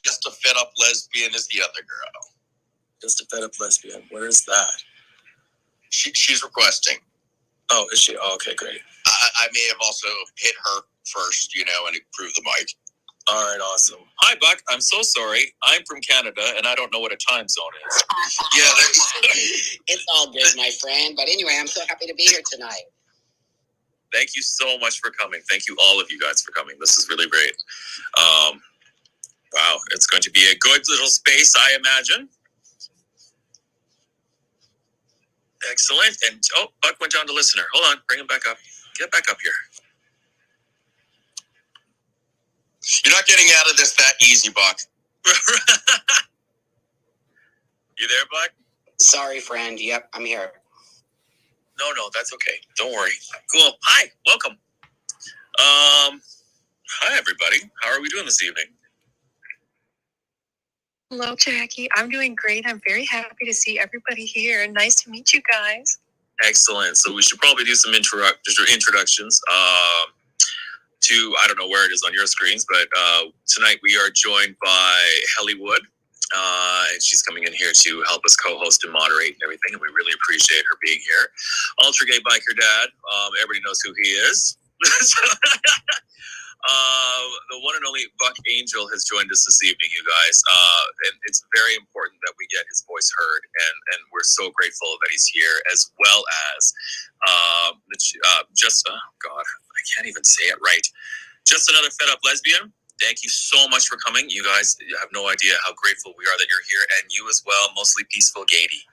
Just a fed up lesbian is the other girl. Just a fed up lesbian. Where is that? She's requesting. Oh, is she? Oh, okay, great. I may have also hit her first, and improved the mic. All right, awesome. Hi, Buck. I'm so sorry. I'm from Canada, and I don't know what a time zone is. It's all good, my friend. But anyway, I'm so happy to be here tonight. Thank you so much for coming. Thank you, all of you guys, for coming. This is really great. Wow, it's going to be a good little space, I imagine. Excellent. And, Buck went down to listener. Hold on. Bring him back up. Get back up here. You're not getting out of this that easy, Buck. You there, Buck? Sorry, friend. Yep, I'm here. No, that's okay. Don't worry. Cool. Hi. Welcome. Hi, everybody. How are we doing this evening? Hello, Jackie. I'm doing great. I'm very happy to see everybody here. Nice to meet you guys. Excellent. So we should probably do some introductions to, I don't know where it is on your screens, but tonight we are joined by Hellywood. And she's coming in here to help us co-host and moderate and everything, and we really appreciate her being here. Ultra Gay Biker Dad, everybody knows who he is. The one and only Buck Angel has joined us this evening, you guys. And it's very important that we get his voice heard, and we're so grateful that he's here, as well as oh God, I can't even say it right. Just another fed up lesbian. Thank you so much for coming. You guys have no idea how grateful we are that you're here, and you as well, mostly peaceful Gady.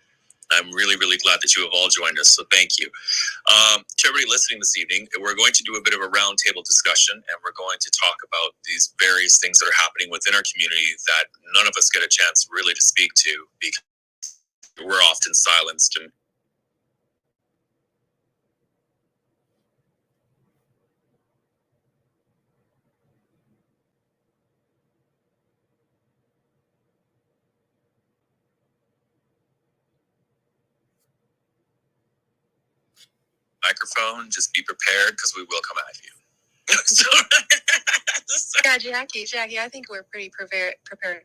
I'm really, really glad that you have all joined us, so thank you. To everybody listening this evening, we're going to do a bit of a roundtable discussion, and we're going to talk about these various things that are happening within our community that none of us get a chance really to speak to because we're often silenced. And microphone, just be prepared because we will come at you. Yeah, Jackie, I think we're pretty prepared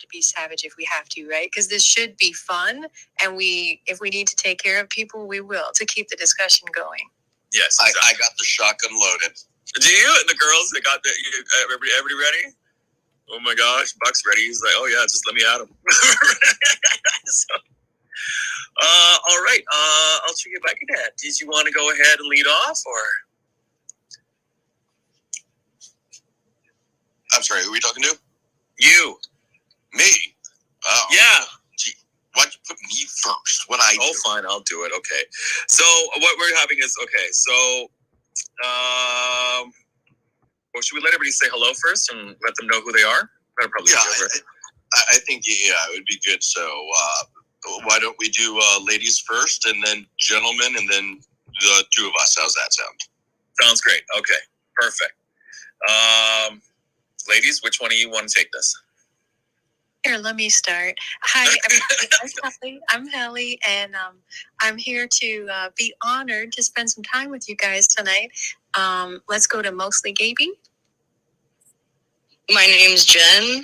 to be savage if we have to, right? Because this should be fun, and if we need to take care of people, we will, to keep the discussion going. Yes, exactly. I got the shotgun loaded. Do you? And the girls, they got everybody ready? Oh my gosh, Buck's ready. He's like, oh yeah, just let me at him. So, all right, I'll take it back at that. Did you want to go ahead and lead off, or? I'm sorry, who are we talking to? You. Me? Oh. Yeah. Gee, why'd you put me first? What I do? Oh, fine, I'll do it. Okay. So what we're having is, well, should we let everybody say hello first and let them know who they are? That'll probably be over. I think, it would be good. So why don't we do ladies first, and then gentlemen, and then the two of us? How's that sound? Sounds great. Okay, perfect. Ladies, which one of you want to take this? Here, let me start. Hi, everybody. I'm Helly, and I'm here to be honored to spend some time with you guys tonight. Let's go to Mostly Gaby. My name's Jen.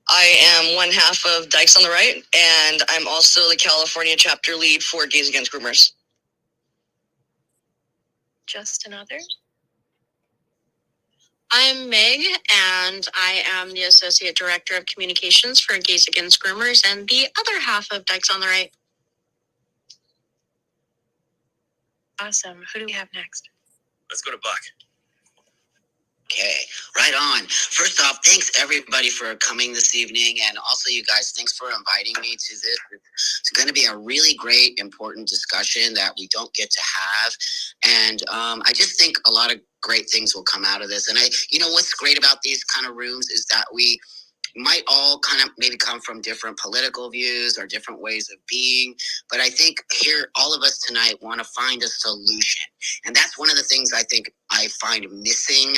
I am one half of Dykes on the right, and I'm also the California chapter lead for Gays Against Groomers. Just another. I'm Meg, and I am the Associate Director of Communications for Gays Against Groomers and the other half of Dykes on the Right. Awesome. Who do we have next? Let's go to Buck. Okay, right on. First off, thanks everybody for coming this evening, and also you guys, thanks for inviting me to this. It's going to be a really great, important discussion that we don't get to have, and I just think a lot of great things will come out of this. And what's great about these kind of rooms is that we might all kind of maybe come from different political views or different ways of being, but I think here all of us tonight want to find a solution, and that's one of the things I think I find missing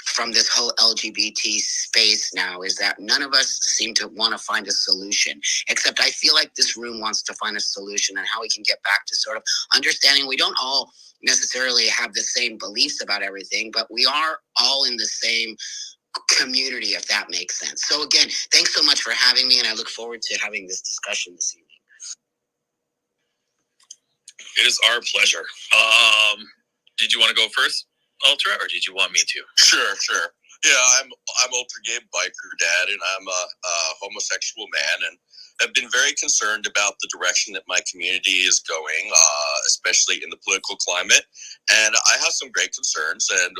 from this whole LGBT space now, is that none of us seem to want to find a solution, except I feel like this room wants to find a solution and how we can get back to sort of understanding we don't all necessarily have the same beliefs about everything, but we are all in the same community, if that makes sense. So again, thanks so much for having me, and I look forward to having this discussion this evening. It is our pleasure. Did you want to go first, Ultra, or did you want me to? Sure. Yeah, I'm Ultra Gay Biker Dad, and I'm a homosexual man, and have been very concerned about the direction that my community is going, especially in the political climate. And I have some great concerns, and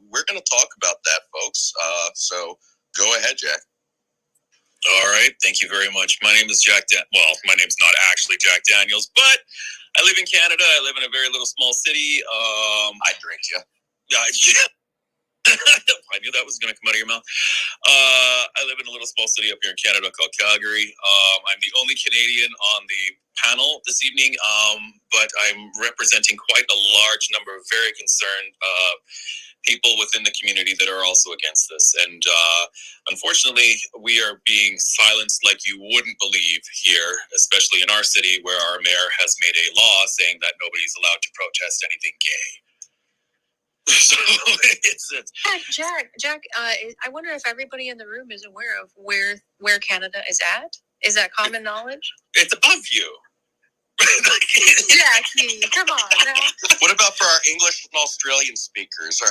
we're going to talk about that, folks. So go ahead, Jack. All right, thank you very much. My name is Jack well, my name's not actually Jack Daniels, but I live in Canada. I live in a very little small city. I drink you. Yeah. I knew that was going to come out of your mouth. I live in a little small city up here in Canada called Calgary. I'm the only Canadian on the panel this evening, but I'm representing quite a large number of very concerned people within the community that are also against this. And unfortunately, we are being silenced like you wouldn't believe here, especially in our city where our mayor has made a law saying that nobody's allowed to protest anything gay. So Jack, I wonder if everybody in the room is aware of where Canada is at. Is that common knowledge? It's above you. Jack, come on. Now. What about for our English and Australian speakers? Are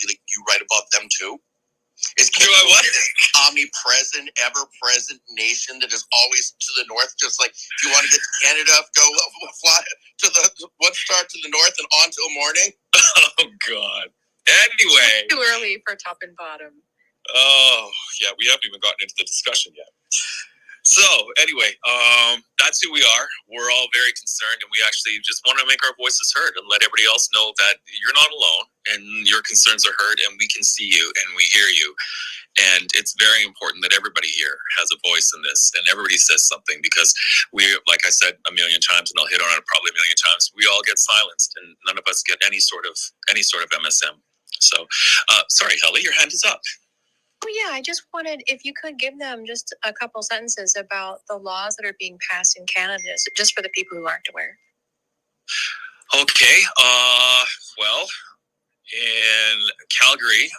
you right above them too? Is Canada omnipresent, ever-present nation that is always to the north? Just like if you want to get to Canada, go fly to start to the north and on till morning. Oh God. Anyway, It's too early for top and bottom. Oh yeah, we haven't even gotten into the discussion yet. So anyway, that's who we are. We're all very concerned, and we actually just want to make our voices heard and let everybody else know that you're not alone and your concerns are heard, and we can see you and we hear you. And it's very important that everybody here has a voice in this, and everybody says something, because we, like I said a million times, and I'll hit on it probably a million times, we all get silenced, and none of us get any sort of MSM. So, sorry, Helly, your hand is up. Oh yeah, I just wanted, if you could give them just a couple sentences about the laws that are being passed in Canada, just for the people who aren't aware. Okay, well, in Calgary,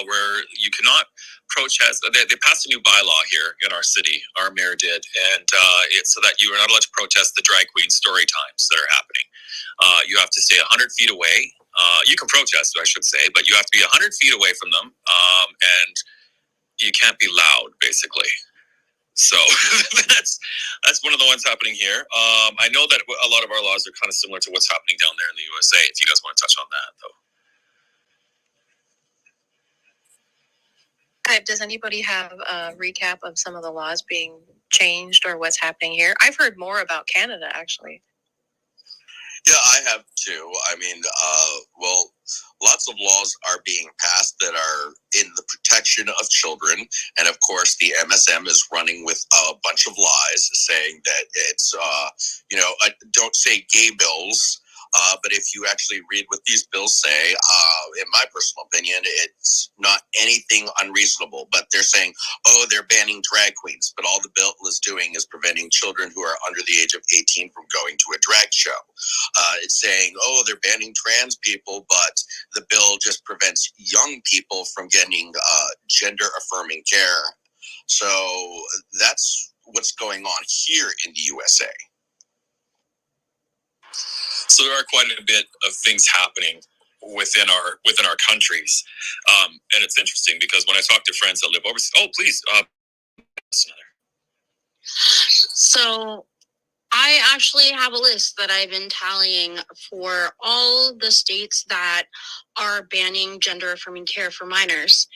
where you cannot protest, they passed a new bylaw here in our city, our mayor did, and it's so that you are not allowed to protest the drag queen story times that are happening. You have to stay 100 feet away. You can protest, I should say, but you have to be 100 feet away from them, and you can't be loud, basically. So that's one of the ones happening here. I know that a lot of our laws are kind of similar to what's happening down there in the USA, if you guys want to touch on that, though. Does anybody have a recap of some of the laws being changed or what's happening here? I've heard more about Canada, actually. Yeah, I have too. I mean, well, lots of laws are being passed that are in the protection of children. And of course, the MSM is running with a bunch of lies saying that it's, don't say gay bills. But if you actually read what these bills say, in my personal opinion, it's not anything unreasonable. But they're saying, they're banning drag queens. But all the bill is doing is preventing children who are under the age of 18 from going to a drag show. It's saying, they're banning trans people, but the bill just prevents young people from getting gender-affirming care. So that's what's going on here in the USA. So there are quite a bit of things happening within our countries, and it's interesting because when I talk to friends that live overseas, please, So I actually have a list that I've been tallying for all the states that are banning gender affirming care for minors.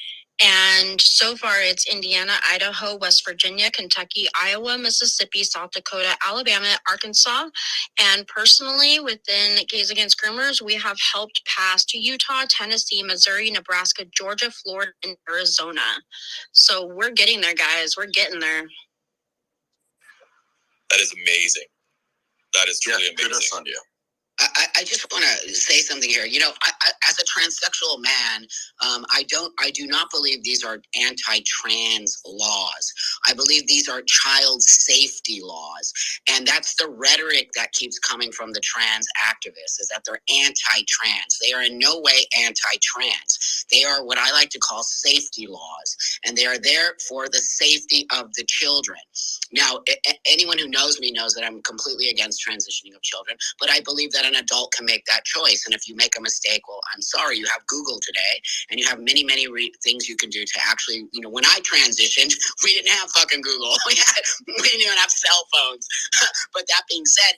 And so far, it's Indiana, Idaho, West Virginia, Kentucky, Iowa, Mississippi, South Dakota, Alabama, Arkansas. And personally, within Gays Against Groomers, we have helped pass to Utah, Tennessee, Missouri, Nebraska, Georgia, Florida, and Arizona. So we're getting there, guys. We're getting there. That is amazing. That is truly amazing. Kudos on you. I just want to say something here. I, as a transsexual man, I do not believe these are anti-trans laws. I believe these are child safety laws. laws. And that's the rhetoric that keeps coming from the trans activists, is that they're anti-trans. They are in no way anti-trans. They are what I like to call safety laws, and they are there for the safety of the children. Now, anyone who knows me knows that I'm completely against transitioning of children, but I believe that an adult can make that choice. And if you make a mistake, well, I'm sorry, you have Google today, and you have many, many things you can do to actually, when I transitioned, we didn't have fucking Google. We didn't even have cell phones. But that being said,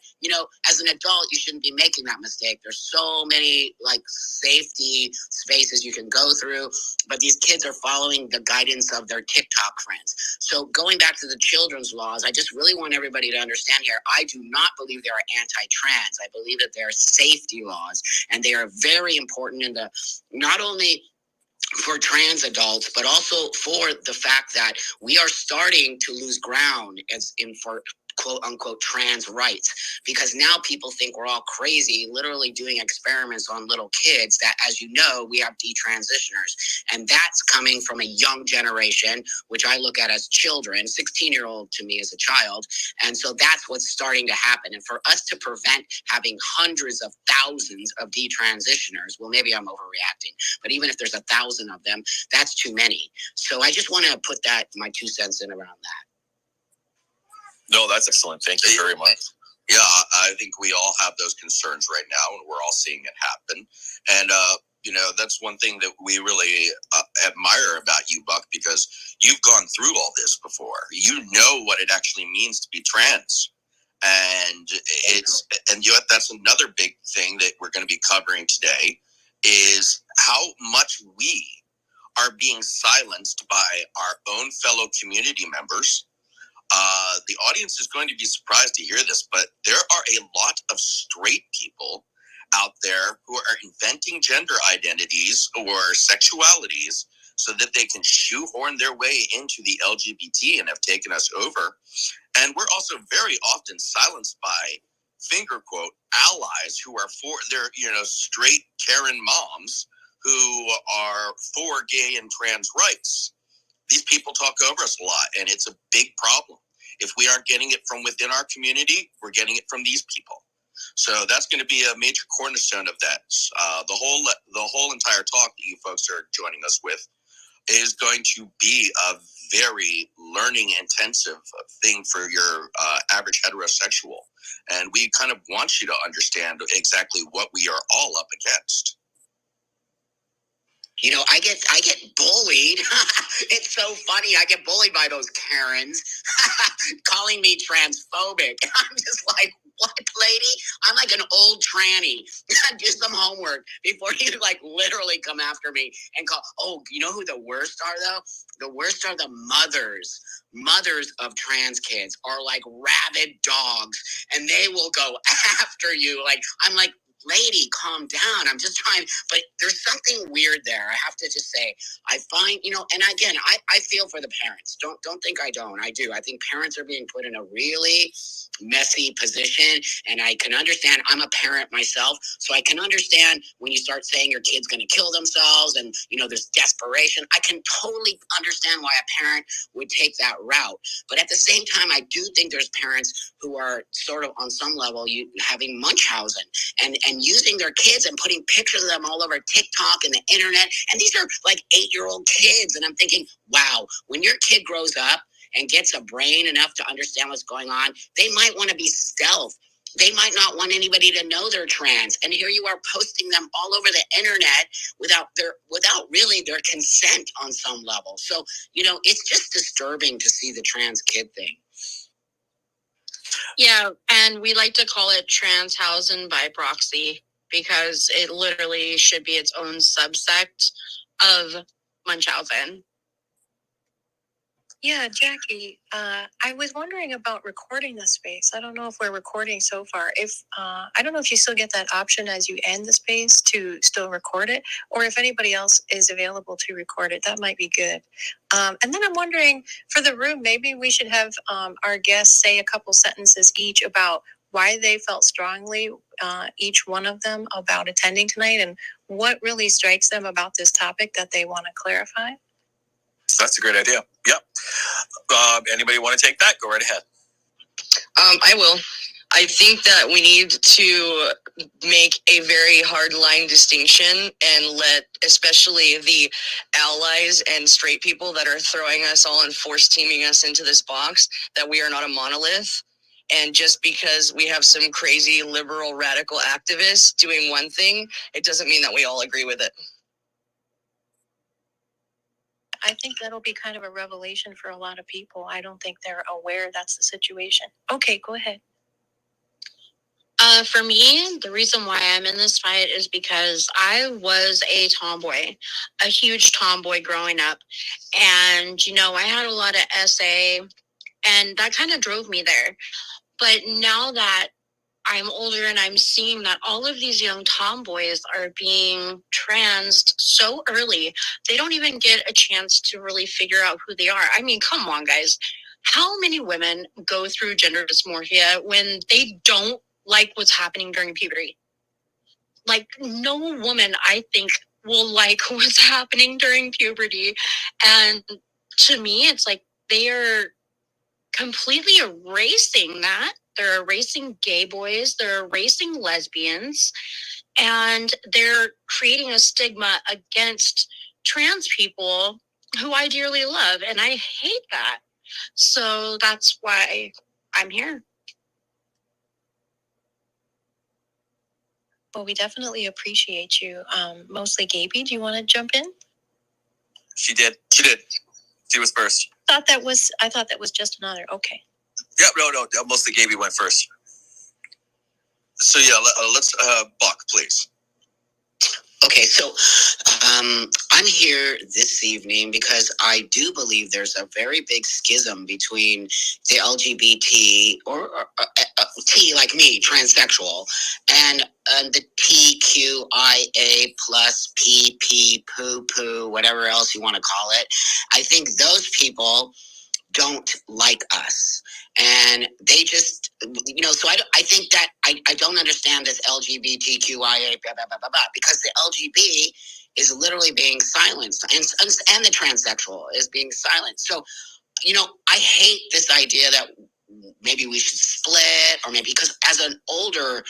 as an adult, you shouldn't be making that mistake. There's so many safety spaces you can go through, but these kids are following the guidance of their TikTok friends. So going back to the children's laws, I just really want everybody to understand here, I do not believe they are anti-trans. I believe that they are safety laws, and they are very important in not only for trans adults, but also for the fact that we are starting to lose ground for quote unquote trans rights, because now people think we're all crazy, literally doing experiments on little kids that, as you know, we have detransitioners, and that's coming from a young generation, which I look at as children. 16-year-old to me is a child, and so that's what's starting to happen. And for us to prevent having hundreds of thousands of detransitioners, well, maybe I'm overreacting, but even if there's 1,000 of them, that's too many. So I just want to put my 2 cents in around that. No, that's excellent. Thank you very much. Yeah, I think we all have those concerns right now, and we're all seeing it happen. And, that's one thing that we really admire about you, Buck, because you've gone through all this before. You know what it actually means to be trans. And that's another big thing that we're going to be covering today, is how much we are being silenced by our own fellow community members. The audience is going to be surprised to hear this, but there are a lot of straight people out there who are inventing gender identities or sexualities so that they can shoehorn their way into the LGBT and have taken us over. And we're also very often silenced by finger quote allies who are for their, straight Karen moms who are for gay and trans rights. These people talk over us a lot, and it's a big problem. If we aren't getting it from within our community, we're getting it from these people. So that's going to be a major cornerstone of that. The whole entire talk that you folks are joining us with is going to be a very learning intensive thing for your average heterosexual. And we kind of want you to understand exactly what we are all up against. I get bullied. It's so funny. I get bullied by those Karens calling me transphobic. I'm just like, what, lady? I'm like an old tranny. Do some homework before you literally come after me and call. Oh, you know who the worst are though? The worst are the mothers. Mothers of trans kids are like rabid dogs, and they will go after you. I'm like, lady, calm down. I'm just trying, but there's something weird there. I have to just say, I find, and again, I feel for the parents. Don't think I don't. I do. I think parents are being put in a really messy position, and I can understand. I'm a parent myself, so I can understand when you start saying your kid's going to kill themselves, and there's desperation. I can totally understand why a parent would take that route, but at the same time, I do think there's parents who are sort of on some level having Munchausen and using their kids and putting pictures of them all over TikTok and the internet, and these are 8-year-old kids, and I'm thinking, wow, when your kid grows up and gets a brain enough to understand what's going on, they might want to be stealth. They might not want anybody to know they're trans. And here you are posting them all over the internet without really their consent on some level. So, it's just disturbing to see the trans kid thing. Yeah, and we like to call it Transhausen by proxy because it literally should be its own subsect of Munchausen. Yeah, Jackie, I was wondering about recording the space. I don't know if we're recording so far. I don't know if you still get that option as you end the space to still record it, or if anybody else is available to record it. That might be good. And then I'm wondering, for the room, maybe we should have our guests say a couple sentences each about why they felt strongly, each one of them, about attending tonight, and what really strikes them about this topic that they want to clarify. That's a great idea. Yep. Anybody want to take that? Go right ahead. I will. I think that we need to make a very hard line distinction and let especially the allies and straight people that are throwing us all and force teaming us into this box, that we are not a monolith. And just because we have some crazy liberal radical activists doing one thing, it doesn't mean that we all agree with it. I think that'll be kind of a revelation for a lot of people. I don't think they're aware that's the situation. Okay, go ahead. For me, the reason why I'm in this fight is because I was a tomboy, a huge tomboy growing up. And, you know, I had a lot of SA, and that kind of drove me there. But now that I'm older and I'm seeing that all of these young tomboys are being transed so early, they don't even get a chance to really figure out who they are. I mean, come on, guys. How many women go through gender dysmorphia when they don't like what's happening during puberty? Like, no woman, I think, will like what's happening during puberty. And to me, it's like they are completely erasing that. They're erasing gay boys, they're erasing lesbians, and they're creating a stigma against trans people who I dearly love. And I hate that. So that's why I'm here. Well, we definitely appreciate you. Mostly Gaby, do you want to jump in? She did. She was first. I thought that was just another. Okay. Yep, no. Mostly Gaby went first. So yeah, let's Buck, please. Okay, so I'm here this evening because I do believe there's a very big schism between the LGBT or T like me, transsexual, and the TQIA plus PP poo poo, whatever else you want to call it. I think those people don't like us, and they just, so I think that I don't understand this LGBTQIA blah, blah, blah, blah, blah, because the LGB is literally being silenced, and the transsexual is being silenced. So I hate this idea that maybe we should split, or maybe, because as an older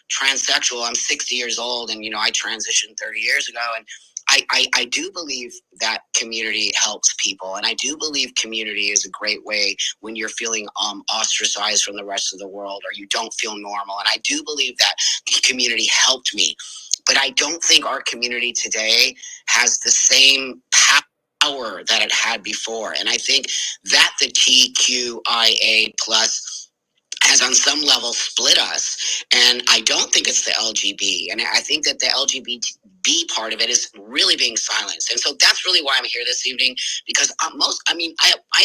transsexual, I'm 60 years old, and I transitioned 30 years ago, and I do believe that community helps people, and I do believe community is a great way when you're feeling ostracized from the rest of the world, or you don't feel normal. And I do believe that community helped me, but I don't think our community today has the same power that it had before. And I think that the TQIA plus has on some level split us, and I don't think it's the LGB, and I think that the LGBT part of it is really being silenced. And so that's really why I'm here this evening, because I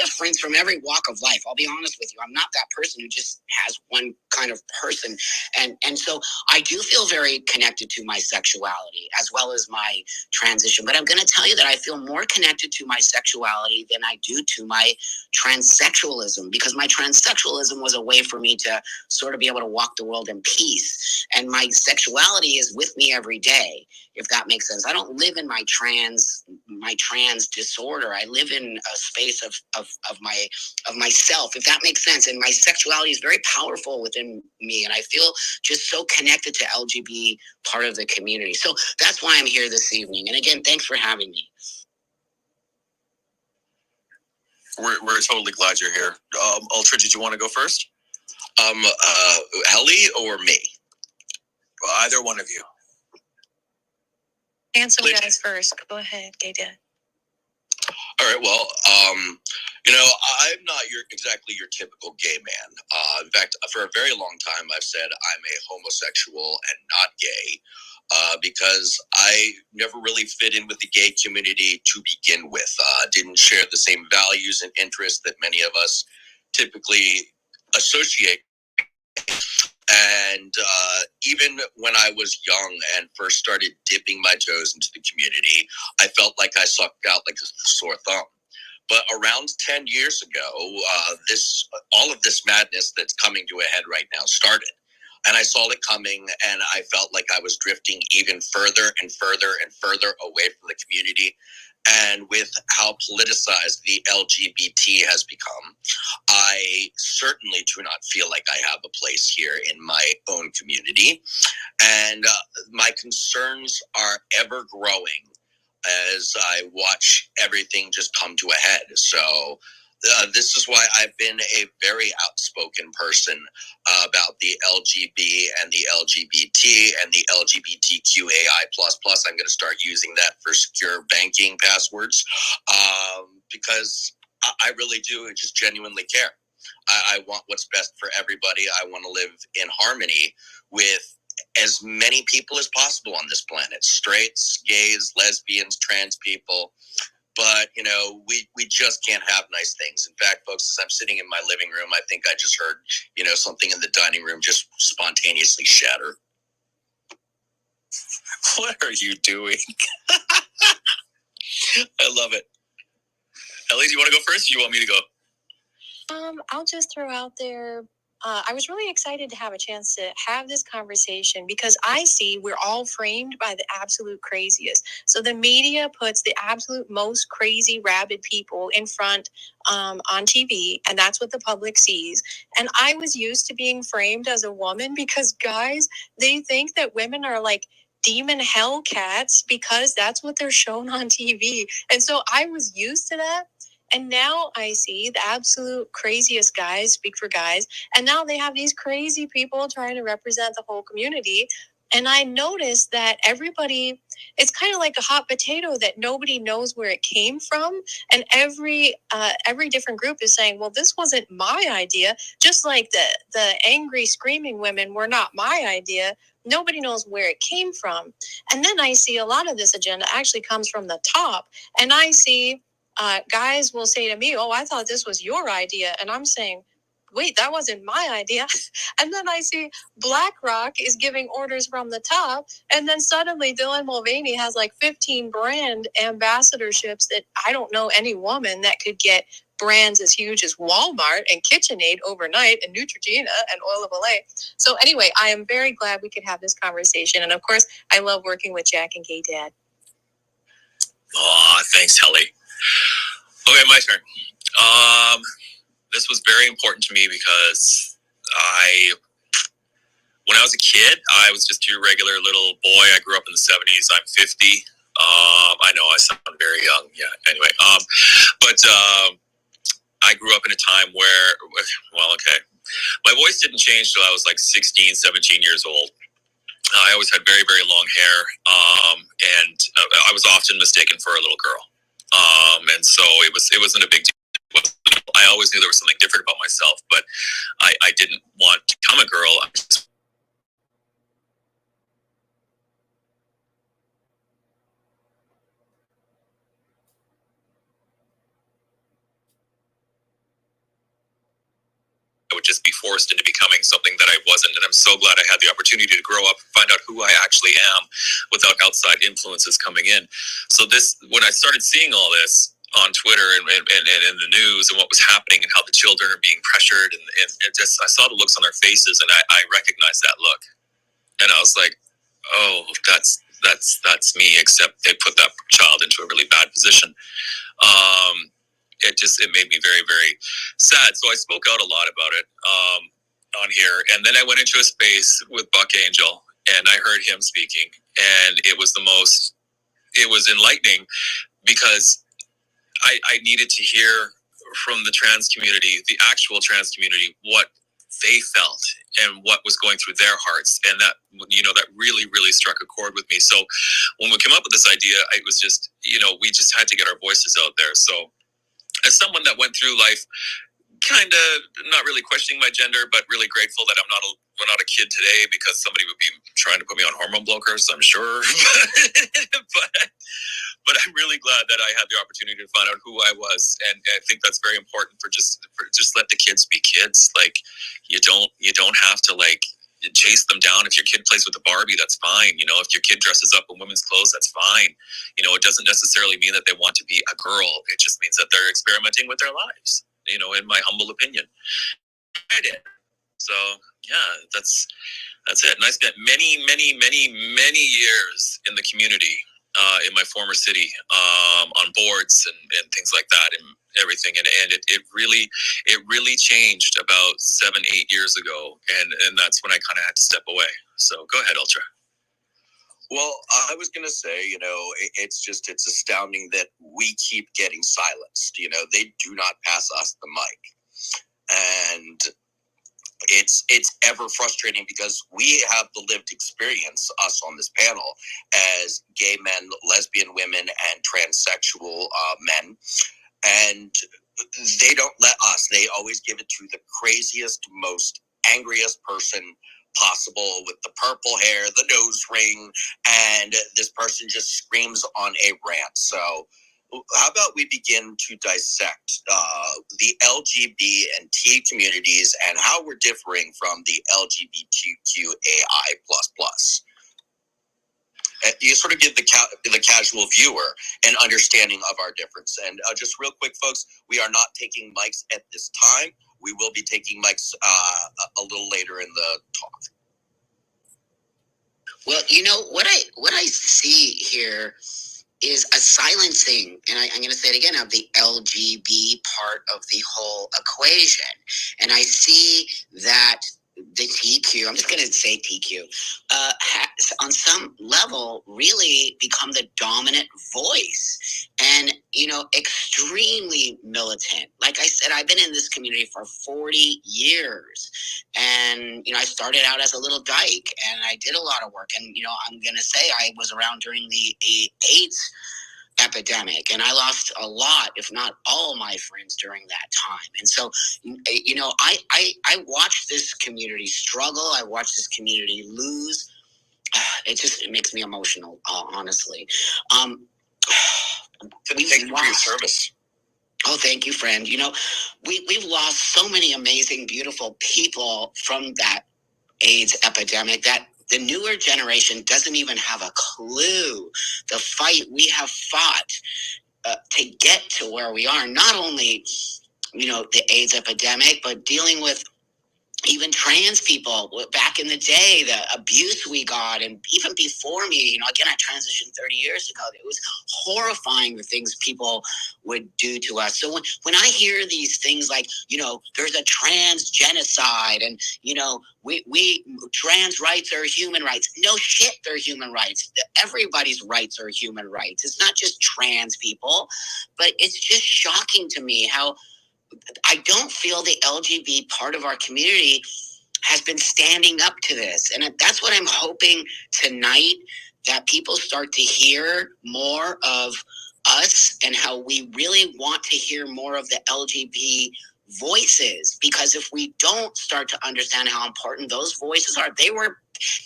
have friends from every walk of life. I'll be honest with you, I'm not that person who just has one kind of person, and so I do feel very connected to my sexuality as well as my transition. But I'm going to tell you that I feel more connected to my sexuality than I do to my transsexualism, because my transsexualism was a way for me to sort of be able to walk the world in peace, and my sexuality is with me every day, if that makes sense. I don't live in my trans disorder. I live in a space of myself, if that makes sense. And my sexuality is very powerful within me, and I feel just so connected to LGBT part of the community. So that's why I'm here this evening. And again, thanks for having me. We're totally glad you're here. Ultra, did you want to go first? Helly or me? Either one of you. Handsome guys first. Go ahead, Gay Dad. All right. Well, I'm not exactly your typical gay man. In fact, for a very long time, I've said I'm a homosexual and not gay, because I never really fit in with the gay community to begin with. Didn't share the same values and interests that many of us typically associate. And even when I was young and first started dipping my toes into the community, I felt like I sucked out like a sore thumb. But around 10 years ago, all of this madness that's coming to a head right now started. And I saw it coming, and I felt like I was drifting even further and further and further away from the community. And with how politicized the LGBT has become, I certainly do not feel like I have a place here in my own community. And my concerns are ever growing as I watch everything just come to a head. So this is why I've been a very outspoken person about the LGB and the LGBT and the LGBTQAI++. I'm going to start using that for secure banking passwords because I really do just genuinely care. I want what's best for everybody. I want to live in harmony with as many people as possible on this planet. Straights, gays, lesbians, trans people. But, you know, we just can't have nice things. In fact, folks, as I'm sitting in my living room, I think I just heard, you know, something in the dining room just spontaneously shatter. What are you doing? I love it. Ellie, do you want to go first, or do you want me to go? I'll just throw out there, I was really excited to have a chance to have this conversation because I see we're all framed by the absolute craziest. So the media puts the absolute most crazy, rabid people in front on TV, and that's what the public sees. And I was used to being framed as a woman because guys, they think that women are like demon hellcats because that's what they're shown on TV. And so I was used to that. And now I see the absolute craziest guys speak for guys. And now they have these crazy people trying to represent the whole community. And I noticed that everybody, it's kind of like a hot potato that nobody knows where it came from. And every different group is saying, well, this wasn't my idea. Just like the angry screaming women were not my idea. Nobody knows where it came from. And then I see a lot of this agenda actually comes from the top. And I see guys will say to me, oh, I thought this was your idea. And I'm saying, wait, that wasn't my idea. And then I see BlackRock is giving orders from the top. And then suddenly Dylan Mulvaney has like 15 brand ambassadorships that I don't know any woman that could get brands as huge as Walmart and KitchenAid overnight and Neutrogena and Oil of Olay. So anyway, I am very glad we could have this conversation. And of course, I love working with Jack and Gay Dad. Oh, thanks, Helly. Okay, my turn. This was very important to me because when I was a kid, I was just your regular little boy. I grew up in the 70s. I'm 50. I know I sound very young. Yeah, anyway. But I grew up in a time where, well, okay. My voice didn't change till I was like 16, 17 years old. I always had very, very long hair, and I was often mistaken for a little girl. And so it wasn't a big deal. I always knew there was something different about myself, but I didn't want to become a girl. I just I would just be forced into becoming something that I wasn't. And I'm so glad I had the opportunity to grow up, find out who I actually am without outside influences coming in. So when I started seeing all this on Twitter and in the news and what was happening and how the children are being pressured and just, I saw the looks on their faces and I recognized that look. And I was like, oh, that's me, except they put that child into a really bad position. It made me very, very sad. So I spoke out a lot about it on here. And then I went into a space with Buck Angel and I heard him speaking. And it was enlightening because I needed to hear from the trans community, the actual trans community, what they felt and what was going through their hearts. And that, that really, really struck a chord with me. So when we came up with this idea, it was just, we just had to get our voices out there. So as someone that went through life kind of not really questioning my gender, but really grateful that we're not a kid today because somebody would be trying to put me on hormone blockers, I'm sure. But I'm really glad that I had the opportunity to find out who I was. And I think that's very important for just let the kids be kids. Like you don't have to like chase them down. If your kid plays with a Barbie, that's fine. If your kid dresses up in women's clothes, that's fine. It doesn't necessarily mean that they want to be a girl. It just means that they're experimenting with their lives, in my humble opinion. I did. So yeah, that's it. And I spent many, many, many, many years in the community in my former city, on boards and things like that and everything. And it really changed about 7-8 years ago. And that's when I kind of had to step away. So go ahead, Ultra. Well, I was going to say, it's astounding that we keep getting silenced. They do not pass us the mic. And it's ever frustrating because we have the lived experience, us on this panel, as gay men, lesbian women, and transsexual men. And they don't let us. They always give it to the craziest, most angriest person possible with the purple hair, the nose ring, and this person just screams on a rant. So how about we begin to dissect the LGBT and T communities and how we're differing from the LGBTQAI++. You sort of give the casual viewer an understanding of our difference. And just real quick, folks, we are not taking mics at this time. We will be taking mics a little later in the talk. Well, what I see here is a silencing, and I'm going to say it again, of the LGB part of the whole equation. And I see that the TQ, I'm just going to say TQ, has on some level really become the dominant voice and, extremely militant. Like I said, I've been in this community for 40 years. And, I started out as a little dyke and I did a lot of work. And, I'm going to say I was around during the AIDS epidemic, and I lost a lot, if not all, my friends during that time. And so, I watched this community struggle. I watched this community lose. It makes me emotional, honestly. Thank you for your service. Oh, thank you, friend. We've lost so many amazing, beautiful people from that AIDS epidemic that the newer generation doesn't even have a clue the fight we have fought to get to where we are. Not only, the AIDS epidemic, but dealing with even trans people back in the day, the abuse we got, and even before me, again, I transitioned 30 years ago. It was horrifying, the things people would do to us. So when I hear these things like, there's a trans genocide and, we trans rights are human rights. No shit, they're human rights. Everybody's rights are human rights. It's not just trans people, but it's just shocking to me how I don't feel the LGBT part of our community has been standing up to this. And that's what I'm hoping tonight, that people start to hear more of us and how we really want to hear more of the LGBT voices. Because if we don't start to understand how important those voices are, they were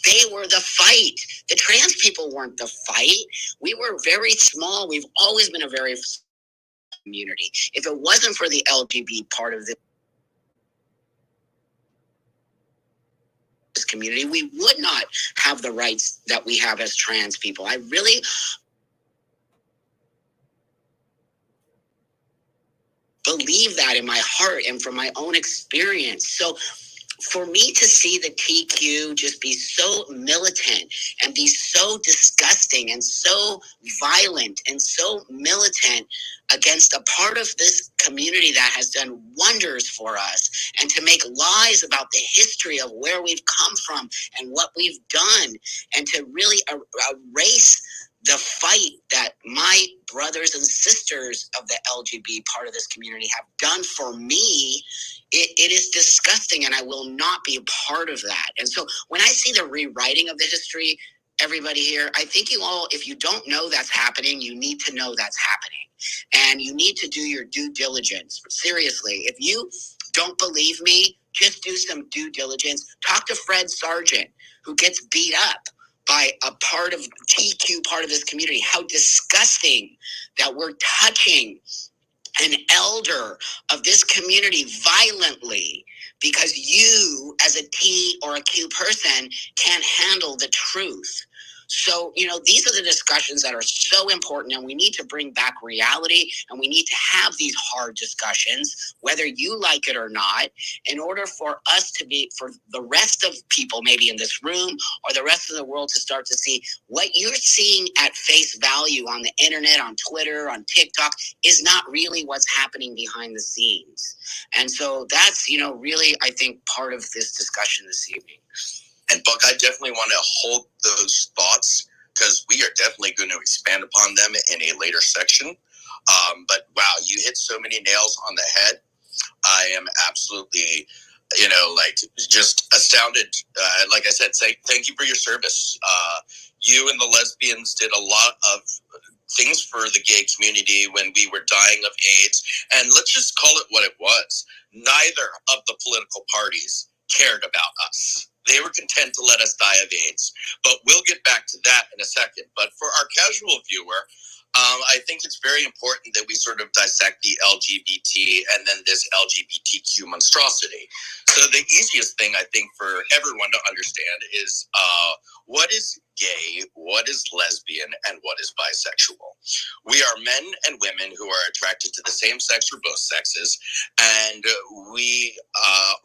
the fight. The trans people weren't the fight. We were very small. We've always been a very community. If it wasn't for the LGBT part of this community, we would not have the rights that we have as trans people. I really believe that in my heart and from my own experience. So for me to see the TQ just be so militant and be so disgusting and so violent and so militant against a part of this community that has done wonders for us, and to make lies about the history of where we've come from and what we've done, and to really erase the fight that my brothers and sisters of the LGBT part of this community have done for me, it is disgusting, and I will not be a part of that. And so when I see the rewriting of the history, everybody here, I think you all, if you don't know that's happening, you need to know that's happening. And you need to do your due diligence. Seriously, if you don't believe me, just do some due diligence. Talk to Fred Sargent, who gets beat up by a part of TQ part of this community. How disgusting that we're touching an elder of this community violently because you, as a T or a Q person, can't handle the truth. So, these are the discussions that are so important, and we need to bring back reality, and we need to have these hard discussions, whether you like it or not, in order for us to for the rest of people maybe in this room or the rest of the world to start to see what you're seeing at face value on the internet, on Twitter, on TikTok is not really what's happening behind the scenes. And so that's, really, I think, part of this discussion this evening. And Buck, I definitely want to hold those thoughts because we are definitely going to expand upon them in a later section. But wow, you hit so many nails on the head. I am absolutely, just astounded. Like I said, thank you for your service. You and the lesbians did a lot of things for the gay community when we were dying of AIDS. And let's just call it what it was. Neither of the political parties cared about us. They were content to let us die of AIDS. But we'll get back to that in a second. But for our casual viewer, I think it's very important that we sort of dissect the LGBT and then this LGBTQ monstrosity. So the easiest thing I think for everyone to understand is what is gay, what is lesbian, and what is bisexual. We are men and women who are attracted to the same sex or both sexes, and we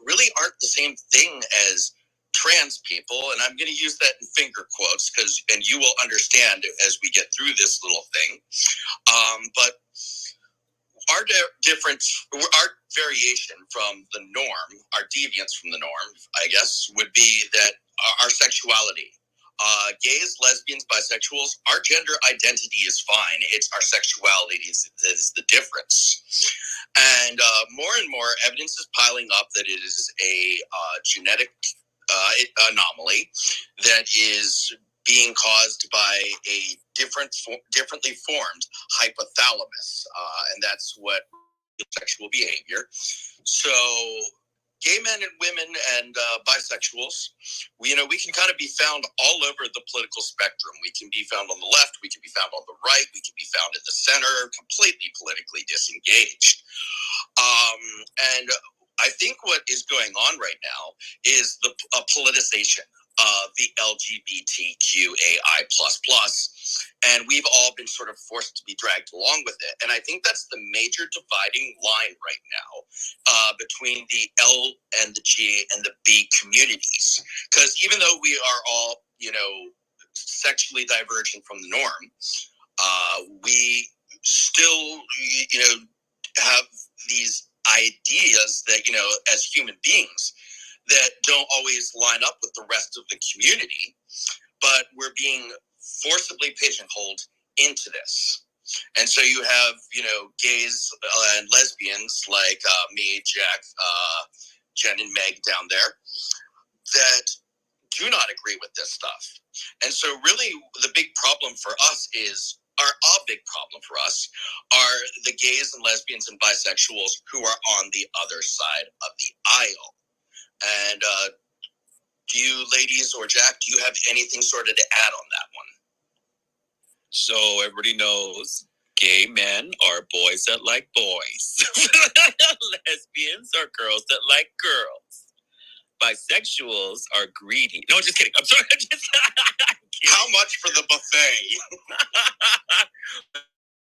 really aren't the same thing as trans people, and I'm going to use that in finger quotes and you will understand as we get through this little thing. But our our variation from the norm, our deviance from the norm, I guess, would be that our sexuality. Gays, lesbians, bisexuals, our gender identity is fine. It's our sexuality is the difference. And more evidence is piling up that it is a genetic anomaly that is being caused by a differently formed hypothalamus, and that's what sexual behavior. So gay men and women and bisexuals, we can kind of be found all over the political spectrum. We can be found on the left, we can be found on the right, we can be found in the center, completely politically disengaged. And I think what is going on right now is a politicization of the LGBTQAI++, and we've all been sort of forced to be dragged along with it. And I think that's the major dividing line right now between the L and the G and the B communities. Because even though we are all, sexually divergent from the norm, we still, have these ideas that, as human beings, that don't always line up with the rest of the community, but we're being forcibly pigeonholed into this. And so you have, gays and lesbians like me, Jack, Jen, and Meg down there that do not agree with this stuff. And so really the big problem for us is, a big problem for us are the gays and lesbians and bisexuals who are on the other side of the aisle. And do you ladies or Jack, do you have anything sort of to add on that one? So everybody knows gay men are boys that like boys. Lesbians are girls that like girls. Bisexuals are greedy. No, just kidding. I'm sorry. I'm kidding. How much for the buffet?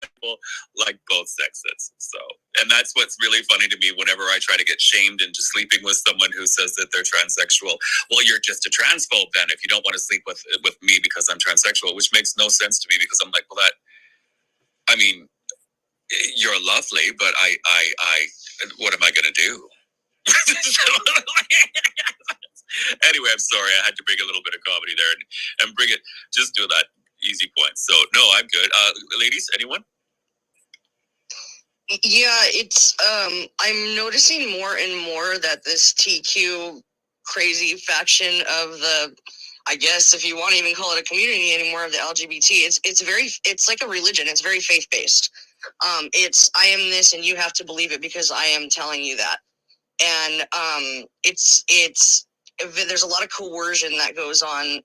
People like both sexes. So, and that's what's really funny to me whenever I try to get shamed into sleeping with someone who says that they're transsexual. Well, you're just a transphobe then if you don't want to sleep with me because I'm transsexual, which makes no sense to me because I'm like, well, you're lovely, but I what am I going to do? Anyway, I'm sorry. I had to bring a little bit of comedy there and bring it, just do that easy point. So, no, I'm good. Ladies, anyone? Yeah, it's, I'm noticing more and more that this TQ crazy faction of the, I guess if you want to even call it a community anymore, of the LGBT, it's like a religion. It's very faith-based. It's, I am this and you have to believe it because I am telling you that. And there's a lot of coercion that goes on.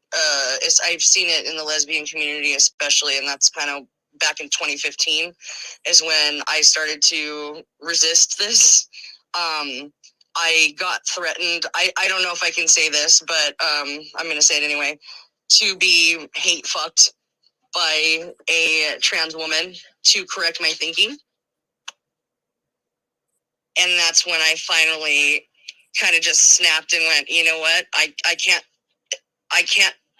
I've seen it in the lesbian community especially, and that's kind of back in 2015 is when I started to resist this. I got threatened. I don't know if I can say this, but I'm going to say it anyway. to be hate fucked by a trans woman to correct my thinking. And that's when I finally kind of just snapped and went, you know what? I can't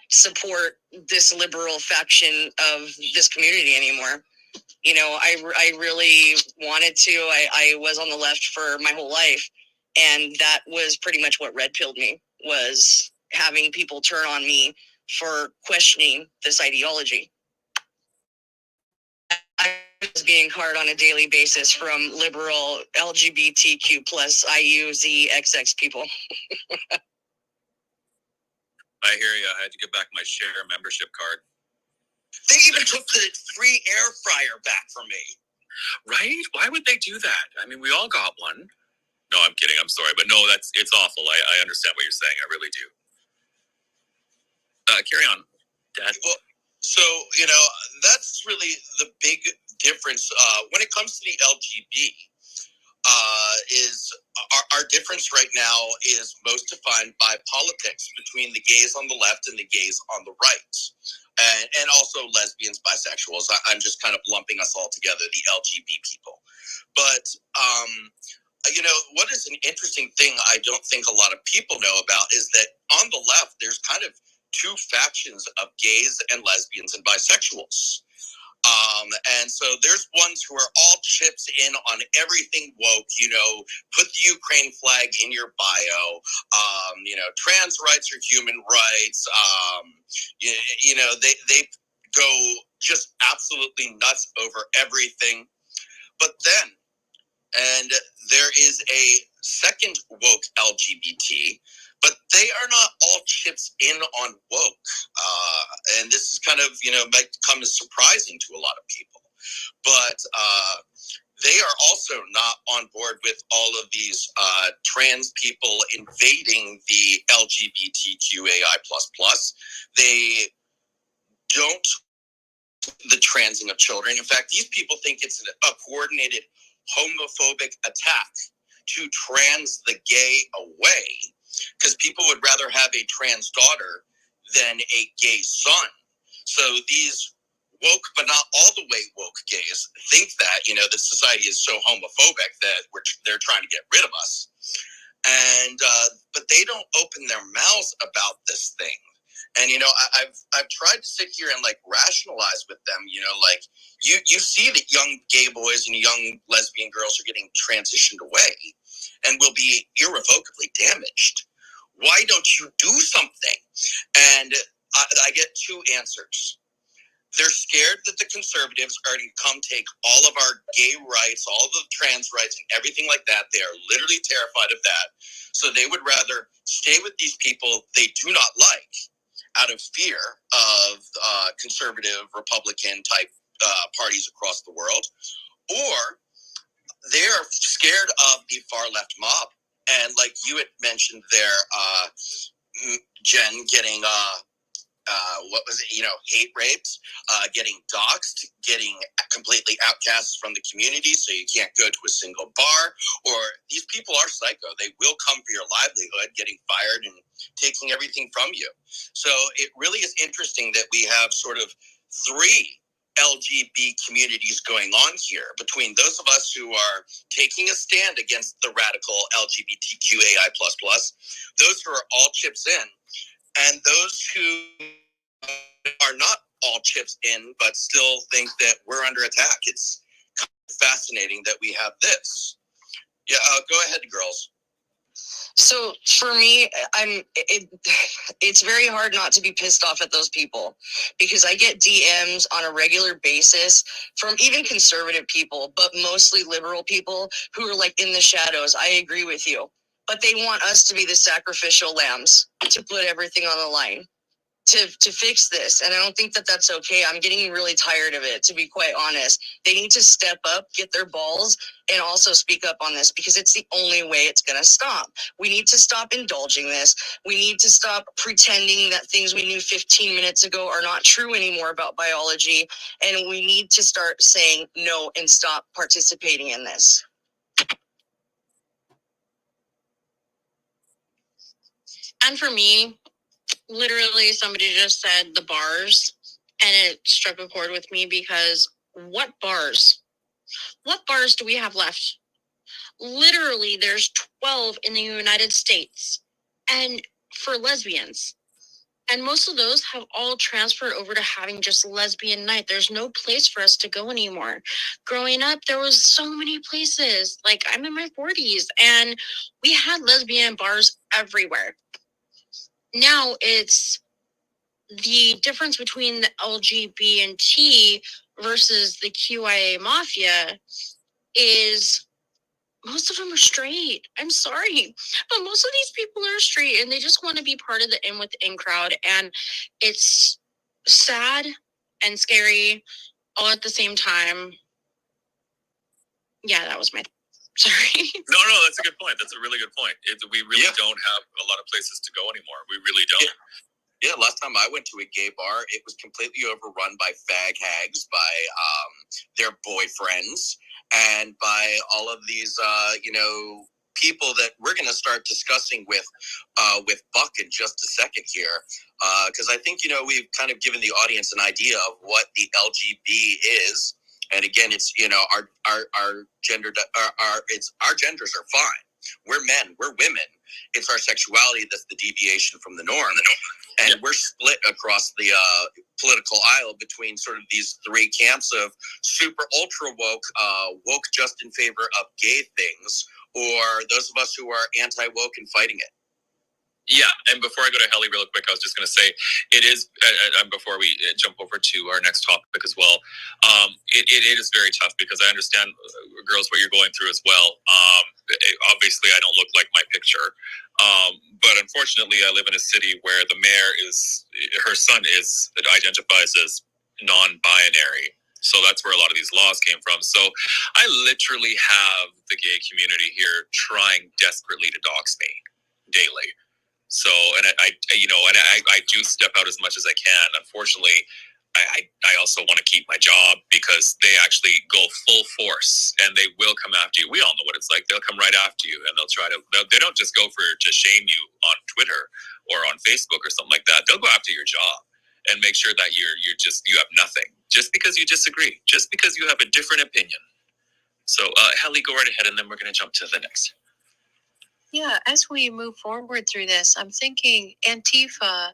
support this liberal faction of this community anymore. You know, I really wanted to. I was on the left for my whole life. And that was pretty much what red pilled me, was having people turn on me for questioning this ideology. I was being hard on a daily basis from liberal LGBTQ plus IUZXX people. I hear you. I had to get back my share membership card. They even took the free air fryer back from me. Right? Why would they do that? I mean, we all got one. No, I'm kidding. I'm sorry. But no, it's awful. I understand what you're saying. I really do. Carry on, Dad. Well, so, you know, that's really the big difference when it comes to the LGB. Is our difference right now is most defined by politics between the gays on the left and the gays on the right. And also lesbians, bisexuals. I'm just kind of lumping us all together, the LGB people. But, you know, what is an interesting thing I don't think a lot of people know about is that on the left, there's kind of two factions of gays and lesbians and bisexuals. And so there's ones who are all chips in on everything woke, you know, put the Ukraine flag in your bio, you know, trans rights are human rights, you know, they go just absolutely nuts over everything. But then, and there is a second woke LGBT, but they are not all chips in on woke. And this is kind of, you know, might come as surprising to a lot of people. But they are also not on board with all of these trans people invading the LGBTQAI++. They don't the transing of children. In fact, these people think it's a coordinated homophobic attack to trans the gay away, because people would rather have a trans daughter than a gay son. So these woke, but not all the way woke gays think that, you know, the society is so homophobic that they're trying to get rid of us. And but they don't open their mouths about this thing. And, you know, I've tried to sit here and like rationalize with them, you know, like you see that young gay boys and young lesbian girls are getting transitioned away and will be irrevocably damaged. Why don't you do something? And I get two answers. They're scared that the conservatives are going to come take all of our gay rights, all the trans rights, and everything like that. They are literally terrified of that. So they would rather stay with these people they do not like out of fear of conservative, Republican type parties across the world, or they are scared of the far left mob. And like you had mentioned there, Jen, getting what was it, you know, hate rapes, getting doxxed, getting completely outcast from the community, so you can't go to a single bar. Or these people are psycho. They will come for your livelihood, getting fired and taking everything from you. So it really is interesting that we have sort of three LGB communities going on here, between those of us who are taking a stand against the radical LGBTQAI++, those who are all chips in, and those who are not all chips in, but still think that we're under attack. It's kind of fascinating that we have this. Yeah, go ahead, girls. So for me, it's very hard not to be pissed off at those people, because I get DMs on a regular basis from even conservative people, but mostly liberal people who are like in the shadows. I agree with you, but they want us to be the sacrificial lambs to put everything on the line to fix this. And I don't think that that's okay. I'm getting really tired of it, to be quite honest. They need to step up, get their balls, and also speak up on this, because it's the only way it's going to stop. We need to stop indulging this. We need to stop pretending that things we knew 15 minutes ago are not true anymore about biology. And we need to start saying no and stop participating in this. And for me, Literally, somebody just said the bars, and it struck a chord with me because what bars? What bars do we have left? Literally, there's 12 in the United States, and for lesbians. And most of those have all transferred over to having just lesbian night. There's no place for us to go anymore. Growing up, there was so many places. Like, I'm in my 40s, and we had lesbian bars everywhere. Now it's the difference between the LGBT versus the QIA mafia is most of them are straight. I'm sorry, but most of these people are straight and they just want to be part of the in with the in crowd. And it's sad and scary all at the same time. Yeah, that was my sorry. No, that's a good point. That's a really good point. We really don't have a lot of places to go anymore. We really don't. Yeah, last time I went to a gay bar, it was completely overrun by fag hags, by their boyfriends, and by all of these, people that we're going to start discussing with Buck in just a second here, because I think we've kind of given the audience an idea of what the LGB is, and again, it's our gender, our genders are fine. We're men, we're women. It's our sexuality that's the deviation from the norm. And we're split across the political aisle between sort of these three camps of super ultra woke just in favor of gay things, or those of us who are anti-woke and fighting it. Yeah, and before I go to Helly real quick, I was just going to say, it is, before we jump over to our next topic as well, it is very tough because I understand, girls, what you're going through as well. Obviously, I don't look like my picture, but unfortunately, I live in a city where the mayor her son identifies as non-binary. So that's where a lot of these laws came from. So I literally have the gay community here trying desperately to dox me daily. So, and I do step out as much as I can. Unfortunately, I also want to keep my job because they actually go full force and they will come after you. We all know what it's like. They'll come right after you and they don't just go to shame you on Twitter or on Facebook or something like that. They'll go after your job and make sure that you have nothing just because you disagree, just because you have a different opinion. So, Helly, go right ahead and then we're going to jump to the next. Yeah, as we move forward through this, I'm thinking Antifa,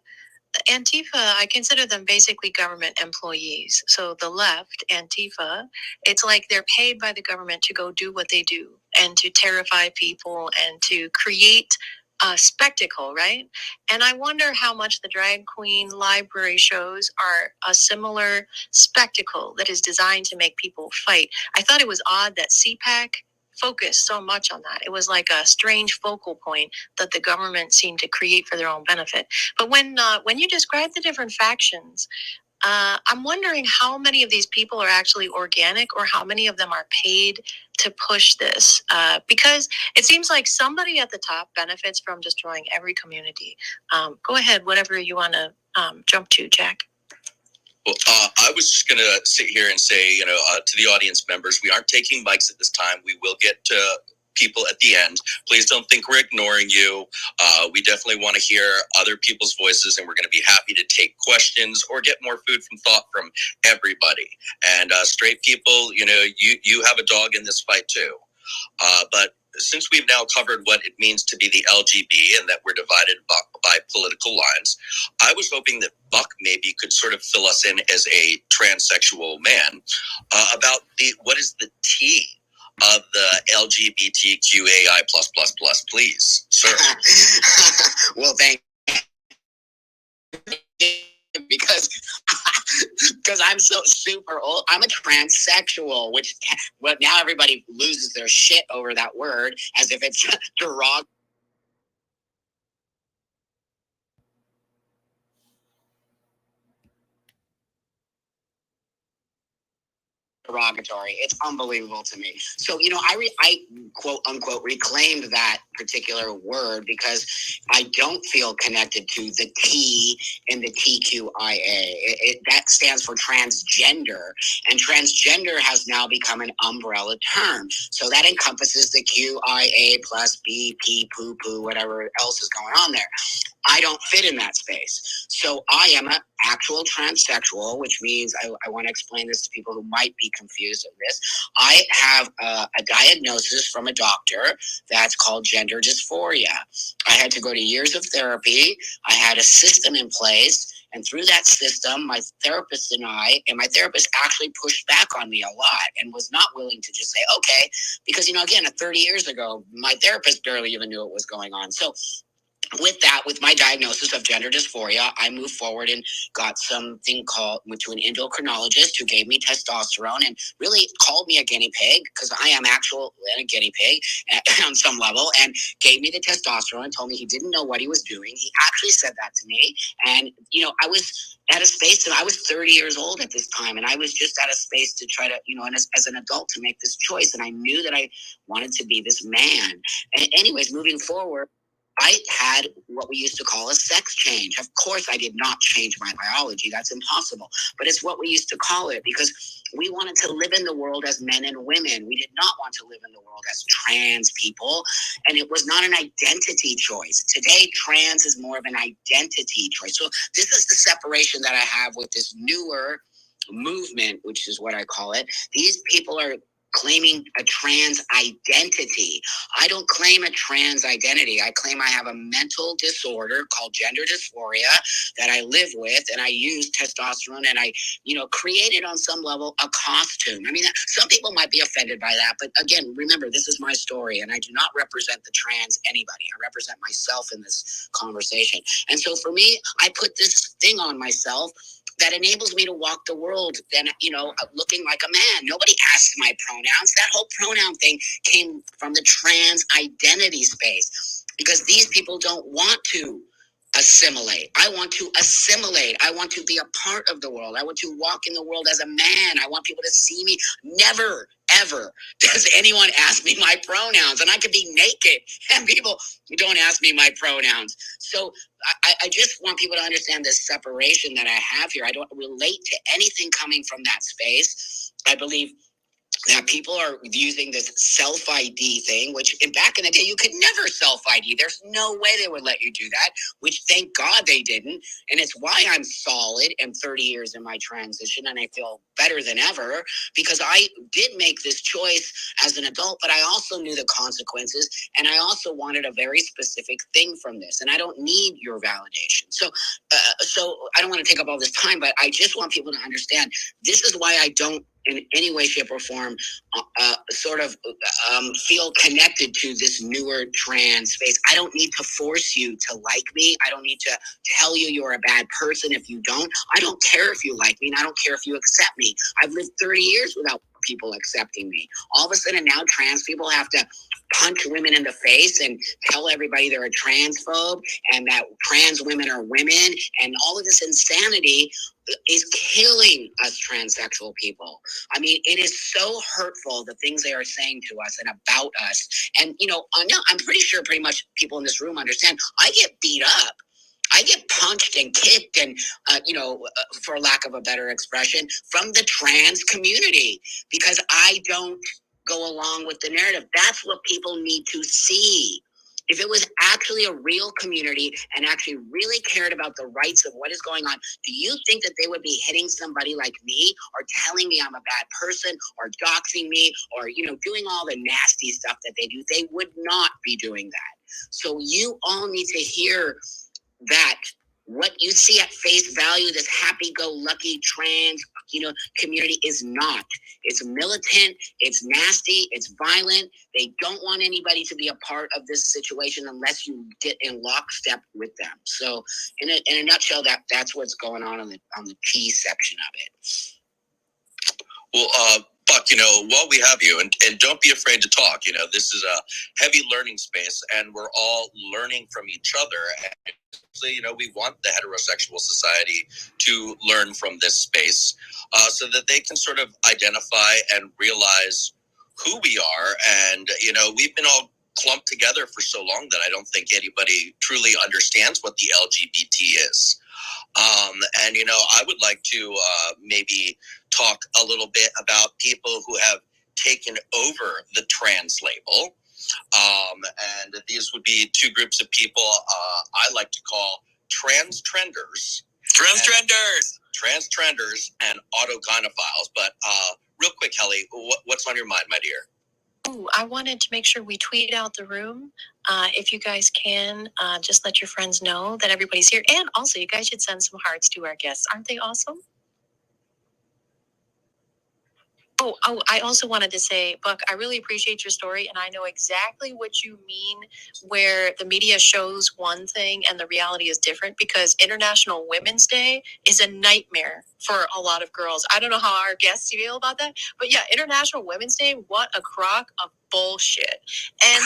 I consider them basically government employees. So the left, Antifa, it's like they're paid by the government to go do what they do and to terrify people and to create a spectacle, right? And I wonder how much the drag queen library shows are a similar spectacle that is designed to make people fight. I thought it was odd that CPAC focused so much on that. It was like a strange focal point that the government seemed to create for their own benefit. But when you describe the different factions, I'm wondering how many of these people are actually organic or how many of them are paid to push this, because it seems like somebody at the top benefits from destroying every community. Go ahead, whatever you want to jump to, Jack. Well, I was just going to sit here and say, to the audience members, we aren't taking mics at this time. We will get to people at the end. Please don't think we're ignoring you. We definitely want to hear other people's voices, and we're going to be happy to take questions or get more food from thought from everybody. And straight people, you have a dog in this fight too. But since we've now covered what it means to be the LGB and that we're divided by political lines, I was hoping that Buck maybe could sort of fill us in as a transsexual man about what is the T of the LGBTQAI++, please, sir. Well, thank because I'm so super old. I'm a transsexual, which now everybody loses their shit over that word as if it's derogatory. derogatory. It's unbelievable to me. So, I quote unquote reclaimed that particular word because I don't feel connected to the T in the TQIA. That stands for transgender, and transgender has now become an umbrella term. So that encompasses the QIA plus B, P, poo, poo, whatever else is going on there. I don't fit in that space. So I am an actual transsexual, which means I want to explain this to people who might be confused of this. I have a diagnosis from a doctor that's called gender dysphoria. I had to go to years of therapy. I had a system in place. And through that system, my therapist and my therapist actually pushed back on me a lot and was not willing to just say, okay, because, again, 30 years ago, my therapist barely even knew what was going on. So with my diagnosis of gender dysphoria, I moved forward and got went to an endocrinologist who gave me testosterone and really called me a guinea pig, because I am actually a guinea pig on some level, and gave me the testosterone and told me he didn't know what he was doing. He actually said that to me. And, I was at a space, and I was 30 years old at this time, and I was just at a space to try to, and as an adult to make this choice. And I knew that I wanted to be this man. And anyways, moving forward, I had what we used to call a sex change. Of course, I did not change my biology. That's impossible. But it's what we used to call it, because we wanted to live in the world as men and women. We did not want to live in the world as trans people. And it was not an identity choice. Today, trans is more of an identity choice. So this is the separation that I have with this newer movement, which is what I call it. These people are claiming a trans identity. I don't claim a trans identity. I claim I have a mental disorder called gender dysphoria that I live with, and I use testosterone, and I, created on some level a costume. I mean, some people might be offended by that, but again, remember, this is my story, and I do not represent the trans anybody. I represent myself in this conversation. And so for me, I put this thing on myself that enables me to walk the world, then, looking like a man. Nobody asks my pronouns. That whole pronoun thing came from the trans identity space, because these people don't want to assimilate. I want to assimilate. I want to be a part of the world. I want to walk in the world as a man. I want people to see me. Never, ever does anyone ask me my pronouns, and I could be naked and people don't ask me my pronouns. So I just want people to understand this separation that I have here. I don't relate to anything coming from that space. I believe that people are using this self-ID thing, which back in the day, you could never self-ID. There's no way they would let you do that, which thank God they didn't. And it's why I'm solid and 30 years in my transition, and I feel better than ever, because I did make this choice as an adult, but I also knew the consequences, and I also wanted a very specific thing from this, and I don't need your validation. So I don't want to take up all this time, but I just want people to understand this is why I don't in any way, shape, or form feel connected to this newer trans space. I don't need to force you to like me. I don't need to tell you you're a bad person if you don't. I don't care if you like me, and I don't care if you accept me. I've lived 30 years without people accepting me. All of a sudden now trans people have to punch women in the face and tell everybody they're a transphobe and that trans women are women, and all of this insanity is killing us transsexual people. I mean, it is so hurtful, the things they are saying to us and about us. And, I'm pretty sure pretty much people in this room understand, I get beat up. I get punched and kicked and, for lack of a better expression, from the trans community, because I don't go along with the narrative. That's what people need to see. If it was actually a real community and actually really cared about the rights of what is going on, do you think that they would be hitting somebody like me, or telling me I'm a bad person, or doxing me, or, doing all the nasty stuff that they do? They would not be doing that. So you all need to hear that what you see at face value, this happy-go-lucky trans, community, is not. It's militant, it's nasty, it's violent. They don't want anybody to be a part of this situation unless you get in lockstep with them. So, in a nutshell, that's what's going on the P section of it. Well, Buck, while we have you, and don't be afraid to talk. This is a heavy learning space, and we're all learning from each other. And we want the heterosexual society to learn from this space so that they can sort of identify and realize who we are. And, we've been all clumped together for so long that I don't think anybody truly understands what the LGBT is. And, I would like to maybe talk a little bit about people who have taken over the trans label. And these would be two groups of people I like to call trans trenders. Trans trenders and autogynephiles. But real quick, Helly, what's on your mind, my dear? Ooh, I wanted to make sure we tweet out the room. If you guys can, just let your friends know that everybody's here. And also, you guys should send some hearts to our guests. Aren't they awesome? Oh, I also wanted to say, Buck, I really appreciate your story, and I know exactly what you mean where the media shows one thing and the reality is different, because International Women's Day is a nightmare for a lot of girls. I don't know how our guests feel about that, but yeah, International Women's Day, what a crock of bullshit. And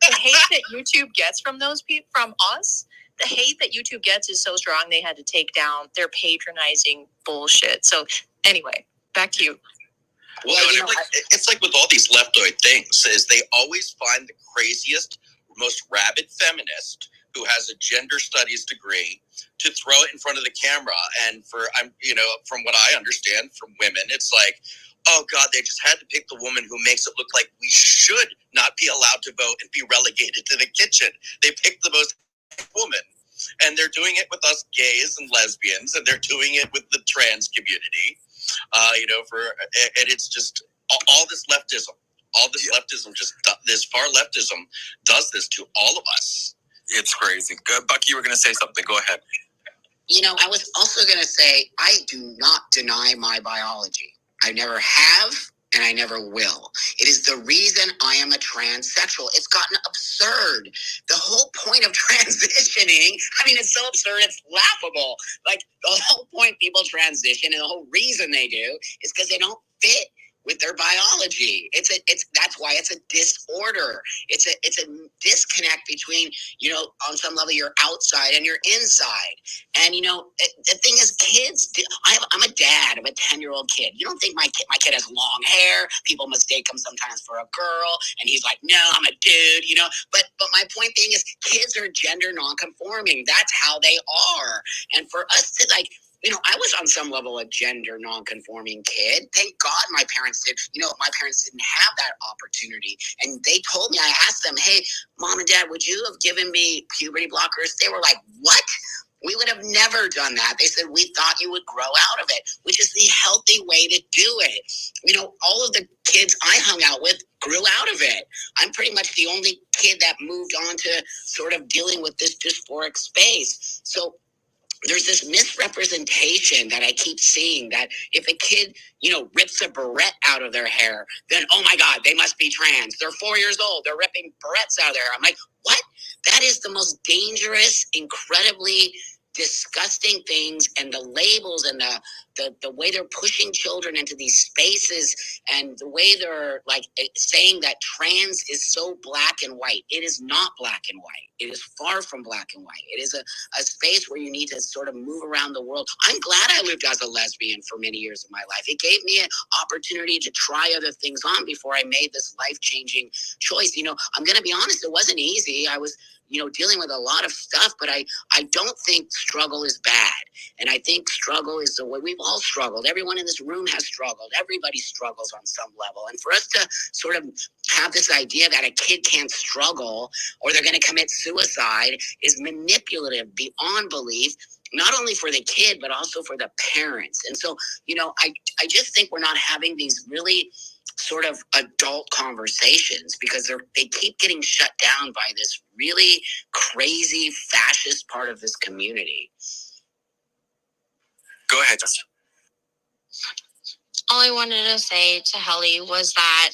the hate that YouTube gets from those people, from us, the hate that YouTube gets is so strong they had to take down their patronizing bullshit. So anyway, back to you. Well, it's like with all these leftoid things, is they always find the craziest, most rabid feminist who has a gender studies degree to throw it in front of the camera. And from what I understand from women, it's like, oh God, they just had to pick the woman who makes it look like we should not be allowed to vote and be relegated to the kitchen. They picked the most woman. And they're doing it with us gays and lesbians, and they're doing it with the trans community. And it's just all this leftism, this far leftism does this to all of us. It's crazy. Good, Bucky, you were going to say something. Go ahead. I was also going to say, I do not deny my biology. I never have, and I never will. It is the reason I am a transsexual. It's gotten absurd. The whole point of transitioning, it's so absurd, it's laughable. Like, the whole point people transition, and the whole reason they do, is because they don't fit with their biology. That's why it's a disorder. It's a disconnect between, on some level, your outside and your inside. And the thing is, kids, I'm a dad of a 10-year-old kid. You don't think my kid has long hair? People mistake him sometimes for a girl, and he's like, no, I'm a dude, But my point being is, kids are gender nonconforming. That's how they are. And for us to I was on some level a gender nonconforming kid. Thank God my parents did. My parents didn't have that opportunity. And they told me, I asked them, hey, Mom and Dad, would you have given me puberty blockers? They were like, what? We would have never done that. They said, we thought you would grow out of it, which is the healthy way to do it. All of the kids I hung out with grew out of it. I'm pretty much the only kid that moved on to sort of dealing with this dysphoric space. So there's this misrepresentation that I keep seeing that if a kid, rips a barrette out of their hair, then, oh my God, they must be trans. They're 4 years old. They're ripping barrettes out of their hair. I'm like, what? That is the most dangerous, incredibly disgusting things, and the labels and the way they're pushing children into these spaces, and the way they're saying that trans is so black and white. It is not black and white. It is far from black and white. It is a space where you need to sort of move around the world. I'm glad I lived as a lesbian for many years of my life. It gave me an opportunity to try other things on before I made this life-changing choice. I'm going to be honest, it wasn't easy. I was dealing with a lot of stuff, but I don't think struggle is bad. And I think struggle is the way we've all struggled. Everyone in this room has struggled. Everybody struggles on some level. And for us to sort of have this idea that a kid can't struggle or they're going to commit suicide is manipulative beyond belief, not only for the kid, but also for the parents. And so, I just think we're not having these really sort of adult conversations because they keep getting shut down by this really crazy fascist part of this community. Go ahead, Justin. All I wanted to say to Helly was that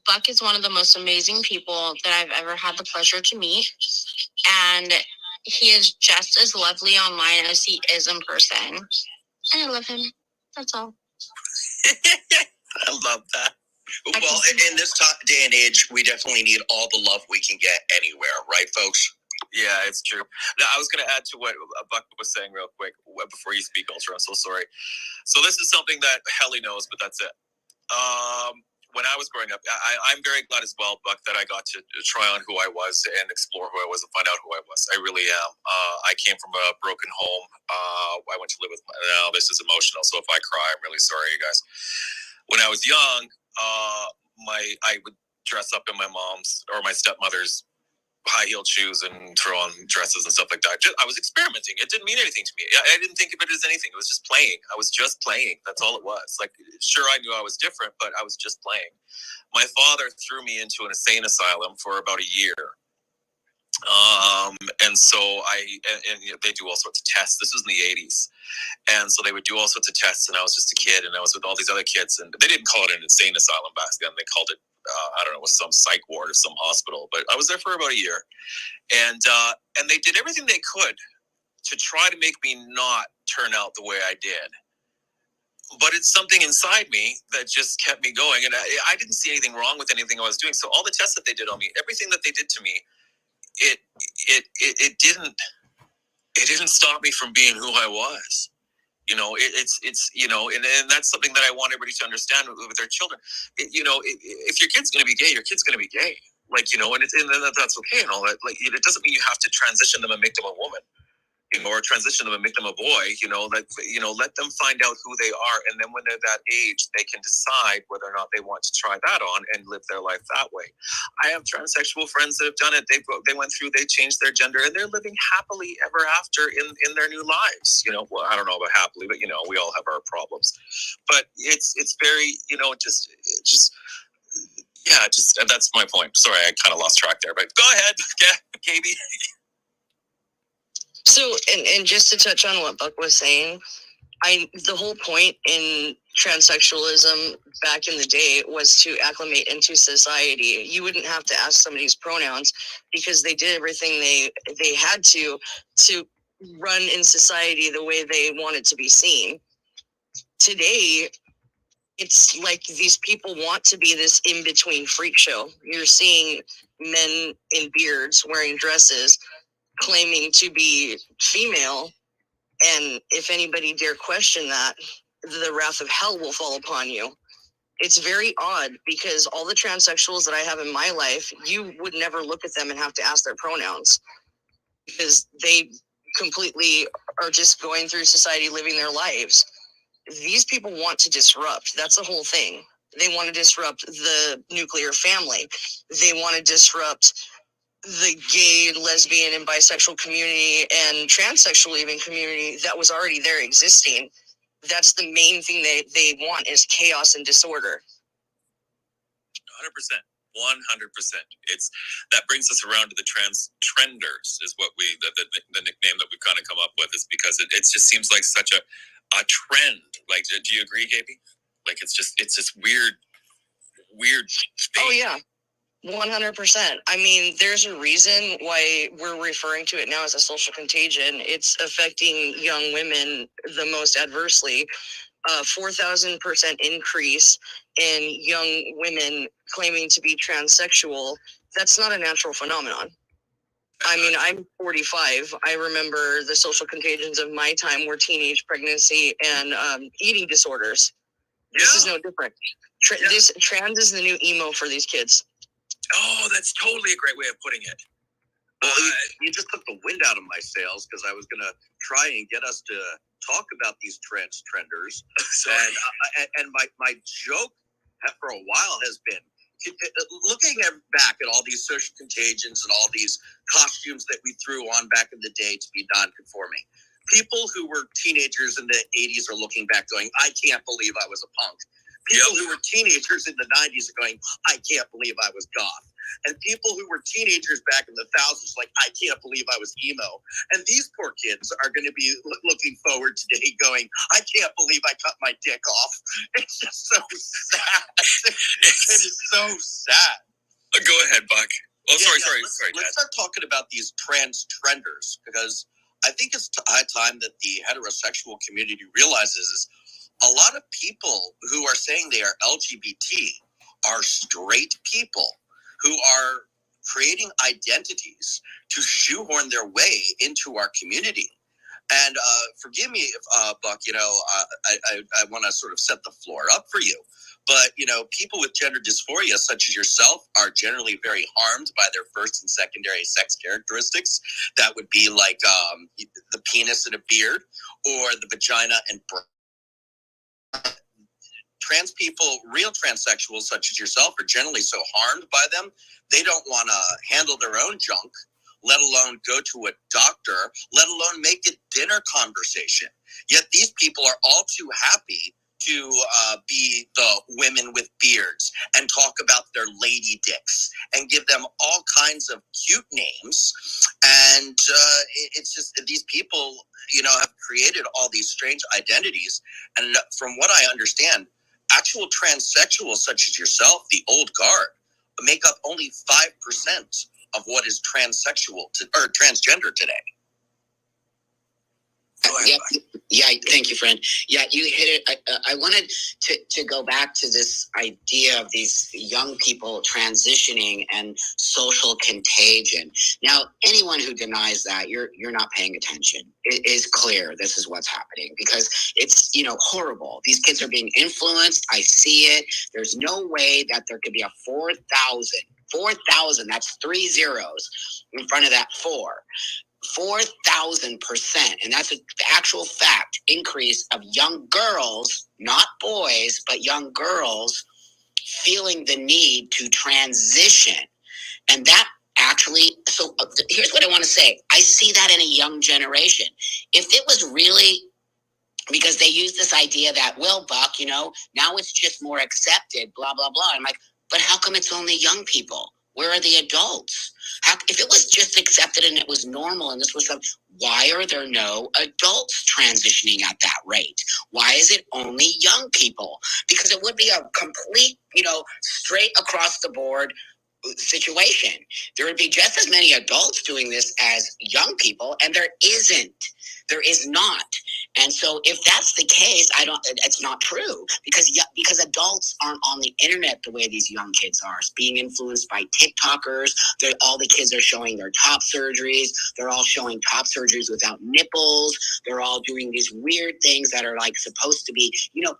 Buck is one of the most amazing people that I've ever had the pleasure to meet. And he is just as lovely online as he is in person. And I love him. That's all. I love that. Well, in this day and age, we definitely need all the love we can get anywhere, right, folks? Yeah, it's true. Now, I was going to add to what Buck was saying real quick before you speak, Ultra. I'm so sorry. So this is something that Helly knows, but that's it. When I was growing up, I'm very glad as well, Buck, that I got to try on who I was and explore who I was and find out who I was. I really am. I came from a broken home. I went to live with now this is emotional, so if I cry, I'm really sorry, you guys. When I was young, I would dress up in my mom's or my stepmother's high-heeled shoes and throw on dresses and stuff like that. I was experimenting. It didn't mean anything to me. I didn't think of it as anything. It was just playing. I was just playing. That's all it was. Like, sure, I knew I was different, but I was just playing. My father threw me into an insane asylum for about a year. And so they do all sorts of tests. This was in the 80s. And so they would do all sorts of tests, and I was just a kid, and I was with all these other kids, and they didn't call it an insane asylum back then. They called it, I don't know, it was some psych ward or some hospital. But I was there for about a year, and they did everything they could to try to make me not turn out the way I did. But it's something inside me that just kept me going, and I didn't see anything wrong with anything I was doing. So all the tests that they did on me, everything that they did to me, it didn't stop me from being who I was. You know, it's you know, and that's something that I want everybody to understand with their children. If your kid's going to be gay, your kid's going to be gay. Like, you know, and that's okay and all that. Like, it doesn't mean you have to transition them and make them a woman, you know, or transition them and make them a boy. You know, let them find out who they are, and then when they're that age, they can decide whether or not they want to try that on and live their life that way. I have transsexual friends that have done it. They changed their gender, and they're living happily ever after in their new lives. You know, well, I don't know about happily, but you know, we all have our problems. But it's very, you know, just that's my point. Sorry, I kind of lost track there, but go ahead, Gaby. So, and just to touch on what Buck was saying, the whole point in transsexualism back in the day was to acclimate into society. You wouldn't have to ask somebody's pronouns because they did everything they had to run in society the way they wanted to be seen. Today, it's like these people want to be this in-between freak show. You're seeing men in beards wearing dresses claiming to be female, and if anybody dare question that, the wrath of hell will fall upon you. It's very odd because all the transsexuals that I have in my life, you would never look at them and have to ask their pronouns because they completely are just going through society living their lives. These people want to disrupt. That's the whole thing. They want to disrupt the nuclear family. They want to disrupt the gay, lesbian, and bisexual community and transsexual even community that was already there existing. That's the main thing they want is chaos and disorder. 100%. 100%. It's that brings us around to the trenders is what the nickname that we've kind of come up with is because it just seems like such a trend. Like, do you agree, Gaby? Like, it's this weird thing. Oh yeah, 100%. I mean, there's a reason why we're referring to it now as a social contagion. It's affecting young women the most adversely. 4,000% increase in young women claiming to be transsexual. That's not a natural phenomenon. I mean, I'm 45. I remember the social contagions of my time were teenage pregnancy and eating disorders. This is no different. This trans is the new emo for these kids. Oh, that's totally a great way of putting it. Well, you just took the wind out of my sails because I was going to try and get us to talk about these trenders. And my joke for a while has been looking back at all these social contagions and all these costumes that we threw on back in the day to be non-conforming. People who were teenagers in the 80s are looking back going, I can't believe I was a punk. People who were teenagers in the 90s are going, I can't believe I was goth. And people who were teenagers back in the thousands like, I can't believe I was emo. And these poor kids are going to be looking forward today going, I can't believe I cut my dick off. It's just so sad. It is so sad. Go ahead, Buck. Oh, sorry. Let's start talking about these trenders because I think it's high time that the heterosexual community realizes is A lot of people who are saying they are LGBT are straight people who are creating identities to shoehorn their way into our community. And forgive me, if, Buck, I want to sort of set the floor up for you. But, people with gender dysphoria, such as yourself, are generally very harmed by their first and secondary sex characteristics. That would be like the penis and a beard, or the vagina and trans people, real transsexuals such as yourself, are generally so harmed by them, they don't want to handle their own junk, let alone go to a doctor, let alone make a dinner conversation. Yet these people are all too happy to be the women with beards and talk about their lady dicks and give them all kinds of cute names. And it's just these people, have created all these strange identities. And from what I understand, actual transsexuals such as yourself, the old guard, make up only 5% of what is transsexual or transgender today. Yeah, thank you, friend. Yeah, you hit it. I wanted to go back to this idea of these young people transitioning and social contagion. Now, anyone who denies that, you're not paying attention. It is clear this is what's happening because it's, horrible. These kids are being influenced. I see it. There's no way that there could be a 4,000, that's 3 zeros in front of that 4. 4,000%, and that's an actual fact, increase of young girls, not boys, but young girls feeling the need to transition. And that actually, so here's what I want to say. I see that in a young generation. If it was really, because they use this idea that, well, Buck, now it's just more accepted, blah, blah, blah. I'm like, but how come it's only young people? Where are the adults? If it was just accepted and it was normal and this was something, why are there no adults transitioning at that rate? Why is it only young people? Because it would be a complete, straight across the board situation. There would be just as many adults doing this as young people, and there isn't. There is not. And so if that's the case, it's not true because adults aren't on the internet the way these young kids are. It's being influenced by TikTokers. All the kids are showing their top surgeries. They're all showing top surgeries without nipples. They're all doing these weird things that are like supposed to be,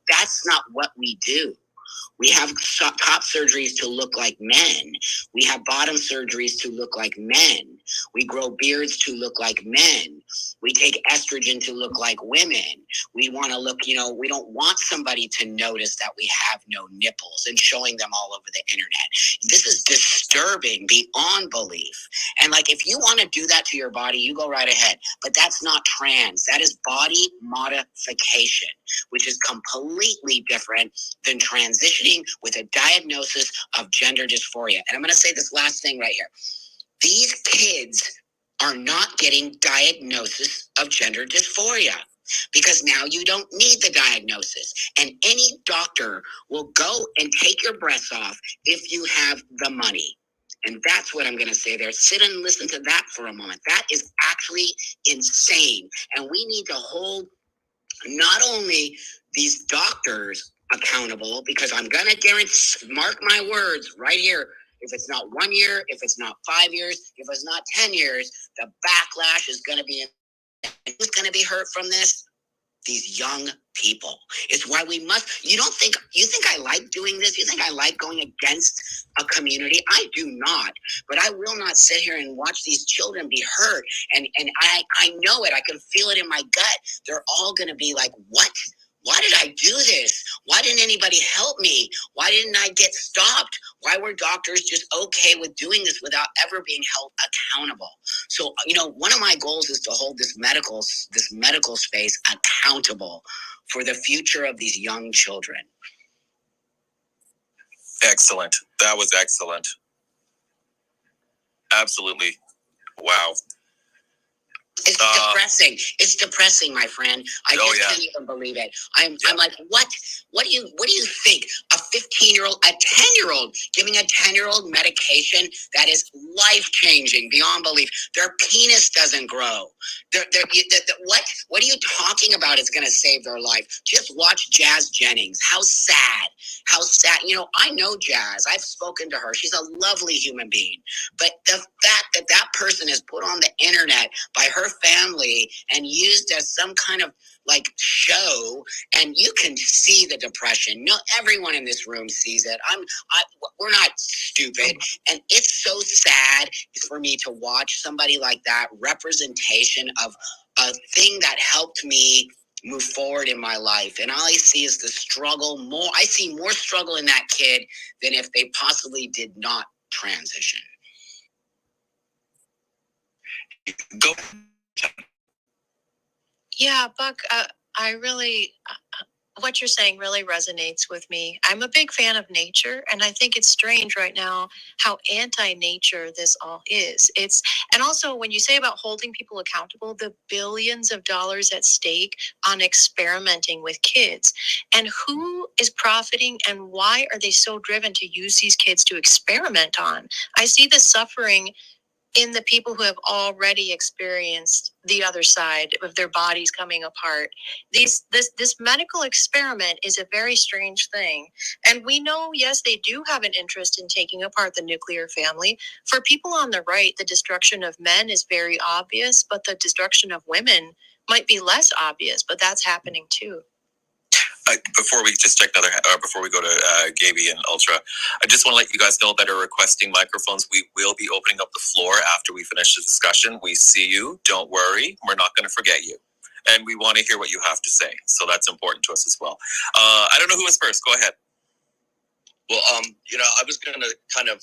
that's not what we do. We have top surgeries to look like men. We have bottom surgeries to look like men. We grow beards to look like men. We take estrogen to look like women. We want to look, we don't want somebody to notice that we have no nipples and showing them all over the internet. This is disturbing beyond belief. And if you want to do that to your body, you go right ahead. But that's not trans. That is body modification, which is completely different than transitioning with a diagnosis of gender dysphoria. And I'm going to say this last thing right here. These kids are not getting diagnosis of gender dysphoria because now you don't need the diagnosis. And any doctor will go and take your breasts off if you have the money. And that's what I'm going to say there. Sit and listen to that for a moment. That is actually insane. And we need to hold not only these doctors accountable, because I'm going to guarantee, mark my words right here, if it's not 1 year, if it's not 5 years, if it's not 10 years, the backlash is going to be, who's going to be hurt from this? These young people. It's why we must, you think I like doing this? You think I like going against a community? I do not, but I will not sit here and watch these children be hurt. And I know it. I can feel it in my gut. They're all going to be like, what? Why did I do this? Why didn't anybody help me? Why didn't I get stopped? Why were doctors just okay with doing this without ever being held accountable? So, one of my goals is to hold this medical space accountable for the future of these young children. Excellent. That was excellent. Absolutely. Wow. It's depressing. It's depressing, my friend. I can't even believe it. I'm like, what? What do you think? A 15-year-old, a 10-year-old giving a 10-year-old medication that is life-changing beyond belief. Their penis doesn't grow. What are you talking about? It's going to save their life. Just watch Jazz Jennings. How sad. How sad. I know Jazz. I've spoken to her. She's a lovely human being. But the fact that that person is put on the internet by her family and used as some kind of show, and you can see the depression. No, everyone in this room sees it. We're not stupid, and it's so sad for me to watch somebody like that representation of a thing that helped me move forward in my life. And all I see is the struggle. I see more struggle in that kid than if they possibly did not transition. Go. Yeah, Buck, I really, what you're saying really resonates with me. I'm a big fan of nature, and I think it's strange right now how anti-nature this all is. And also when you say about holding people accountable, the billions of dollars at stake on experimenting with kids, and who is profiting and why are they so driven to use these kids to experiment on? I see the suffering in the people who have already experienced the other side of their bodies coming apart. This medical experiment is a very strange thing. And we know, yes, they do have an interest in taking apart the nuclear family. For people on the right, the destruction of men is very obvious, but the destruction of women might be less obvious, but that's happening too. Before we just check before we go to Gaby and Ultra, I just want to let you guys know that are requesting microphones. We will be opening up the floor after we finish the discussion. We see you. Don't worry. We're not going to forget you. And we want to hear what you have to say. So that's important to us as well. I don't know who was first. Go ahead. Well, I was going to kind of,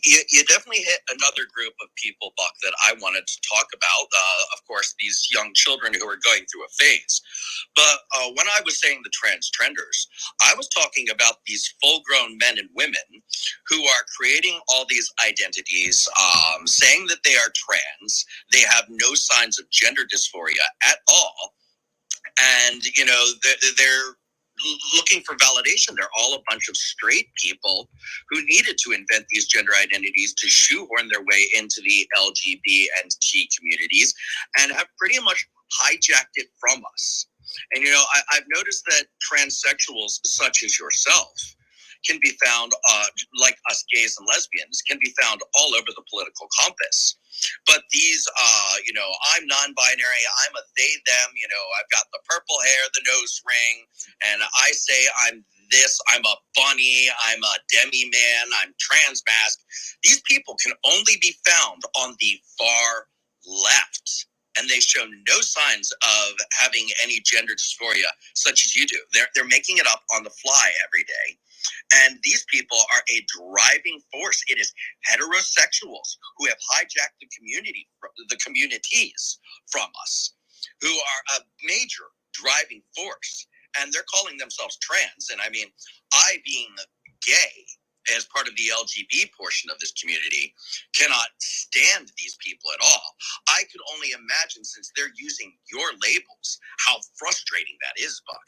you definitely hit another group of people, Buck, that I wanted to talk about. Of course, these young children who are going through a phase. But when I was saying the transgenders, I was talking about these full-grown men and women who are creating all these identities, saying that they are trans. They have no signs of gender dysphoria at all. And, they're looking for validation. They're all a bunch of straight people who needed to invent these gender identities to shoehorn their way into the LGBT and T communities and have pretty much hijacked it from us. And, I've noticed that transsexuals such as yourself can be found, like us gays and lesbians, can be found all over the political compass. But these, I'm non-binary, I'm a they, them, I've got the purple hair, the nose ring, and I say I'm this, I'm a bunny, I'm a demi-man, I'm trans-masked. These people can only be found on the far left. And they show no signs of having any gender dysphoria such as you do. They're making it up on the fly every day. And these people are a driving force. It is heterosexuals who have hijacked the communities from us, who are a major driving force. And they're calling themselves trans. And I mean, I being gay as part of the LGBT portion of this community cannot stand these people at all. I could only imagine, since they're using your labels, how frustrating that is, Buck.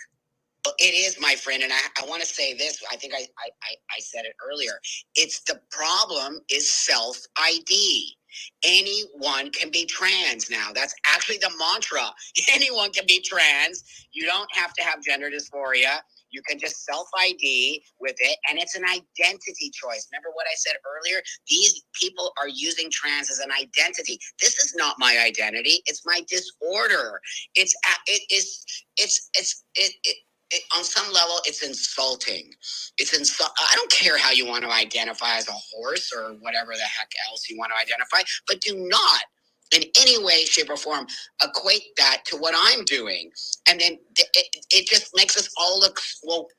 It is, my friend, and I want to say this. I think I said it earlier. It's the problem is self-ID. Anyone can be trans now. That's actually the mantra. Anyone can be trans. You don't have to have gender dysphoria. You can just self-ID with it, and it's an identity choice. Remember what I said earlier? These people are using trans as an identity. This is not my identity. It's my disorder. On some level, it's insulting. I don't care how you want to identify as a horse or whatever the heck else you want to identify, but do not in any way, shape, or form equate that to what I'm doing. And then it just makes us all look, well,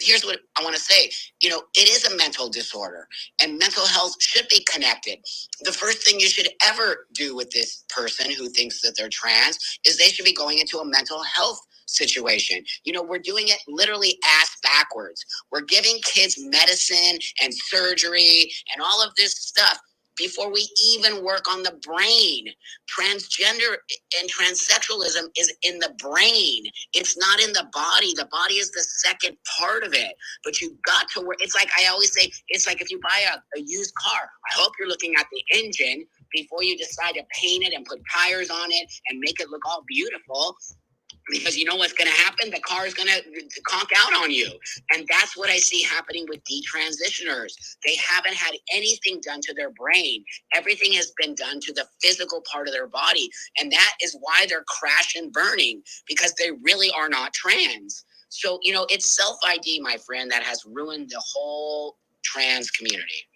here's what I want to say. It is a mental disorder, and mental health should be connected. The first thing you should ever do with this person who thinks that they're trans is they should be going into a mental health situation. We're doing it literally ass backwards. We're giving kids medicine and surgery and all of this stuff before we even work on the brain. Transgender and transsexualism is in the brain. It's not in the body. The body is the second part of it. But you've got to work. It's like I always say, it's like if you buy a used car. I hope you're looking at the engine, before you decide to paint it and put tires on it and make it look all beautiful. Because you know what's going to happen? The car is going to conk out on you. And that's what I see happening with detransitioners. They haven't had anything done to their brain. Everything has been done to the physical part of their body. And that is why they're crash and burning, because they really are not trans. So, you know, it's self-ID, my friend, that has ruined the whole trans community.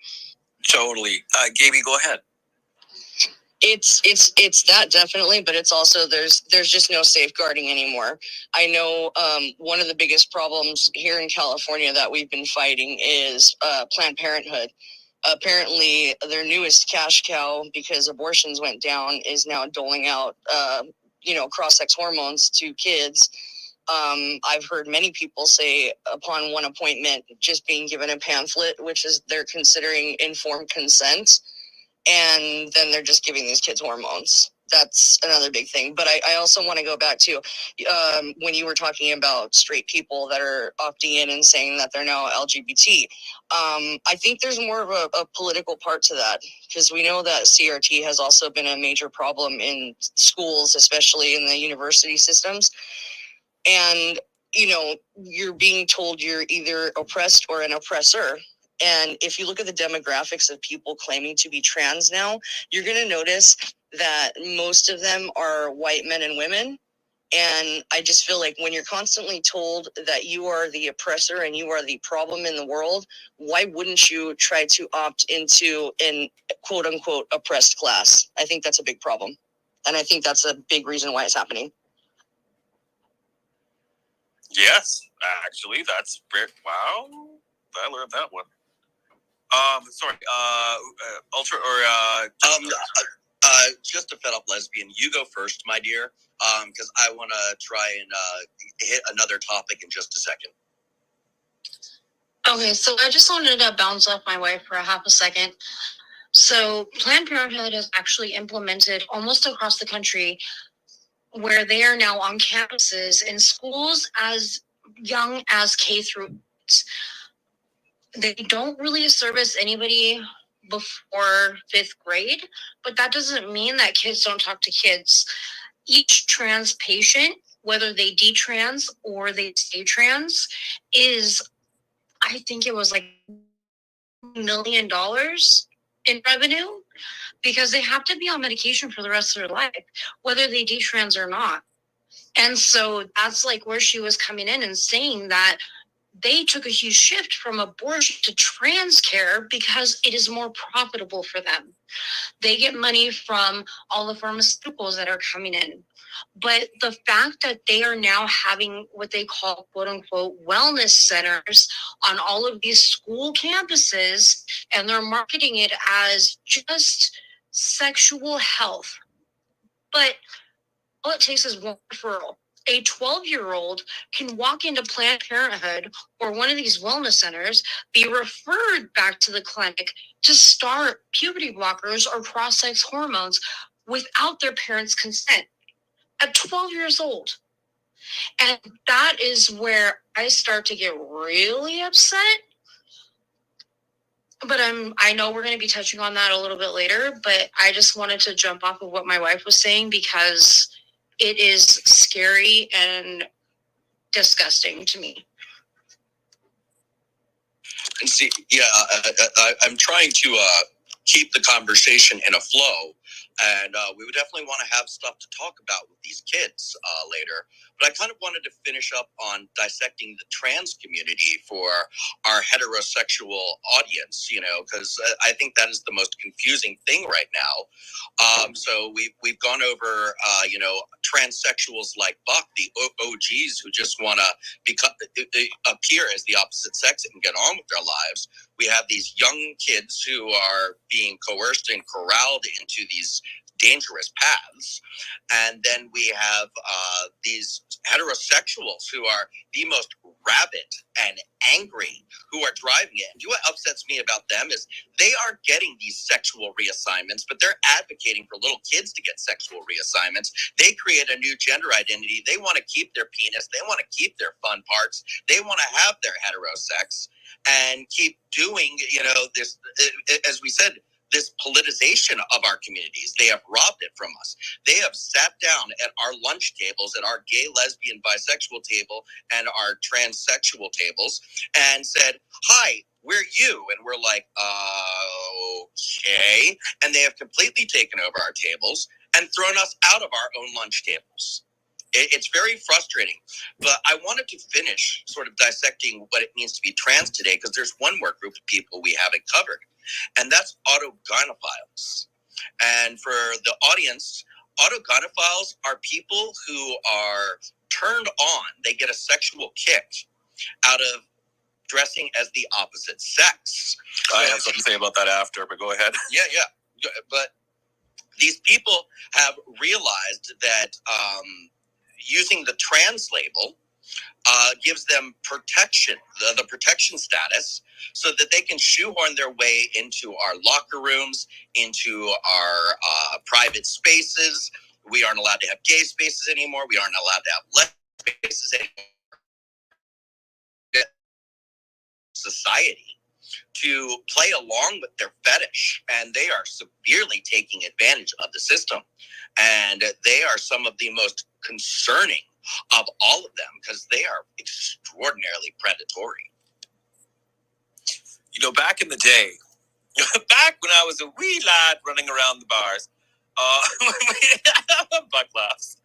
Totally. Gaby, go ahead. It's that definitely, but it's also there's just no safeguarding anymore. I know one of the biggest problems here in California that we've been fighting is Planned Parenthood. Apparently, their newest cash cow, because abortions went down, is now doling out cross-sex hormones to kids. I've heard many people say upon one appointment just being given a pamphlet, which is they're considering informed consent. And then they're just giving these kids hormones. That's another big thing. But I also want to go back to when you were talking about straight people that are opting in and saying that they're now LGBT. I think there's more of a political part to that, because we know that CRT has also been a major problem in schools, especially in the university systems. And, you know, you're being told you're either oppressed or an oppressor. And if you look at the demographics of people claiming to be trans now, you're going to notice that most of them are white men and women. And I just feel like when you're constantly told that you are the oppressor and you are the problem in the world, why wouldn't you try to opt into an quote unquote oppressed class? I think that's a big problem. And I think that's a big reason why it's happening. Yes, actually, that's great. Wow. I learned that one. Sorry, Ultra or just a fed up lesbian. You go first, my dear, because I want to try and hit another topic in just a second. Okay, so I just wanted to bounce off my wife for a half a second. So Planned Parenthood is actually implemented almost across the country, where they are now on campuses in schools as young as K through 8. They don't really service anybody before 5th grade, but that doesn't mean that kids don't talk to kids. Each trans patient, whether they detrans or they stay trans, is, I think it was like $1 million in revenue, because they have to be on medication for the rest of their life, whether they detrans or not. And so that's like where she was coming in and saying that they took a huge shift from abortion to trans care because it is more profitable for them. They get money from all the pharmaceuticals that are coming in. But the fact that they are now having what they call quote unquote wellness centers on all of these school campuses, and they're marketing it as just sexual health. But all it takes is one referral. A 12-year-old can walk into Planned Parenthood or one of these wellness centers, be referred back to the clinic to start puberty blockers or cross-sex hormones without their parents' consent at 12 years old. And that is where I start to get really upset. But I know we're going to be touching on that a little bit later, but I just wanted to jump off of what my wife was saying, because it is scary and disgusting to me. And see, yeah, I'm trying to keep the conversation in a flow, and we would definitely want to have stuff to talk about with these kids later. But I kind of wanted to finish up on dissecting the trans community for our heterosexual audience, you know, because I think that is the most confusing thing right now. So we've gone over, transsexuals like Buck, the OGs who just want to appear as the opposite sex and get on with their lives. We have these young kids who are being coerced and corralled into these dangerous paths. And then we have these heterosexuals who are the most rabid and angry, who are driving it. And what upsets me about them is they are getting these sexual reassignments, but they're advocating for little kids to get sexual reassignments. They create a new gender identity. They want to keep their penis. They want to keep their fun parts. They want to have their heterosex and keep doing, this, as we said, this politicization of our communities. They have robbed it from us. They have sat down at our lunch tables, at our gay, lesbian, bisexual table, and our transsexual tables, and said, "Hi, we're you." And we're like, okay. And they have completely taken over our tables and thrown us out of our own lunch tables. It's very frustrating. But I wanted to finish sort of dissecting what it means to be trans today, because there's one more group of people we haven't covered, and that's autogynephiles. And for the audience, autogynephiles are people who are turned on. They get a sexual kick out of dressing as the opposite sex. I have something to say about that after, but go ahead. Yeah. But these people have realized that using the trans label gives them protection, the protection status, so that they can shoehorn their way into our locker rooms, into our private spaces. We aren't allowed to have gay spaces anymore. We aren't allowed to have lesbian spaces anymore. Society to play along with their fetish, and they are severely taking advantage of the system, and they are some of the most concerning of all of them because they are extraordinarily predatory. You know, back in the day, back when I was a wee lad running around the bars, Buck laughs.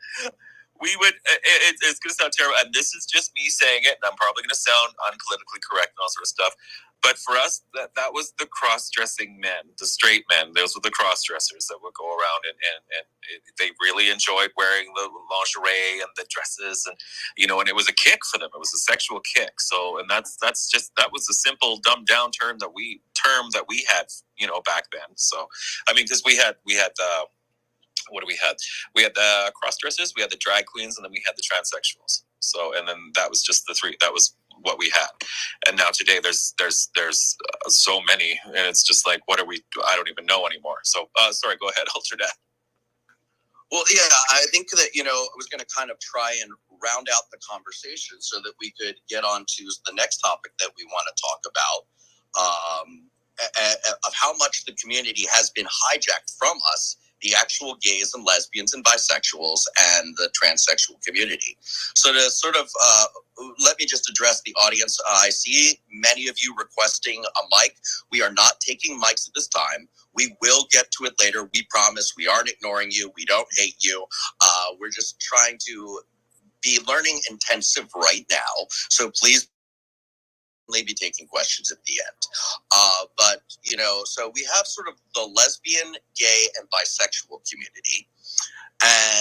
We would, it's going to sound terrible, and this is just me saying it, and I'm probably going to sound unpolitically correct and all sort of stuff, but for us, that was the cross-dressing men, the straight men. Those were the cross-dressers that would go around, and they really enjoyed wearing the lingerie and the dresses, and, you know, and it was a kick for them. It was a sexual kick. So, and that was a simple, dumbed-down term that we had, you know, back then. So, I mean, because we had what do we have? We had the cross-dressers, we had the drag queens, and then we had the transsexuals. So, and then that was just the three. That was what we had. And now today, there's so many, and it's just like, what are we? I don't even know anymore. So, sorry, go ahead, Alternate. Well, yeah, I think that, you know, I was going to kind of try and round out the conversation so that we could get on to the next topic that we want to talk about, of how much the community has been hijacked from us, the actual gays and lesbians and bisexuals and the transsexual community. So to sort of, let me just address the audience. I see many of you requesting a mic. We are not taking mics at this time. We will get to it later. We promise. We aren't ignoring you. We don't hate you. We're just trying to be learning intensive right now. So please be taking questions at the end. But, you know, so we have sort of the lesbian, gay, and bisexual community.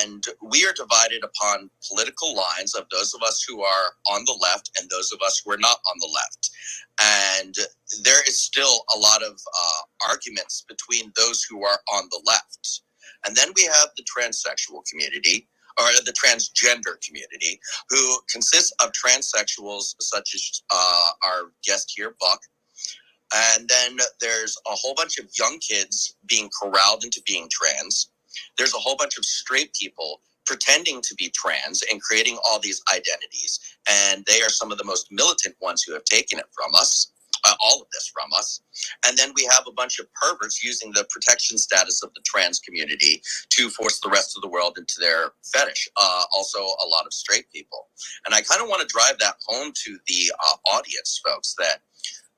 And we are divided upon political lines of those of us who are on the left and those of us who are not on the left. And there is still a lot of arguments between those who are on the left. And then we have the transsexual community, or the transgender community, who consists of transsexuals such as our guest here, Buck. And then there's a whole bunch of young kids being corralled into being trans. There's a whole bunch of straight people pretending to be trans and creating all these identities. And they are some of the most militant ones who have taken it from us, all of this from us. And then we have a bunch of perverts using the protection status of the trans community to force the rest of the world into their fetish. Also, a lot of straight people. And I kind of want to drive that home to the audience, folks, that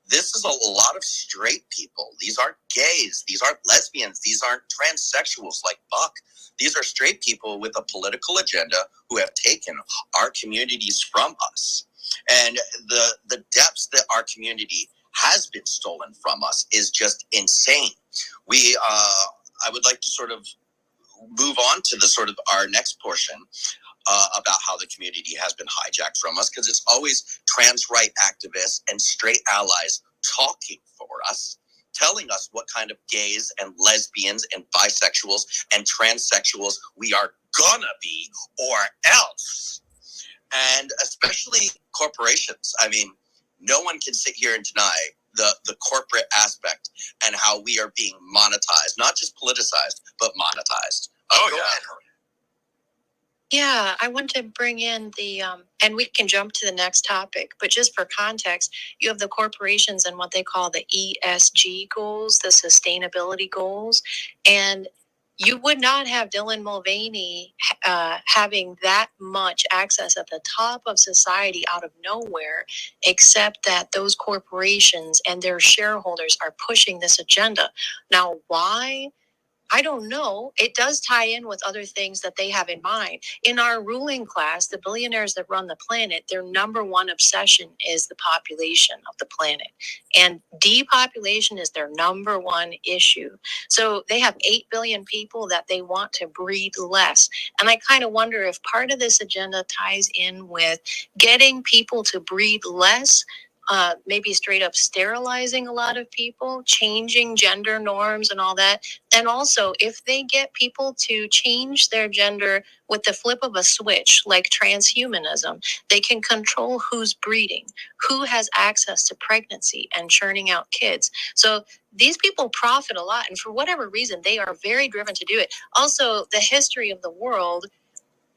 this is a lot of straight people. These aren't gays. These aren't lesbians. These aren't transsexuals like Buck. These are straight people with a political agenda who have taken our communities from us. And the depths that our community has been stolen from us is just insane. I would like to sort of move on to the sort of our next portion about how the community has been hijacked from us, because it's always trans right activists and straight allies talking for us, telling us what kind of gays and lesbians and bisexuals and transsexuals we are gonna be or else. And especially corporations. I mean, no one can sit here and deny the corporate aspect and how we are being monetized, not just politicized, but monetized. Oh, yeah. Yeah, I want to bring in the, and we can jump to the next topic, but just for context, you have the corporations and what they call the ESG goals, the sustainability goals. And you would not have Dylan Mulvaney having that much access at the top of society out of nowhere, except that those corporations and their shareholders are pushing this agenda. Now, why? I don't know. It does tie in with other things that they have in mind. In our ruling class, the billionaires that run the planet, their number one obsession is the population of the planet. And depopulation is their number one issue. So they have 8 billion people that they want to breed less. And I kind of wonder if part of this agenda ties in with getting people to breed less. Maybe straight up sterilizing a lot of people, changing gender norms and all that. And also, if they get people to change their gender with the flip of a switch, like transhumanism, they can control who's breeding, who has access to pregnancy and churning out kids. So these people profit a lot. And for whatever reason, they are very driven to do it. Also, the history of the world,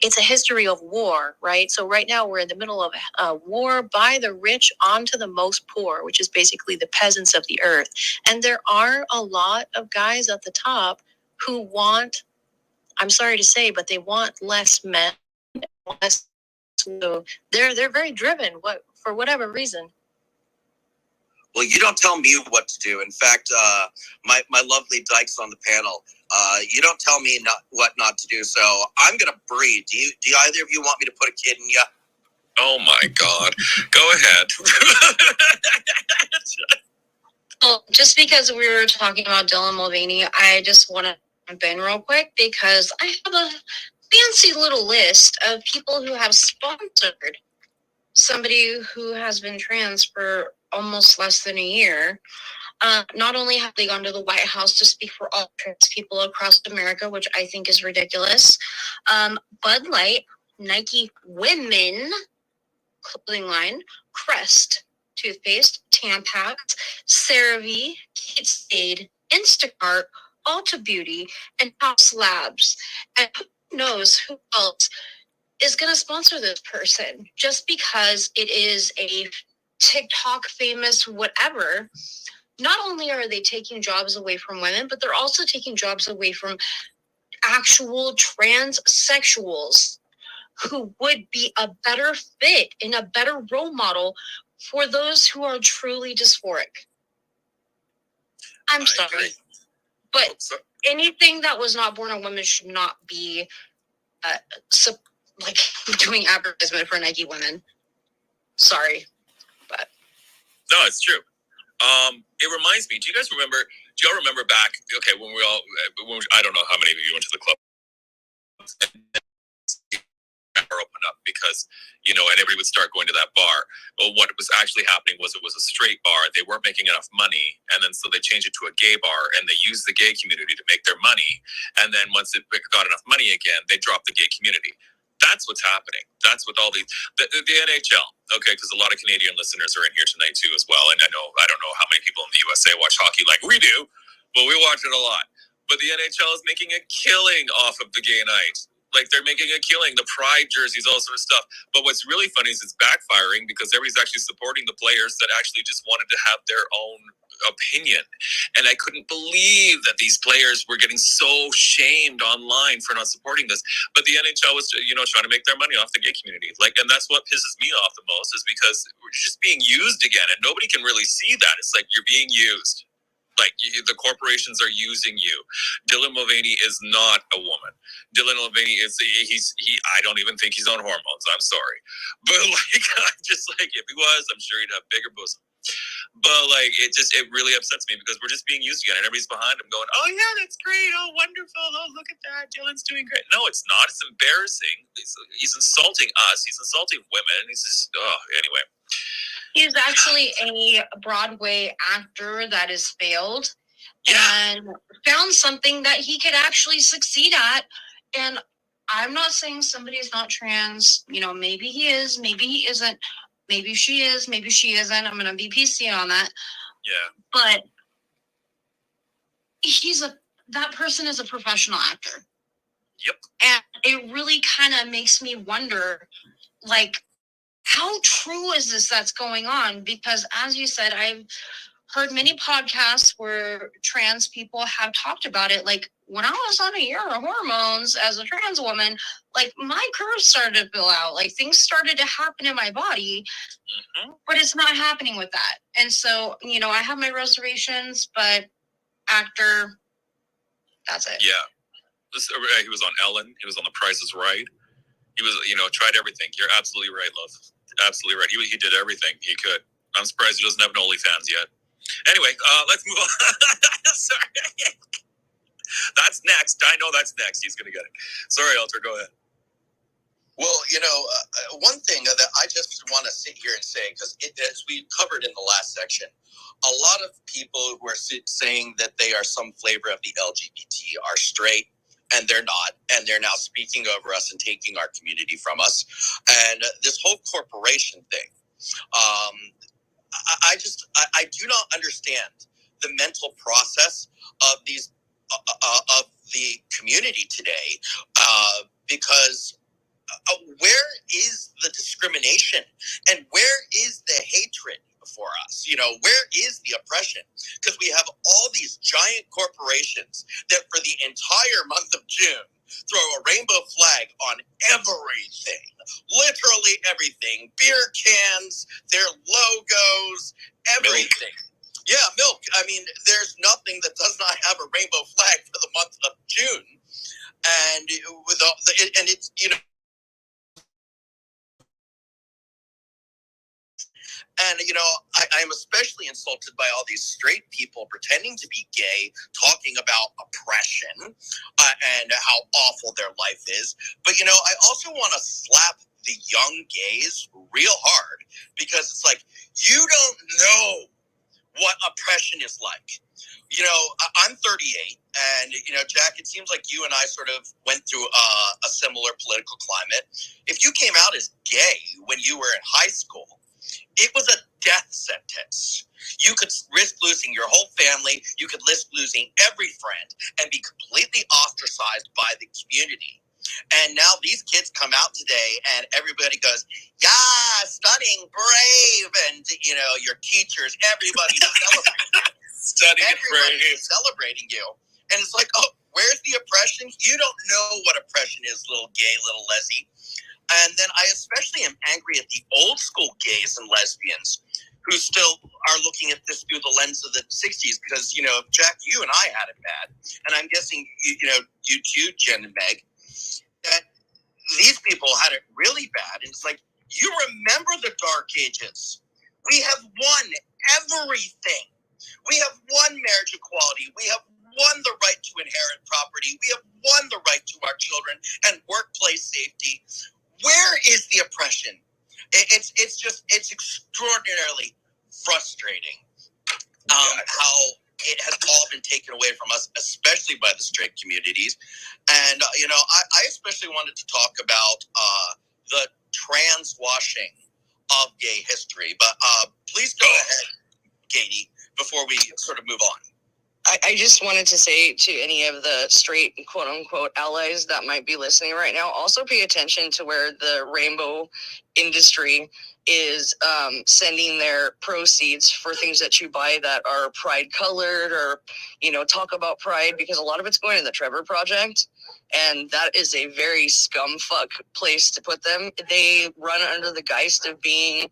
it's a history of war, right? So right now we're in the middle of a war by the rich onto the most poor, which is basically the peasants of the earth. And there are a lot of guys at the top who want, I'm sorry to say, but they want less men, less. So they're very driven, for whatever reason. Well, you don't tell me what to do. In fact, my lovely Dykes on the panel, you don't tell me what not to do. So I'm going to breed. Do either of you want me to put a kid in you? Oh my God. Go ahead. Well, just because we were talking about Dylan Mulvaney, I just want to jump in real quick because I have a fancy little list of people who have sponsored somebody who has been trans for almost less than a year. Not only have they gone to the White House to speak for all trans people across America, which I think is ridiculous, Bud Light, Nike Women clothing line, Crest toothpaste, Tampax, CeraVe, Kate Spade, Instacart, Ulta Beauty, and House Labs. And who knows who else is going to sponsor this person just because it is a TikTok famous whatever. Not only are they taking jobs away from women, but they're also taking jobs away from actual transsexuals who would be a better fit and a better role model for those who are truly dysphoric. I'm sorry, but anything that was not born of women should not be like doing advertisement for Nike Women. Sorry, but no, it's true. It reminds me. Do y'all remember back? Okay, when I don't know how many of you went to the club. Open up because and everybody would start going to that bar. But what was actually happening was it was a straight bar. They weren't making enough money, and then so they changed it to a gay bar, and they used the gay community to make their money. And then once it got enough money again, they dropped the gay community. That's what's happening. That's what all the NHL. Okay, because a lot of Canadian listeners are in here tonight too as well. And I don't know how many people in the USA watch hockey like we do, but we watch it a lot. But the NHL is making a killing off of the gay night. Like they're making a killing, the pride jerseys, all sort of stuff. But what's really funny is it's backfiring because everybody's actually supporting the players that actually just wanted to have their own opinion. And I couldn't believe that these players were getting so shamed online for not supporting this. But the NHL was, trying to make their money off the gay community. And that's what pisses me off the most is because we're just being used again, and nobody can really see that. It's like you're being used. The corporations are using you. Dylan Mulvaney is not a woman. Dylan Mulvaney I don't even think he's on hormones. I'm sorry. But I'm just if he was, I'm sure he'd have bigger bosom. But it really upsets me because we're just being used again and everybody's behind him going, oh yeah, that's great. Oh, wonderful. Oh, look at that. Dylan's doing great. No, it's not. It's embarrassing. He's insulting us. He's insulting women. He's just, anyway. He's actually a Broadway actor that has failed and found something that he could actually succeed at. And I'm not saying somebody's not trans. Maybe he is, maybe he isn't. Maybe she is, maybe she isn't. I'm going to be PC on that. Yeah. But that person is a professional actor. Yep. And it really kind of makes me wonder, like, how true is this that's going on? Because as you said, I've heard many podcasts where trans people have talked about it. Like, when I was on a year of hormones as a trans woman, like, my curves started to fill out, like, things started to happen in my body, but it's not happening with that. And so, you know, I have my reservations, but actor, that's it. Yeah. He was on Ellen. He was on The Price is Right. He was, you know, tried everything. You're absolutely right, love. Absolutely right. He did everything he could. I'm surprised he doesn't have an OnlyFans yet. Anyway, let's move on. Sorry. That's next. I know that's next. He's going to get it. Sorry, Alter, go ahead. Well, you know, one thing that I just want to sit here and say, because as we covered in the last section, a lot of people who are saying that they are some flavor of the LGBT are straight, and they're not, and they're now speaking over us and taking our community from us. And this whole corporation thing, I do not understand the mental process of these of the community today, because where is the discrimination and where is the hatred for us? You know, where is the oppression? Because we have all these giant corporations that for the entire month of June throw a rainbow flag on everything, literally everything, beer cans, their logos, everything. Yeah, milk. I mean, there's nothing that does not have a rainbow flag for the month of June. And with all and it's, you know, and, you know, I'm especially insulted by all these straight people pretending to be gay, talking about oppression and how awful their life is. But, you know, I also want to slap the young gays real hard, because it's like, you don't know what oppression is like. You know, I'm 38, and, you know, Jack, it seems like you and I sort of went through a similar political climate. If you came out as gay when you were in high school, it was a death sentence. You could risk losing your whole family. You could risk losing every friend and be completely ostracized by the community. And now these kids come out today and everybody goes, yeah, stunning, brave. And, you know, your teachers, everybody's celebrating you. Stunning and brave. Everybody's celebrating you. And it's like, oh, where's the oppression? You don't know what oppression is, little gay, little lesbian. And then I especially am angry at the old school gays and lesbians who still are looking at this through the lens of the 60s. Because, you know, Jack, you and I had it bad. And I'm guessing, you know, you too, Jen and Meg, that these people had it really bad. And it's like, you remember the dark ages. We have won everything. We have won marriage equality. We have won the right to inherit property. We have won the right to our children and workplace safety. Where is the oppression? It's extraordinarily frustrating how it has all been taken away from us, especially by the straight communities. And, you know, I especially wanted to talk about the trans washing of gay history. But please go ahead, Katie, before we sort of move on. I just wanted to say to any of the straight quote unquote allies that might be listening right now, also pay attention to where the rainbow industry is sending their proceeds for things that you buy that are pride colored or, you know, talk about pride, because a lot of it's going to the Trevor Project. And that is a very scumfuck place to put them. They run under the geist of being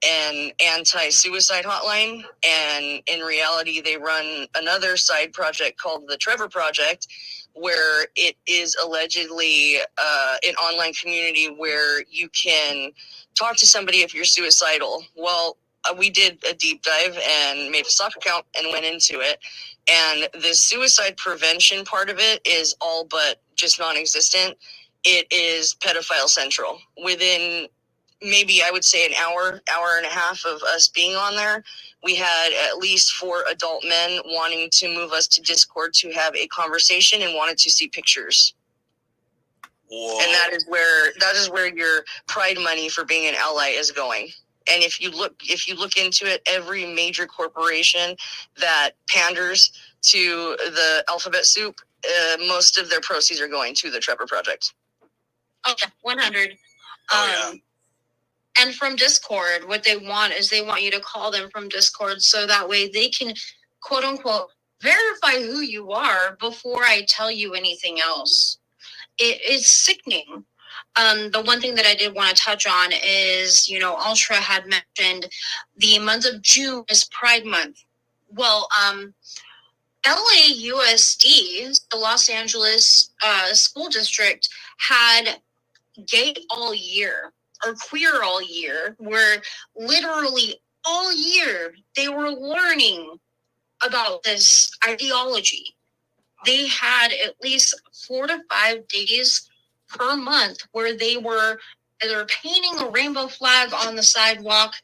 an anti-suicide hotline, and in reality they run another side project called the Trevor Project, where it is allegedly an online community where you can talk to somebody if you're suicidal. Well, we did a deep dive and made a stock account and went into it, and the suicide prevention part of it is all but just non-existent. It is pedophile central. Within maybe I would say an hour and a half of us being on there, we had at least 4 adult men wanting to move us to Discord to have a conversation and wanted to see pictures. Whoa. And that is where your pride money for being an ally is going. And if you look into it, every major corporation that panders to the alphabet soup most of their proceeds are going to the Trevor Project. Oh, yeah, 100. Oh, yeah. And from Discord, what they want is they want you to call them from Discord so that way they can, quote unquote, verify who you are before I tell you anything else. It's sickening. The one thing that I did want to touch on is, Ultra had mentioned the month of June is Pride Month. Well, LAUSD, the Los Angeles school district, had gay all year or queer all year, where literally all year they were learning about this ideology. They had at least 4 to 5 days per month where they were either painting a rainbow flag on the sidewalk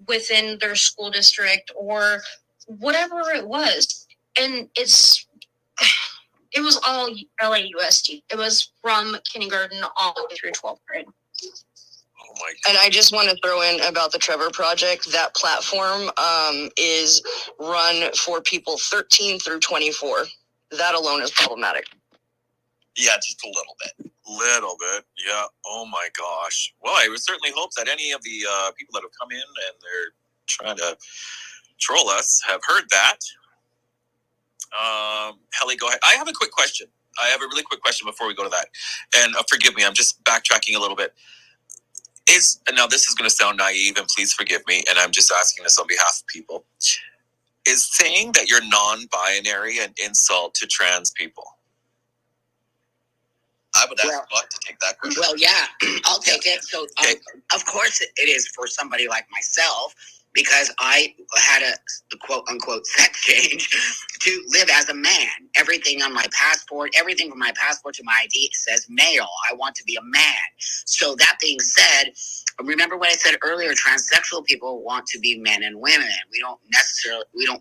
within their school district or whatever it was. And it was all LAUSD. It was from kindergarten all the way through 12th grade. Oh my God. And I just want to throw in about the Trevor Project. That platform is run for people 13 through 24. That alone is problematic. Yeah, just a little bit. Little bit, yeah. Oh my gosh. Well, I would certainly hope that any of the people that have come in and they're trying to troll us have heard that. Helly, go ahead. I have a quick question. I have a really quick question before we go to that. And forgive me, I'm just backtracking a little bit. Now this is going to sound naive, and please forgive me, and I'm just asking this on behalf of people. Is saying that you're non-binary an insult to trans people? I would ask Buck to take that question. Well, yeah, I'll take it. So, of course, it is for somebody like myself, because I had the quote-unquote sex change to live as a man. Everything on my passport, everything from my passport to my ID says male. I want to be a man. So that being said, remember what I said earlier, transsexual people want to be men and women. We don't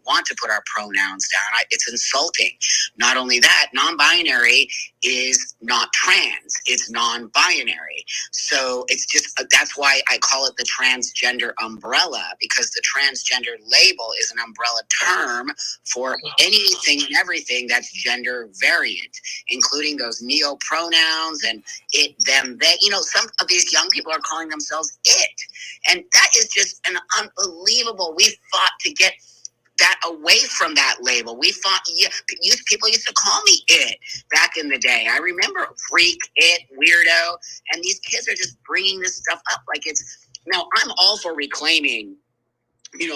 want to put our pronouns down. It's insulting. Not only that, non-binary is not trans. It's non-binary. So it's just, that's why I call it the transgender umbrella, because the transgender label is an umbrella term for anything and everything that's gender variant, including those neo pronouns and it, them, they. Some of these young people are calling themselves it. And that is just an unbelievable. We fought to get that away from that label. We fought, people used to call me it back in the day. I remember freak, it, weirdo. And these kids are just bringing this stuff up like it's, now I'm all for reclaiming,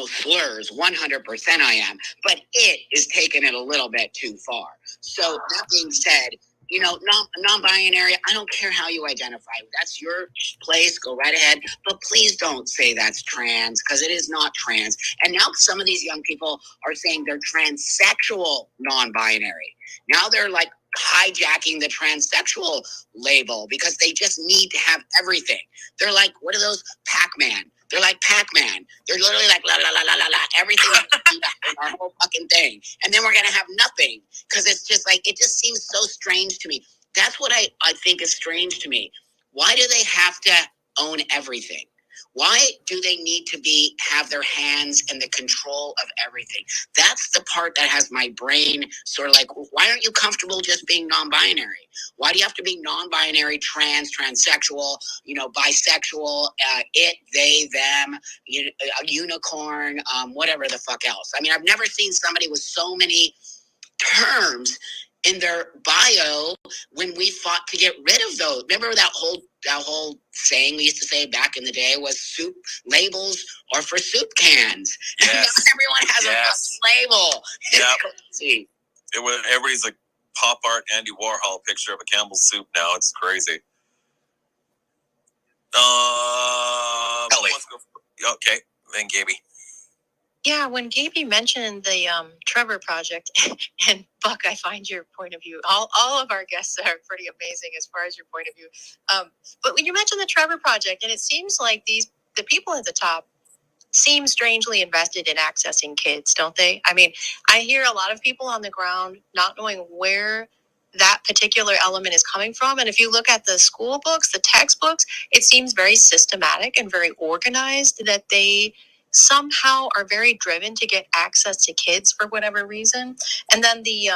slurs, 100% I am, but it is taking it a little bit too far. So that being said, non-binary, I don't care how you identify. That's your place. Go right ahead. But please don't say that's trans, because it is not trans. And now some of these young people are saying they're transsexual non-binary. Now they're like hijacking the transsexual label because they just need to have everything. They're like, what are those? Pac-Man. They're like Pac-Man. They're literally like, la, la, la, la, la, la, everything in our whole fucking thing. And then we're going to have nothing, because it's just like, it just seems so strange to me. That's what I think is strange to me. Why do they have to own everything? Why do they need to have their hands in the control of everything? That's the part that has my brain sort of like, why aren't you comfortable just being non-binary? Why do you have to be non-binary, transsexual, bisexual, it, they, them, a unicorn, whatever the fuck else? I mean, I've never seen somebody with so many terms in their bio when we fought to get rid of those. Remember that whole saying we used to say back in the day was soup labels are for soup cans. Yes. And now everyone has a label. Yep. Everybody's like pop art Andy Warhol picture of a Campbell's soup now. It's crazy. Ellie. Okay, then Gaby. Yeah, when Gaby mentioned the Trevor Project, and Buck, I find your point of view. All of our guests are pretty amazing as far as your point of view. But when you mentioned the Trevor Project, and it seems like the people at the top seem strangely invested in accessing kids, don't they? I mean, I hear a lot of people on the ground not knowing where that particular element is coming from. And if you look at the school books, the textbooks, it seems very systematic and very organized, that they somehow are very driven to get access to kids for whatever reason. And then the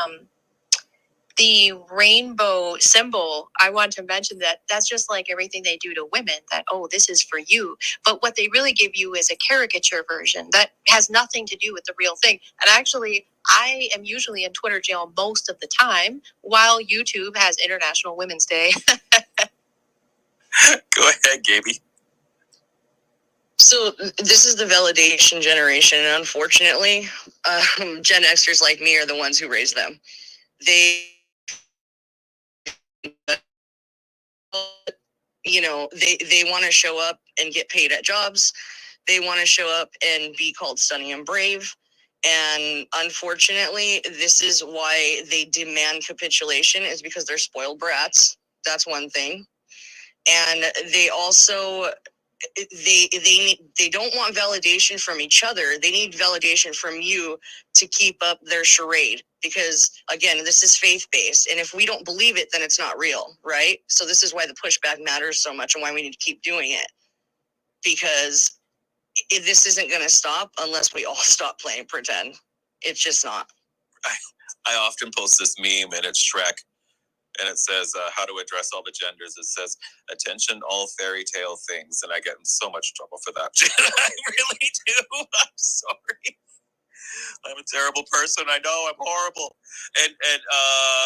the rainbow symbol, I want to mention that that's just like everything they do to women, that, oh, this is for you. But what they really give you is a caricature version that has nothing to do with the real thing. And actually, I am usually in Twitter jail most of the time while YouTube has International Women's Day. Go ahead, Gaby. So this is the validation generation, and unfortunately, Gen Xers like me are the ones who raise them. They, they want to show up and get paid at jobs. They want to show up and be called stunning and brave. And unfortunately, this is why they demand capitulation, is because they're spoiled brats. That's one thing. And they also they don't want validation from each other. They need validation from you to keep up their charade, because again, this is faith-based, and if we don't believe it, then it's not real, right? So this is why the pushback matters so much and why we need to keep doing it, because this isn't going to stop unless we all stop playing pretend. It's just not. I often post this meme, and it's Shrek. And it says, how to address all the genders. It says, attention, all fairy tale things. And I get in so much trouble for that. I really do. I'm sorry. I'm a terrible person. I know, I'm horrible. And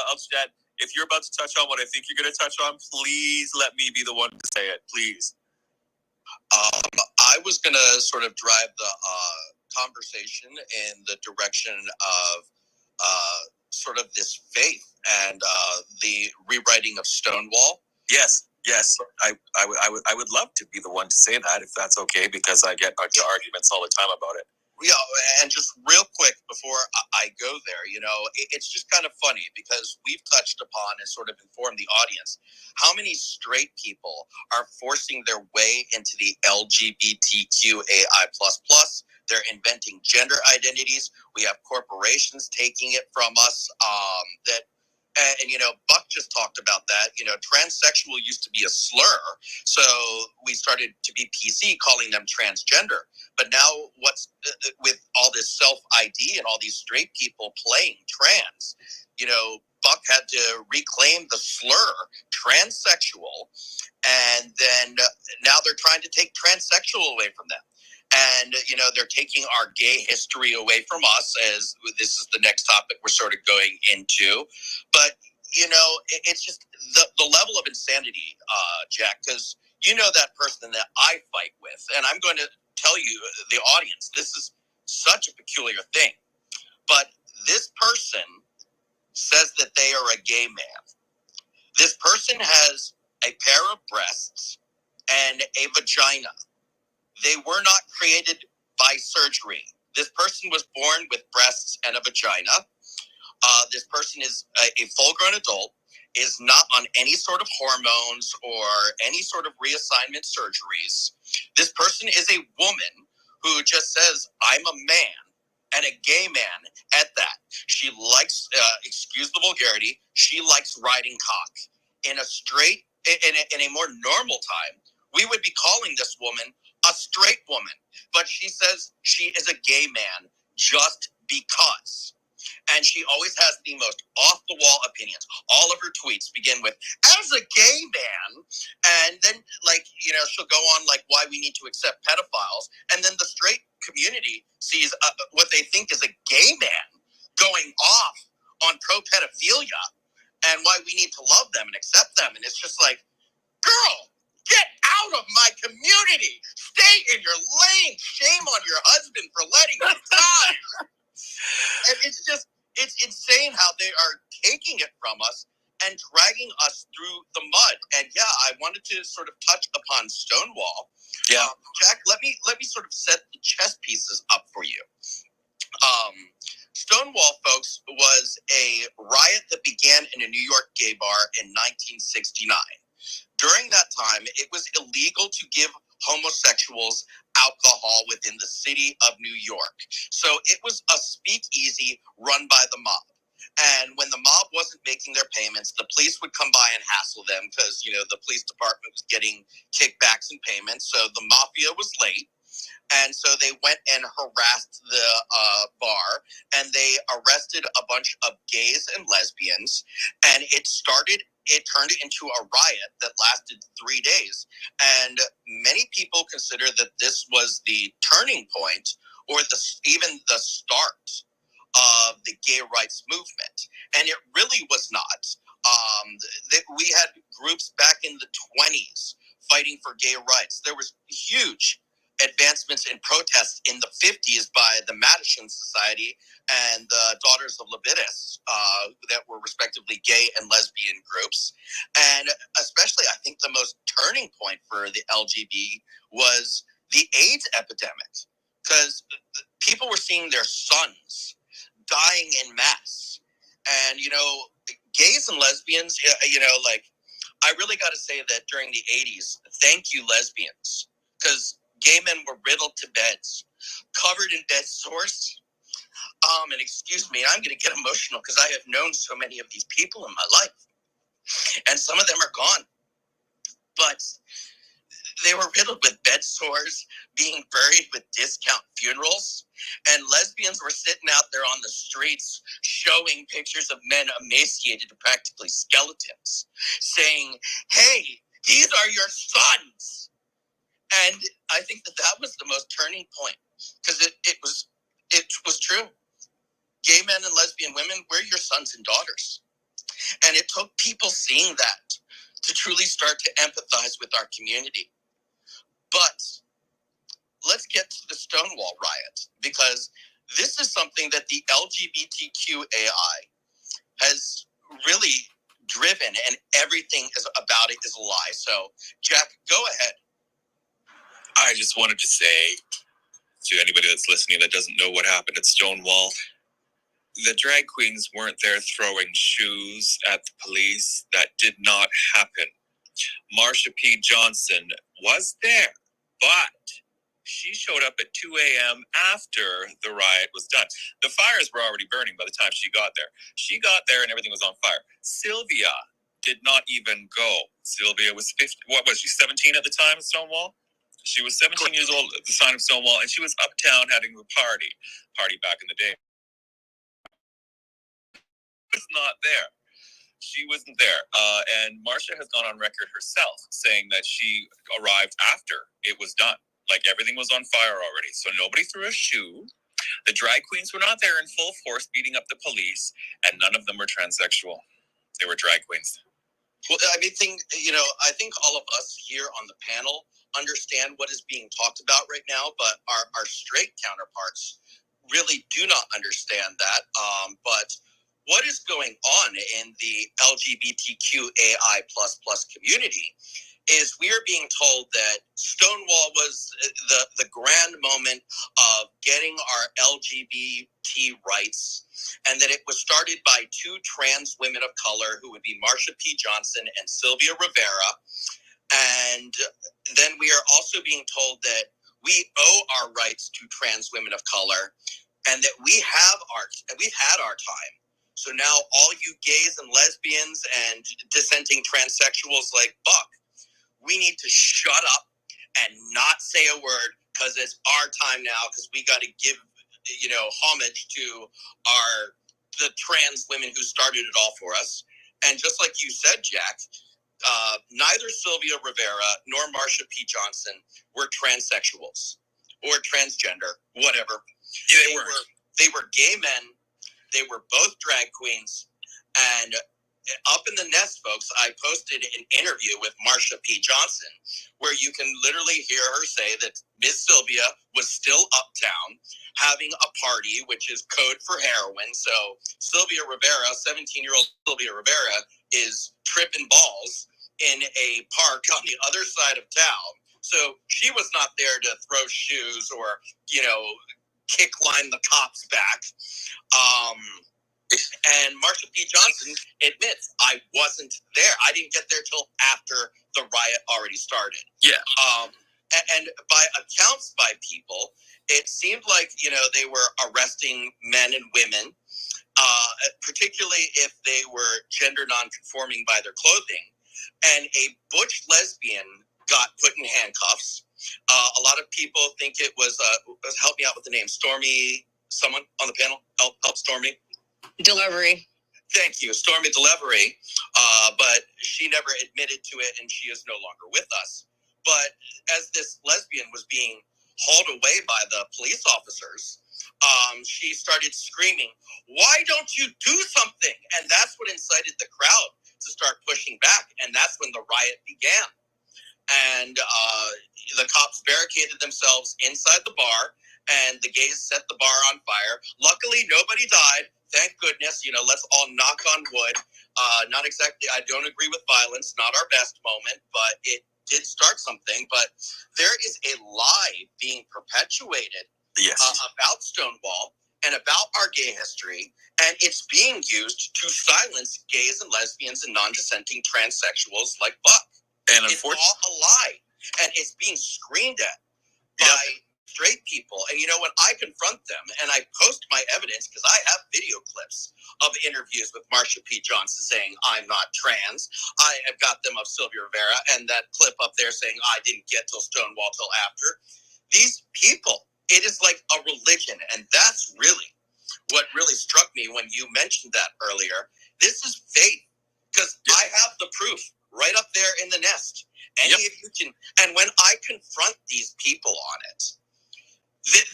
I'll chat. If you're about to touch on what I think you're going to touch on, please let me be the one to say it. Please. I was going to sort of drive the conversation in the direction of sort of this faith and the rewriting of Stonewall. Yes. I would love to be the one to say that, if that's okay, because I get into arguments all the time about it. Yeah, and just real quick before I go there, it's just kind of funny because we've touched upon and sort of informed the audience how many straight people are forcing their way into the LGBTQAI++. They're inventing gender identities. We have corporations taking it from us. Buck just talked about that. Transsexual used to be a slur, so we started to be PC calling them transgender. But now what's with all this self-ID and all these straight people playing trans, Buck had to reclaim the slur transsexual, and then now they're trying to take transsexual away from them. And, they're taking our gay history away from us, as this is the next topic we're sort of going into. But, it's just the level of insanity, Jack, because that person that I fight with, and I'm going to tell you, the audience, this is such a peculiar thing. But this person says that they are a gay man. This person has a pair of breasts and a vagina. They were not created by surgery. This person was born with breasts and a vagina. This person is a full-grown adult, is not on any sort of hormones or any sort of reassignment surgeries. This person is a woman who just says, I'm a man, and a gay man at that. She likes, excuse the vulgarity, she likes riding cock. In a more normal time, we would be calling this woman a straight woman, but she says she is a gay man just because. And she always has the most off-the-wall opinions. All of her tweets begin with, as a gay man, and then, she'll go on, why we need to accept pedophiles, and then the straight community sees what they think is a gay man going off on pro-pedophilia, and why we need to love them and accept them, and it's just like, girl, get out of my community! Stay in your lane! Shame on your husband for letting you die! And it's insane how they are taking it from us and dragging us through the mud. And yeah, I wanted to sort of touch upon Stonewall. Yeah. Jack, let me sort of set the chess pieces up for you. Stonewall, folks, was a riot that began in a New York gay bar in 1969. During that time, it was illegal to give homosexuals alcohol within the city of New York. So it was a speakeasy run by the mob. And when the mob wasn't making their payments, the police would come by and hassle them because, the police department was getting kickbacks and payments. So the mafia was late. And so they went and harassed the bar, and they arrested a bunch of gays and lesbians, and it turned into a riot that lasted 3 days. And many people consider that this was the turning point, or even the start of the gay rights movement. And it really was not. We had groups back in the 1920s fighting for gay rights. There was huge advancements in protests in the 1950s by the Madison Society and the Daughters of Leviticus, that were respectively gay and lesbian groups. And especially, I think the most turning point for the LGBT was the AIDS epidemic, because people were seeing their sons dying in mass. And, gays and lesbians, I really got to say that during the 80s, thank you, lesbians, because gay men were riddled to beds, covered in bed sores. And excuse me, I'm going to get emotional because I have known so many of these people in my life, and some of them are gone. But they were riddled with bed sores, being buried with discount funerals, and lesbians were sitting out there on the streets showing pictures of men emaciated to practically skeletons, saying, "Hey, these are your sons." And I think that was the most turning point, because it was true. Gay men and lesbian women, we're your sons and daughters. And it took people seeing that to truly start to empathize with our community. But let's get to the Stonewall riot, because this is something that the LGBTQAI has really driven, and everything about it is a lie. So, Jack, go ahead. I just wanted to say to anybody that's listening that doesn't know what happened at Stonewall, the drag queens weren't there throwing shoes at the police. That did not happen. Marsha P. Johnson was there, but she showed up at 2 a.m. after the riot was done. The fires were already burning by the time she got there. She got there and everything was on fire. Sylvia did not even go. Sylvia was 50, what was she, 17 at the time at Stonewall? She was 17 years old at the time of Stonewall, and she was uptown having a party back in the day. Was not there. She wasn't there. And Marsha has gone on record herself saying that she arrived after it was done. Like, everything was on fire already. So nobody threw a shoe. The drag queens were not there in full force beating up the police, and none of them were transsexual. They were drag queens. Well, I think all of us here on the panel understand what is being talked about right now, but our straight counterparts really do not understand that. But what is going on in the LGBTQAI plus community is we are being told that Stonewall was the grand moment of getting our LGBT rights, and that it was started by two trans women of color, who would be Marsha P. Johnson and Sylvia Rivera. And then we are also being told that we owe our rights to trans women of color, and that we've had our time. So now all you gays and lesbians and dissenting transsexuals like Buck, we need to shut up and not say a word, because it's our time now, because we got to give, homage to the trans women who started it all for us. And just like you said, Jack, neither Sylvia Rivera nor Marsha P. Johnson were transsexuals or transgender, whatever. Yeah, they were gay men. They were both drag queens. And up in the nest, folks, I posted an interview with Marsha P. Johnson, where you can literally hear her say that Miss Sylvia was still uptown having a party, which is code for heroin. So Sylvia Rivera, 17-year-old Sylvia Rivera, is tripping balls in a park on the other side of town. So she was not there to throw shoes or, kick line the cops back. And Marsha P. Johnson admits, I wasn't there. I didn't get there till after the riot already started. Yeah. And by accounts by people, it seemed like, they were arresting men and women, particularly if they were gender non-conforming by their clothing. And a butch lesbian got put in handcuffs. A lot of people think it was, help me out with the name, Stormy, someone on the panel, help Stormy. Delivery. Thank you, Stormy Delivery, but she never admitted to it, and she is no longer with us. But as this lesbian was being hauled away by the police officers, she started screaming, "Why don't you do something?" And that's what incited the crowd to start pushing back, and that's when the riot began. And the cops barricaded themselves inside the bar, and the gays set the bar on fire. Luckily, nobody died. Thank goodness. Let's all knock on wood. Not exactly, I don't agree with violence, not our best moment, but it did start something. But there is a lie being perpetuated about Stonewall and about our gay history, and it's being used to silence gays and lesbians and non-dissenting transsexuals like Buck. And it's all a lie, and it's being screamed at by straight people. And when I confront them and I post my evidence, because I have video clips of interviews with Marsha P. Johnson saying I'm not trans. I have got them of Sylvia Rivera and that clip up there saying I didn't get till Stonewall till after. These people, it is like a religion, and that's really what really struck me when you mentioned that earlier. This is faith, because I have the proof right up there in the nest. Any of you can, and when I confront these people on it,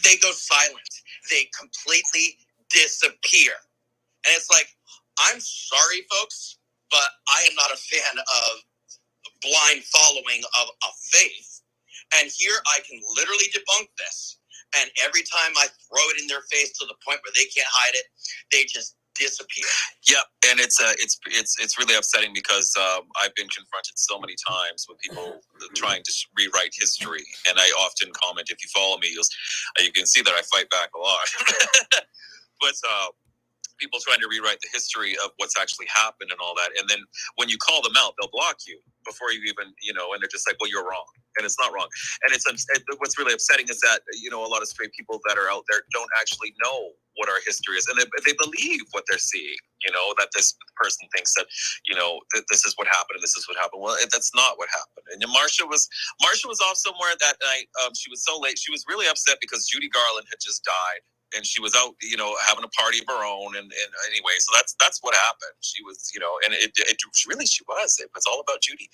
they go silent. They completely disappear. And it's like, I'm sorry, folks, but I am not a fan of blind following of a faith. And here I can literally debunk this. And every time I throw it in their face to the point where they can't hide it, they just disappear. Yep, and it's really upsetting because I've been confronted so many times with people trying to rewrite history, and I often comment. If you follow me, you can see that I fight back a lot. But people trying to rewrite the history of what's actually happened and all that, and then when you call them out, they'll block you before you even, and they're just like, well, you're wrong, and it's not wrong. And what's really upsetting is that a lot of straight people that are out there don't actually know what our history is, and they believe what they're seeing. That this person thinks that that this is what happened and this is what happened. Well, that's not what happened. And Marsha was off somewhere that night. She was so late. She was really upset because Judy Garland had just died. And she was out, having a party of her own, and anyway, so that's what happened. She was, and it really she was. It was all about Judy.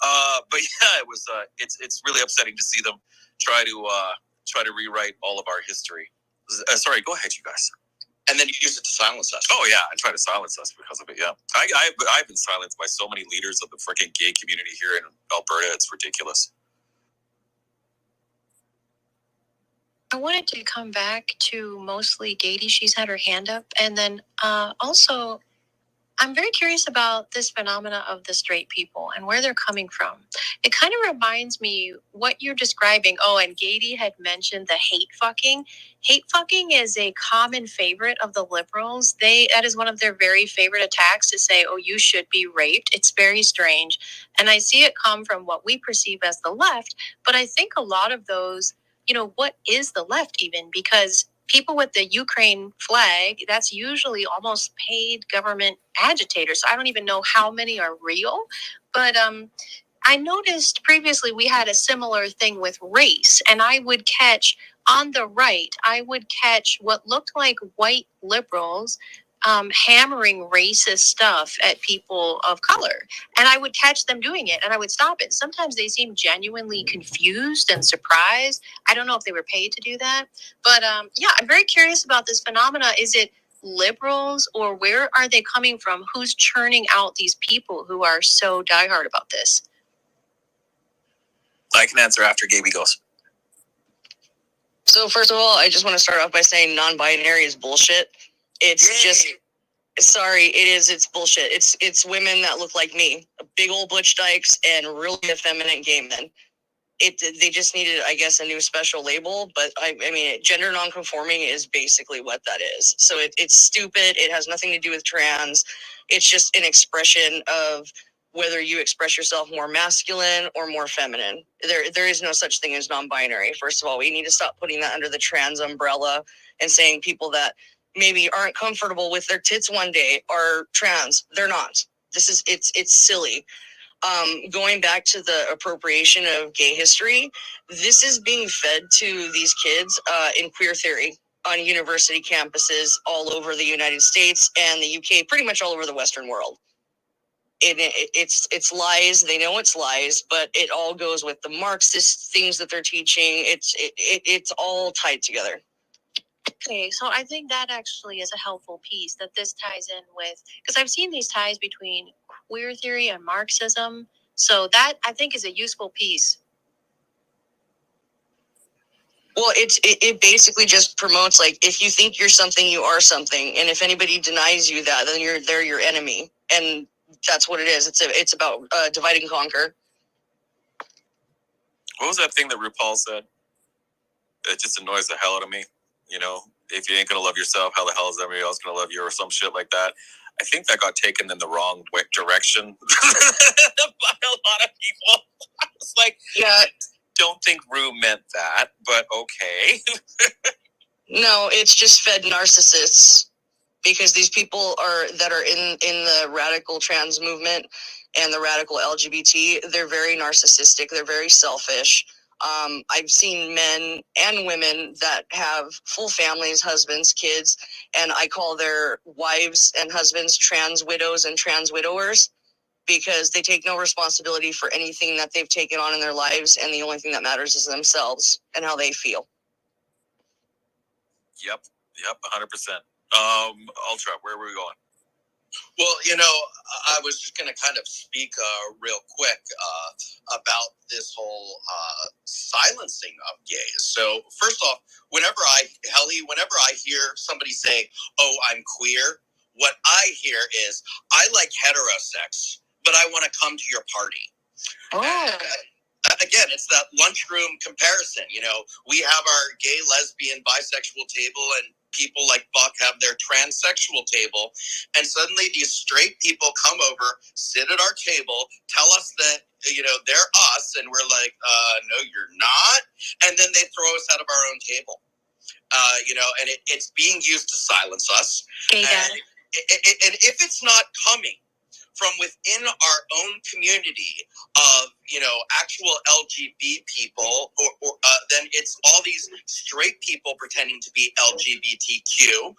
But yeah, it was. It's really upsetting to see them try to rewrite all of our history. Sorry, go ahead, you guys. And then you use it to silence us. Oh yeah, and try to silence us because of it. Yeah, I've been silenced by so many leaders of the freaking gay community here in Alberta. It's ridiculous. I wanted to come back to mostly Gady. She's had her hand up. And then also, I'm very curious about this phenomena of the straight people and where they're coming from. It kind of reminds me what you're describing. Oh, and Gady had mentioned the hate fucking. Hate fucking is a common favorite of the liberals. That is one of their very favorite attacks, to say, oh, you should be raped. It's very strange. And I see it come from what we perceive as the left. But I think a lot of those, what is the left even? Because people with the Ukraine flag, that's usually almost paid government agitators. So I don't even know how many are real. But I noticed previously we had a similar thing with race. And I would catch on the right, what looked like white liberals hammering racist stuff at people of color. And I would catch them doing it and I would stop it. Sometimes they seemed genuinely confused and surprised. I don't know if they were paid to do that. But I'm very curious about this phenomena. Is it liberals, or where are they coming from? Who's churning out these people who are so diehard about this? I can answer after Gaby goes. So first of all, I just want to start off by saying non-binary is bullshit. It's just, sorry, it's bullshit. It's women that look like me, big old butch dykes and really effeminate gay men. They just needed, I guess, a new special label, but I mean, gender nonconforming is basically what that is. So it's stupid. It has nothing to do with trans. It's just an expression of whether you express yourself more masculine or more feminine. There is no such thing as non-binary. First of all, we need to stop putting that under the trans umbrella and saying people that maybe aren't comfortable with their tits one day are trans. They're not. It's silly. Going back to the appropriation of gay history, this is being fed to these kids in queer theory on university campuses all over the United States and the UK, pretty much all over the Western world. It's lies. They know it's lies, but it all goes with the Marxist things that they're teaching. It's all tied together. Okay, so I think that actually is a helpful piece that this ties in with, because I've seen these ties between queer theory and Marxism. So that I think is a useful piece. Well, it basically just promotes, like, if you think you're something, you are something, and if anybody denies you that, then they're your enemy, and that's what it is. It's about divide and conquer. What was that thing that RuPaul said? It just annoys the hell out of me. You know, if you ain't gonna love yourself, how the hell is everybody else gonna love you, or some shit like that? I think that got taken in the wrong direction by a lot of people. I was like, Yeah. Don't think Ru meant that, but okay. No, it's just fed narcissists, because these people that are in the radical trans movement and the radical LGBT, they're very narcissistic. They're very selfish. I've seen men and women that have full families, husbands, kids, and I call their wives and husbands trans widows and trans widowers, because they take no responsibility for anything that they've taken on in their lives, and the only thing that matters is themselves and how they feel. Yep, 100%. Ultra, where were we going? Well, you know, I was just going to kind of speak real quick about this whole silencing of gays. So first off, whenever I hear somebody say, "Oh, I'm queer," what I hear is, "I like heterosex, but I want to come to your party." Oh. Again, it's that lunchroom comparison. You know, we have our gay, lesbian, bisexual table, and people like Buck have their transsexual table, and suddenly these straight people come over, sit at our table, tell us that, you know, they're us, and we're like, no, you're not, and then they throw us out of our own table. You know, and it's being used to silence us. And if it's not coming from within our own community of, you know, actual LGBT people, or then it's all these straight people pretending to be LGBTQ.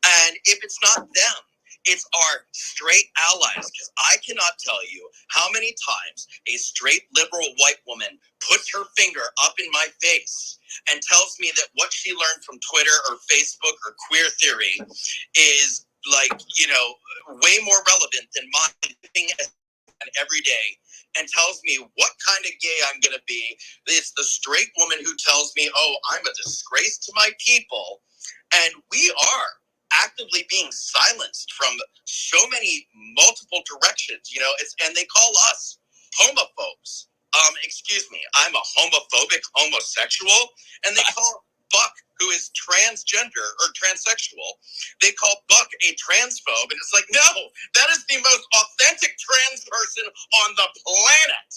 And if it's not them, it's our straight allies. Because I cannot tell you how many times a straight liberal white woman puts her finger up in my face and tells me that what she learned from Twitter or Facebook or queer theory is, like, you know, way more relevant than my thing every day, and tells me what kind of gay I'm going to be. It's the straight woman who tells me, "Oh, I'm a disgrace to my people." And we are actively being silenced from so many multiple directions, you know, and they call us homophobes. Excuse me, I'm a homophobic homosexual, and they call Buck, who is transgender or transsexual, they call Buck a transphobe, and it's like, no, that is the most authentic trans person on the planet.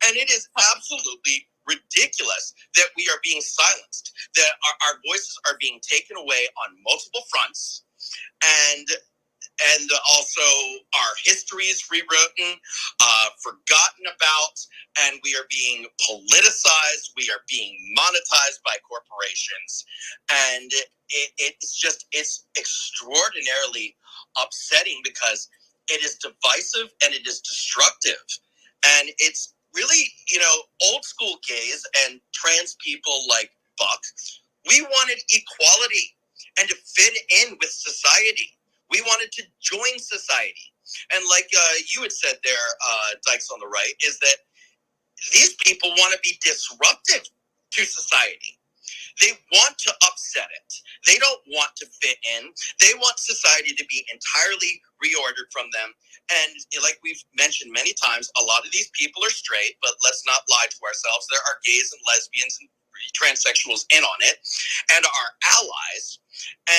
And it is absolutely ridiculous that we are being silenced, that our voices are being taken away on multiple fronts, and also our history is rewritten, forgotten about, and we are being politicized. We are being monetized by corporations, and it's extraordinarily upsetting, because it is divisive and it is destructive, and it's really, you know, old school gays and trans people like Buck, we wanted equality and to fit in with society. We wanted to join society. And like you had said there, Dykes on the right, is that these people want to be disruptive to society. They want to upset it. They don't want to fit in. They want society to be entirely reordered from them. And like we've mentioned many times, a lot of these people are straight, but let's not lie to ourselves. There are gays and lesbians and transsexuals in on it, and our allies.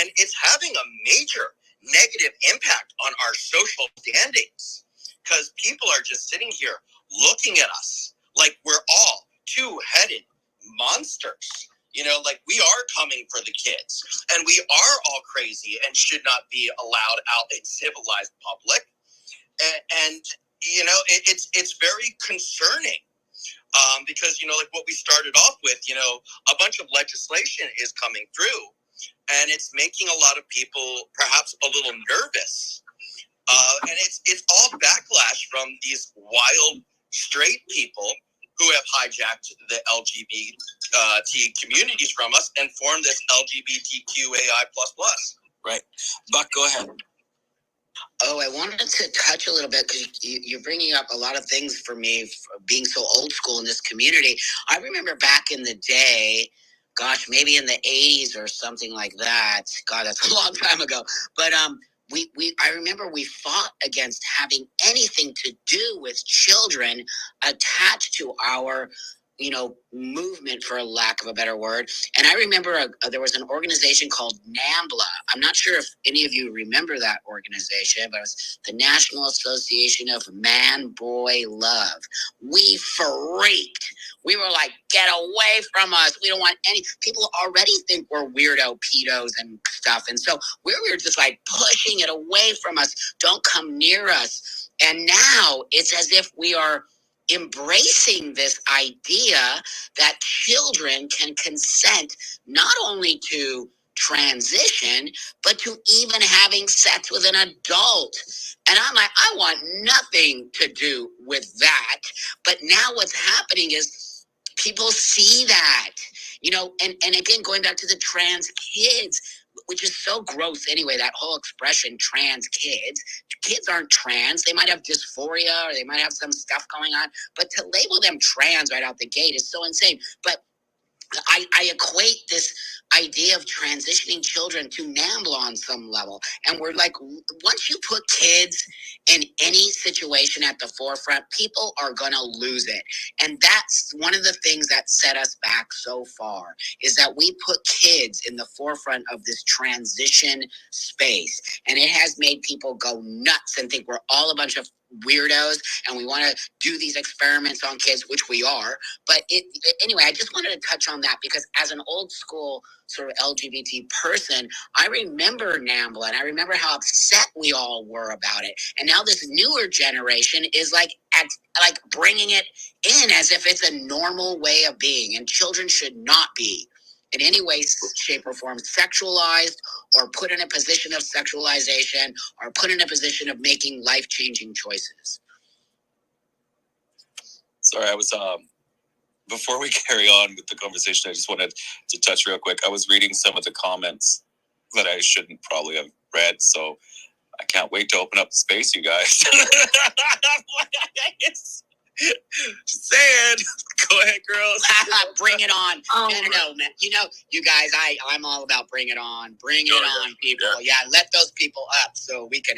And it's having a major negative impact on our social standings, because people are just sitting here looking at us like we're all two-headed monsters. You know, like we are coming for the kids, and we are all crazy and should not be allowed out in civilized public. And it's very concerning. Because, like what we started off with, a bunch of legislation is coming through, and it's making a lot of people perhaps a little nervous. And it's all backlash from these wild straight people who have hijacked the LGBT communities from us and formed this LGBTQAI++. Right. Buck, go ahead. Oh, I wanted to touch a little bit because you're bringing up a lot of things for me, for being so old school in this community. I remember back in the day, gosh, maybe in the 80s or something like that. God, that's a long time ago. But I remember we fought against having anything to do with children attached to our movement, for a lack of a better word. And I remember there was an organization called NAMBLA. I'm not sure if any of you remember that organization, but it was the National Association of Man-Boy Love. We freaked. We were like, get away from us. We don't want any. People already think we're weirdo pedos and stuff. And so we were just like pushing it away from us. Don't come near us. And now it's as if we are embracing this idea that children can consent not only to transition, but to even having sex with an adult. And I'm like, I want nothing to do with that. But now what's happening is people see that, and again, going back to the trans kids, which is so gross anyway, that whole expression, trans kids. Kids aren't trans. They might have dysphoria or they might have some stuff going on. But to label them trans right out the gate is so insane. But I equate this idea of transitioning children to NAMBLA on some level. And we're like, once you put kids in any situation at the forefront, people are going to lose it. And that's one of the things that set us back so far, is that we put kids in the forefront of this transition space. And it has made people go nuts and think we're all a bunch of weirdos and we want to do these experiments on kids, which we are. But anyway, I just wanted to touch on that because as an old school sort of LGBT person, I remember NAMBLA and I remember how upset we all were about it. And now this newer generation is like bringing it in as if it's a normal way of being, and children should not be in any way, shape, or form sexualized or put in a position of sexualization or put in a position of making life-changing choices. Sorry, I was, before we carry on with the conversation, I just wanted to touch real quick. I was reading some of the comments that I shouldn't probably have read, so I can't wait to open up the space, you guys. Just saying. Go ahead, girls. Bring it on. No, man. You guys, I'm all about bring it on. Bring it on, people. Yeah, let those people up so we can,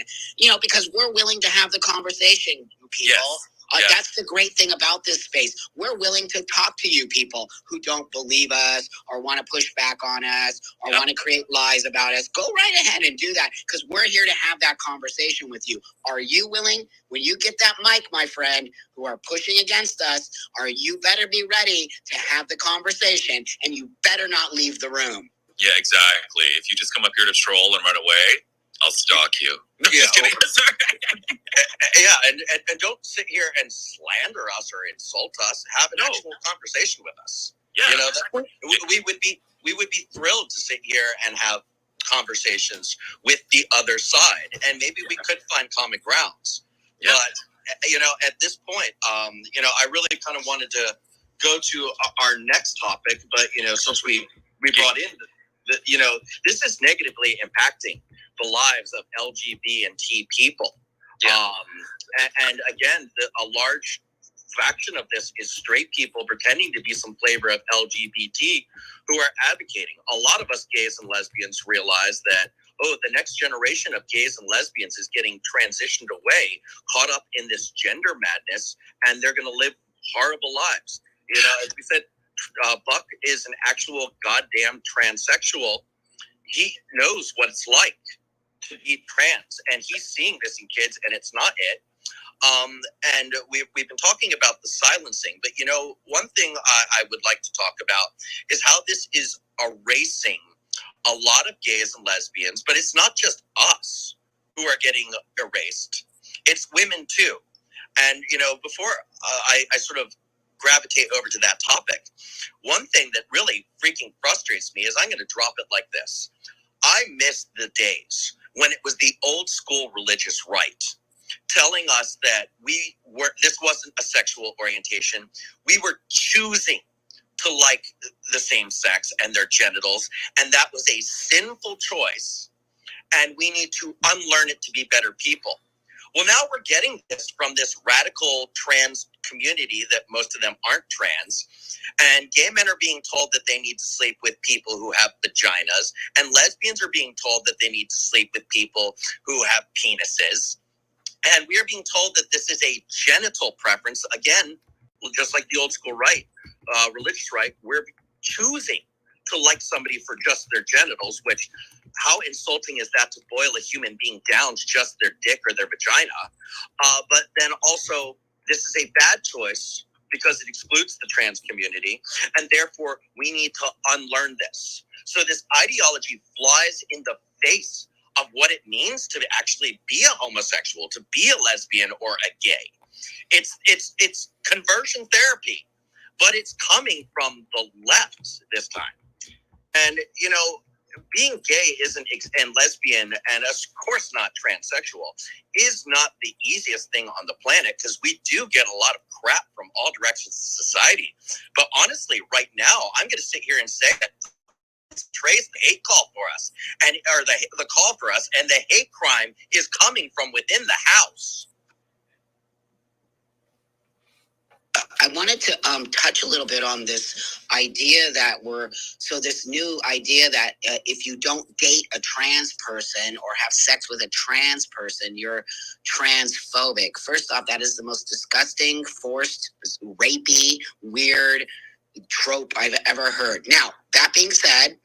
because we're willing to have the conversation, people. Yes. That's the great thing about this space. We're willing to talk to you people who don't believe us or want to push back on us or want to create lies about us. Go right ahead and do that because we're here to have that conversation with you. Are you willing? When you get that mic, my friend, who are pushing against us, you better be ready to have the conversation and you better not leave the room. Yeah, exactly. If you just come up here to troll and run away, I'll stalk you. Yeah, and don't sit here and slander us or insult us. Have an actual conversation with us. Yeah, we would be thrilled to sit here and have conversations with the other side, and maybe we could find common grounds. Yeah. But at this point, I really kind of wanted to go to our next topic, but since we brought in this is negatively impacting the lives of LGBT and T people. Yeah. And again, a large fraction of this is straight people pretending to be some flavor of LGBT who are advocating. A lot of us gays and lesbians realize that, the next generation of gays and lesbians is getting transitioned away, caught up in this gender madness, and they're going to live horrible lives. As we said, Buck is an actual goddamn transsexual. He knows what it's like to be trans, and he's seeing this in kids, and it's not it. And we've been talking about the silencing, but one thing I would like to talk about is how this is erasing a lot of gays and lesbians, but it's not just us who are getting erased. It's women too. And, before I sort of gravitate over to that topic, one thing that really freaking frustrates me is I'm going to drop it like this. I miss the days when it was the old school religious right telling us that this wasn't a sexual orientation. We were choosing to like the same sex and their genitals, and that was a sinful choice, and we need to unlearn it to be better people. Well, now we're getting this from this radical trans community that most of them aren't trans, and gay men are being told that they need to sleep with people who have vaginas, and lesbians are being told that they need to sleep with people who have penises, and we are being told that this is a genital preference. Again, just like the old school right, religious right, we're choosing to like somebody for just their genitals, which, how insulting is that to boil a human being down to just their dick or their vagina? But then also, this is a bad choice because it excludes the trans community, and therefore we need to unlearn this. So this ideology flies in the face of what it means to actually be a homosexual, to be a lesbian or a gay. It's conversion therapy, but it's coming from the left this time. And, being gay and lesbian, and of course not transsexual, is not the easiest thing on the planet, because we do get a lot of crap from all directions of society. But honestly, right now, I'm going to sit here and say that Trey's the hate call for us, or the call for us, and the hate crime is coming from within the house. I wanted to touch a little bit on this idea that this new idea that if you don't date a trans person or have sex with a trans person, you're transphobic. First off, that is the most disgusting, forced, rapey, weird trope I've ever heard. Now, that being said,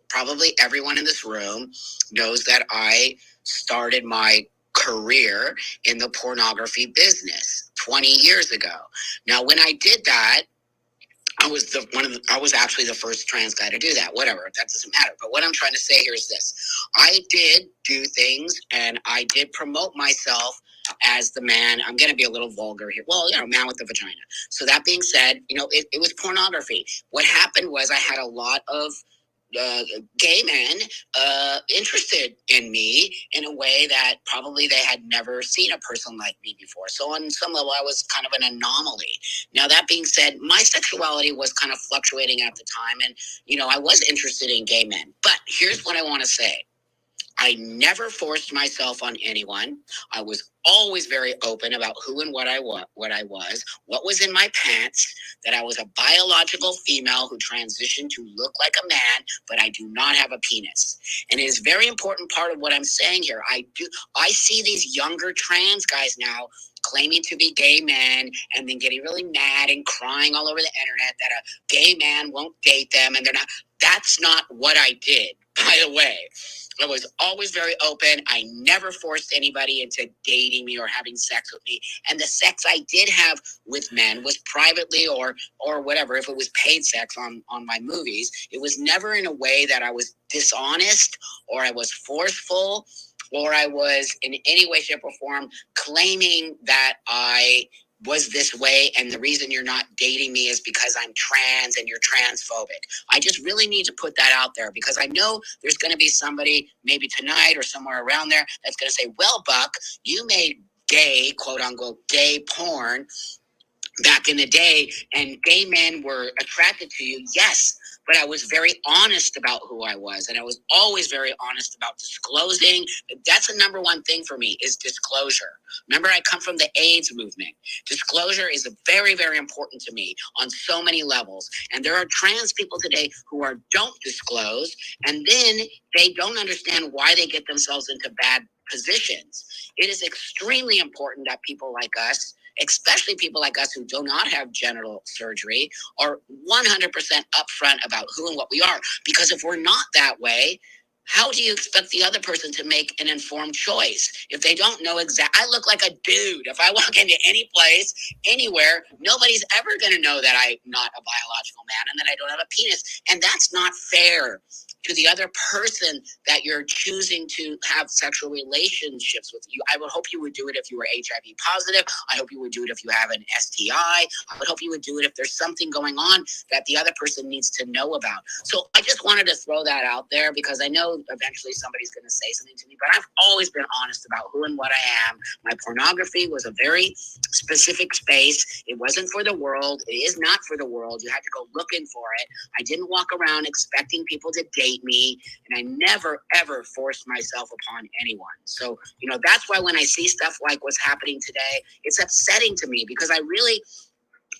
probably everyone in this room knows that I started my career in the pornography business 20 years ago. Now, when I did that, I was actually the first trans guy to do that. Whatever, that doesn't matter. But what I'm trying to say here is this: I did do things, and I did promote myself as the man. I'm going to be a little vulgar here. Well, man with the vagina. So that being said, it was pornography. What happened was I had a lot of gay men interested in me in a way that probably they had never seen a person like me before. So on some level, I was kind of an anomaly. Now, that being said, my sexuality was kind of fluctuating at the time, and I was interested in gay men. But here's what I want to say: I never forced myself on anyone. I was always very open about who and what I was, what was in my pants, that I was a biological female who transitioned to look like a man, but I do not have a penis. And it is a very important part of what I'm saying here. I see these younger trans guys now claiming to be gay men and then getting really mad and crying all over the internet that a gay man won't date them, and they're not. That's not what I did, by the way. I was always very open. I never forced anybody into dating me or having sex with me. And the sex I did have with men was privately or whatever. If it was paid sex on my movies, it was never in a way that I was dishonest or I was forceful or I was in any way, shape, or form claiming that I was this way, and the reason you're not dating me is because I'm trans and you're transphobic. I just really need to put that out there, because I know there's going to be somebody maybe tonight or somewhere around there that's going to say, well, Buck, you made gay, quote unquote, gay porn back in the day, and gay men were attracted to you. Yes, but I was very honest about who I was, and I was always very honest about disclosing. That's the number one thing for me, is disclosure. Remember, I come from the AIDS movement. Disclosure is very, very important to me on so many levels. And there are trans people today who don't disclose, and then they don't understand why they get themselves into bad positions. It is extremely important that people like us, especially people like us who do not have genital surgery, are 100% upfront about who and what we are. Because if we're not that way, how do you expect the other person to make an informed choice if they don't know exactly? I look like a dude. If I walk into any place, anywhere, nobody's ever going to know that I'm not a biological man and that I don't have a penis. And that's not fair. to the other person that you're choosing to have sexual relationships with. I would hope you would do it if you were HIV positive. I hope you would do it if you have an STI. I would hope you would do it if there's something going on that the other person needs to know about. So I just wanted to throw that out there because I know eventually somebody's going to say something to me, but I've always been honest about who and what I am. My pornography was a very specific space. It wasn't for the world. It is not for the world. You had to go looking for it. I didn't walk around expecting people to date me, and I never, ever forced myself upon anyone. So, that's why when I see stuff like what's happening today, it's upsetting to me because I really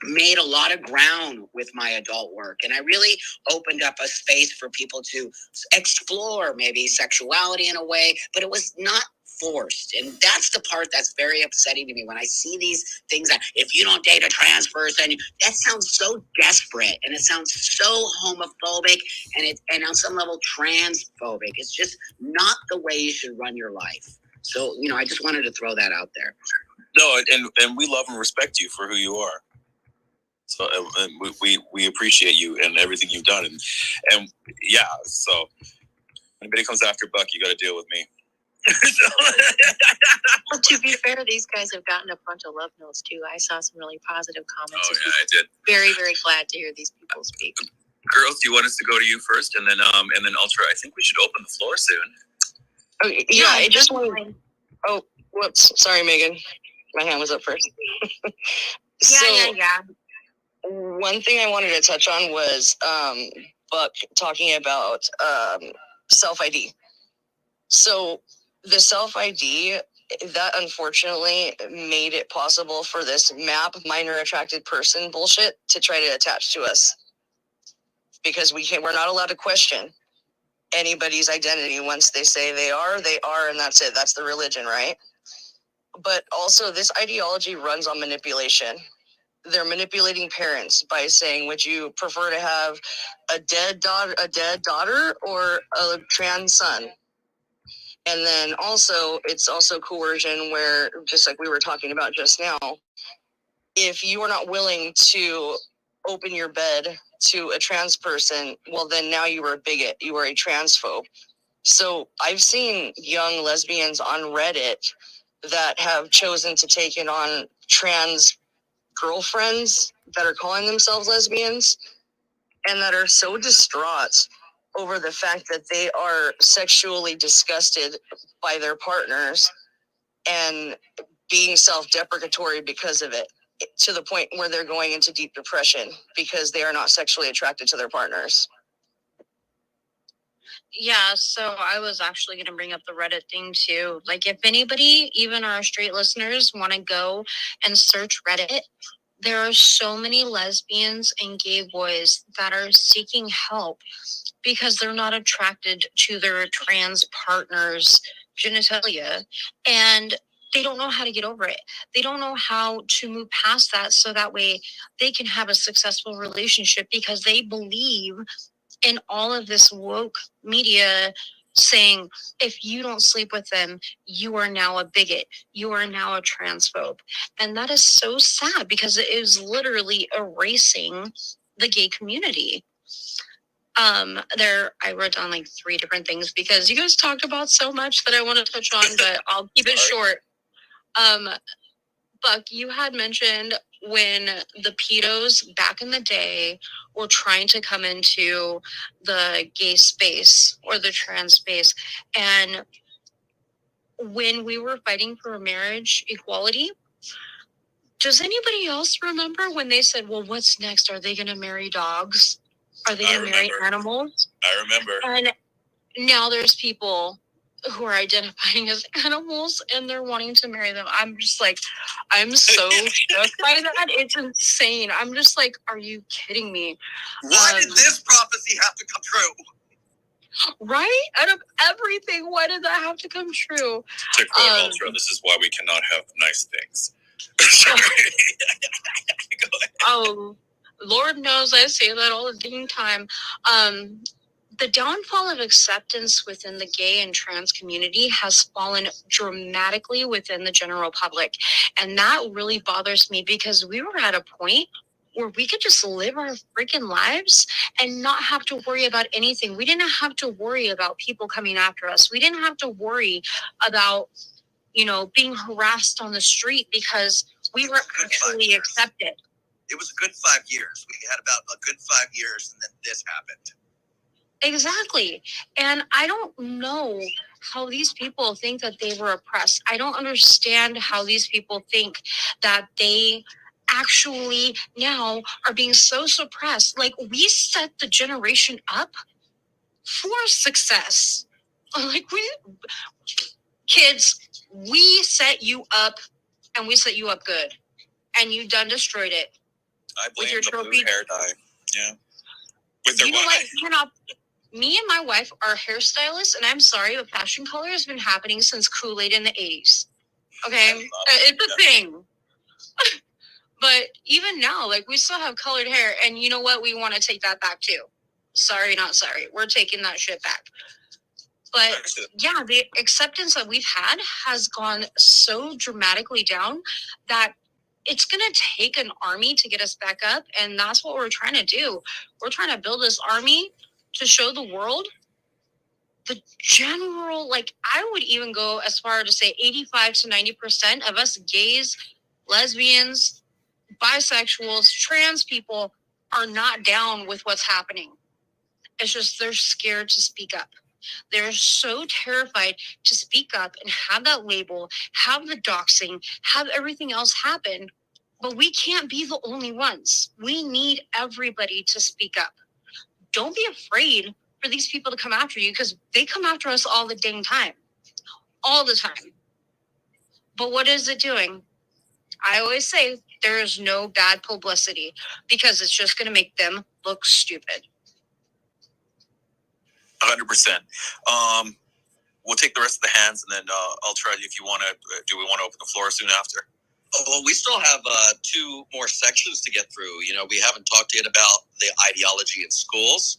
made a lot of ground with my adult work, and I really opened up a space for people to explore maybe sexuality in a way, but it was not forced. And that's the part that's very upsetting to me when I see these things that if you don't date a trans person, that sounds so desperate and it sounds so homophobic and on some level transphobic. It's just not the way you should run your life. So, I just wanted to throw that out there. No, and we love and respect you for who you are. So and we appreciate you and everything you've done. And yeah, so anybody comes after Buck, you got to deal with me. Well, to be fair, these guys have gotten a bunch of love notes too. I saw some really positive comments. Oh yeah, I did. Very, very glad to hear these people speak. Girls, do you want us to go to you first, and then Ultra? I think we should open the floor soon. Oh yeah, I just want. Oh, whoops! Sorry, Megan. My hand was up first. Yeah. One thing I wanted to touch on was Buck talking about self-ID. So the self-ID, that unfortunately made it possible for this MAP, minor attracted person bullshit, to try to attach to us. Because we're not allowed to question anybody's identity. Once they say they are, and that's it. That's the religion, right? But also this ideology runs on manipulation. They're manipulating parents by saying, would you prefer to have a dead daughter or a trans son? And then also, it's also coercion where, just like we were talking about just now, if you are not willing to open your bed to a trans person, well, then now you are a bigot. You are a transphobe. So I've seen young lesbians on Reddit that have chosen to take it on trans girlfriends that are calling themselves lesbians and that are so distraught over the fact that they are sexually disgusted by their partners and being self-deprecatory because of it, to the point where they're going into deep depression because they are not sexually attracted to their partners. Yeah, so I was actually going to bring up the Reddit thing too. Like, if anybody, even our straight listeners, want to go and search Reddit, there are so many lesbians and gay boys that are seeking help because they're not attracted to their trans partner's genitalia, and they don't know how to get over it. They don't know how to move past that so that way they can have a successful relationship, because they believe in all of this woke media saying, if you don't sleep with them, you are now a bigot. You are now a transphobe. And that is so sad because it is literally erasing the gay community. I wrote down like 3 different things because you guys talked about so much that I want to touch on, but I'll keep it short. Buck, you had mentioned when the pedos back in the day were trying to come into the gay space or the trans space. And when we were fighting for marriage equality, does anybody else remember when they said, well, what's next? Are they going to marry dogs? Are they going to marry animals? I remember. And now there's people who are identifying as animals and they're wanting to marry them. I'm just like, I'm so shook by that. It's insane. I'm just like, are you kidding me? Why did this prophecy have to come true? Right? Out of everything, why did that have to come true? To quote Ultra, this is why we cannot have nice things. Sorry. Go ahead. Oh, Lord knows I say that all the dang time. The downfall of acceptance within the gay and trans community has fallen dramatically within the general public. And that really bothers me because we were at a point where we could just live our freaking lives and not have to worry about anything. We didn't have to worry about people coming after us. We didn't have to worry about, being harassed on the street because we were actually accepted. It was a good 5 years. We had about a good 5 years, and then this happened. Exactly. And I don't know how these people think that they were oppressed. I don't understand how these people think that they actually now are being so suppressed. Like, we set the generation up for success. Like, kids, we set you up, and we set you up good, and you done destroyed it. I blame with your the trophy blue hair dye. Yeah. With their you know wife. what? Me and my wife are hairstylists, and I'm sorry, but fashion color has been happening since Kool-Aid in the 80s. Okay? It's a thing. But even now, like, we still have colored hair, and you know what? We want to take that back too. Sorry, not sorry. We're taking that shit back. But yeah, the acceptance that we've had has gone so dramatically down that it's going to take an army to get us back up. And that's what we're trying to do. We're trying to build this army to show the world the general, like, I would even go as far to say 85 to 90% of us gays, lesbians, bisexuals, trans people are not down with what's happening. It's just they're scared to speak up. They're so terrified to speak up and have that label, have the doxing, have everything else happen. But we can't be the only ones. We need everybody to speak up. Don't be afraid for these people to come after you, because they come after us all the dang time. All the time. But what is it doing? I always say there is no bad publicity, because it's just going to make them look stupid. 100%. We'll take the rest of the hands, and then I'll try if you want to. Do we want to open the floor soon after? Oh, well, we still have 2 more sections to get through. We haven't talked yet about the ideology in schools,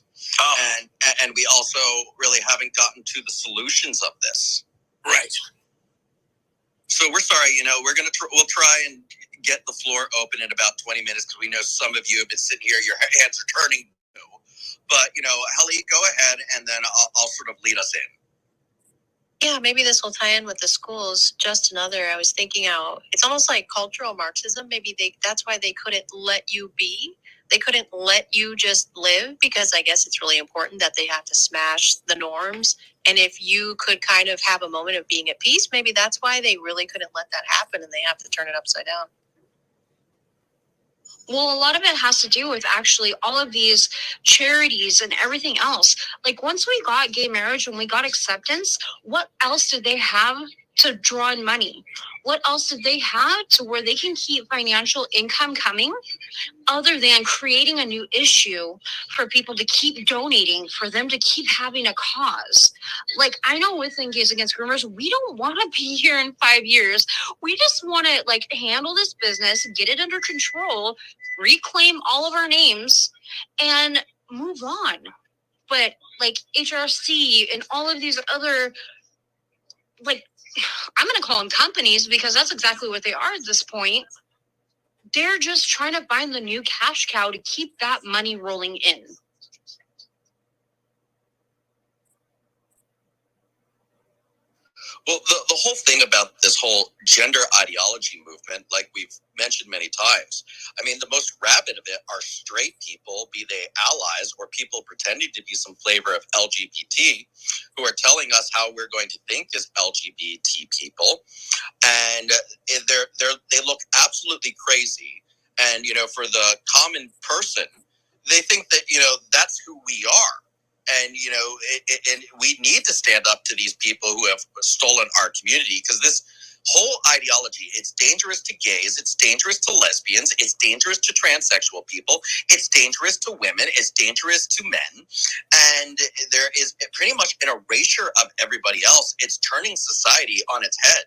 and we also really haven't gotten to the solutions of this. Right. So we're sorry. We'll try and get the floor open in about 20 minutes, because we know some of you have been sitting here. Your hands are turning. But, Helly, go ahead, and then I'll sort of lead us in. Yeah, maybe this will tie in with the schools. Just another, I was thinking out, it's almost like cultural Marxism. Maybe that's why they couldn't let you be. They couldn't let you just live, because I guess it's really important that they have to smash the norms. And if you could kind of have a moment of being at peace, maybe that's why they really couldn't let that happen, and they have to turn it upside down. Well, a lot of it has to do with actually all of these charities and everything else. Like, once we got gay marriage and we got acceptance, what else did they have to draw in money? What else did they have to where they can keep financial income coming, other than creating a new issue for people to keep donating, for them to keep having a cause? Like, I know within Gays Against Groomers, we don't want to be here in 5 years. We just want to, like, handle this business, get it under control, reclaim all of our names, and move on. But, like, HRC and all of these other, like, I'm going to call them companies, because that's exactly what they are at this point. They're just trying to find the new cash cow to keep that money rolling in. Well, the whole thing about this whole gender ideology movement, like we've mentioned many times, I mean, the most rabid of it are straight people, be they allies or people pretending to be some flavor of LGBT, who are telling us how we're going to think as LGBT people. And they look absolutely crazy. And, for the common person, they think that, that's who we are. And, and we need to stand up to these people who have stolen our community, because this whole ideology, it's dangerous to gays, it's dangerous to lesbians, it's dangerous to transsexual people, it's dangerous to women, it's dangerous to men. And there is pretty much an erasure of everybody else. It's turning society on its head.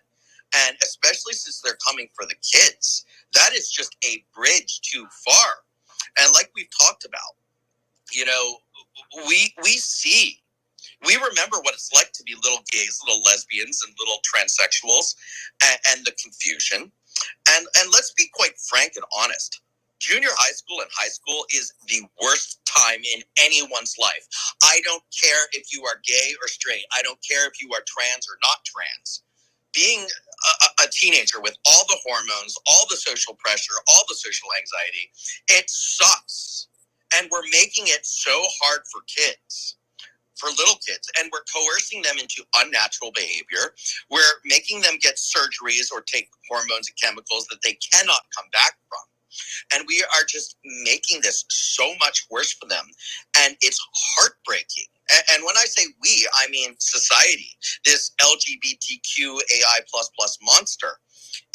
And especially since they're coming for the kids, that is just a bridge too far. And like we've talked about, we remember what it's like to be little gays, little lesbians, and little transsexuals, and the confusion. And let's be quite frank and honest. Junior high school and high school is the worst time in anyone's life. I don't care if you are gay or straight. I don't care if you are trans or not trans. Being a teenager with all the hormones, all the social pressure, all the social anxiety, it sucks. And we're making it so hard for kids, for little kids, and we're coercing them into unnatural behavior. We're making them get surgeries or take hormones and chemicals that they cannot come back from. And we are just making this so much worse for them. And it's heartbreaking. And when I say we, I mean society. This LGBTQAI++ monster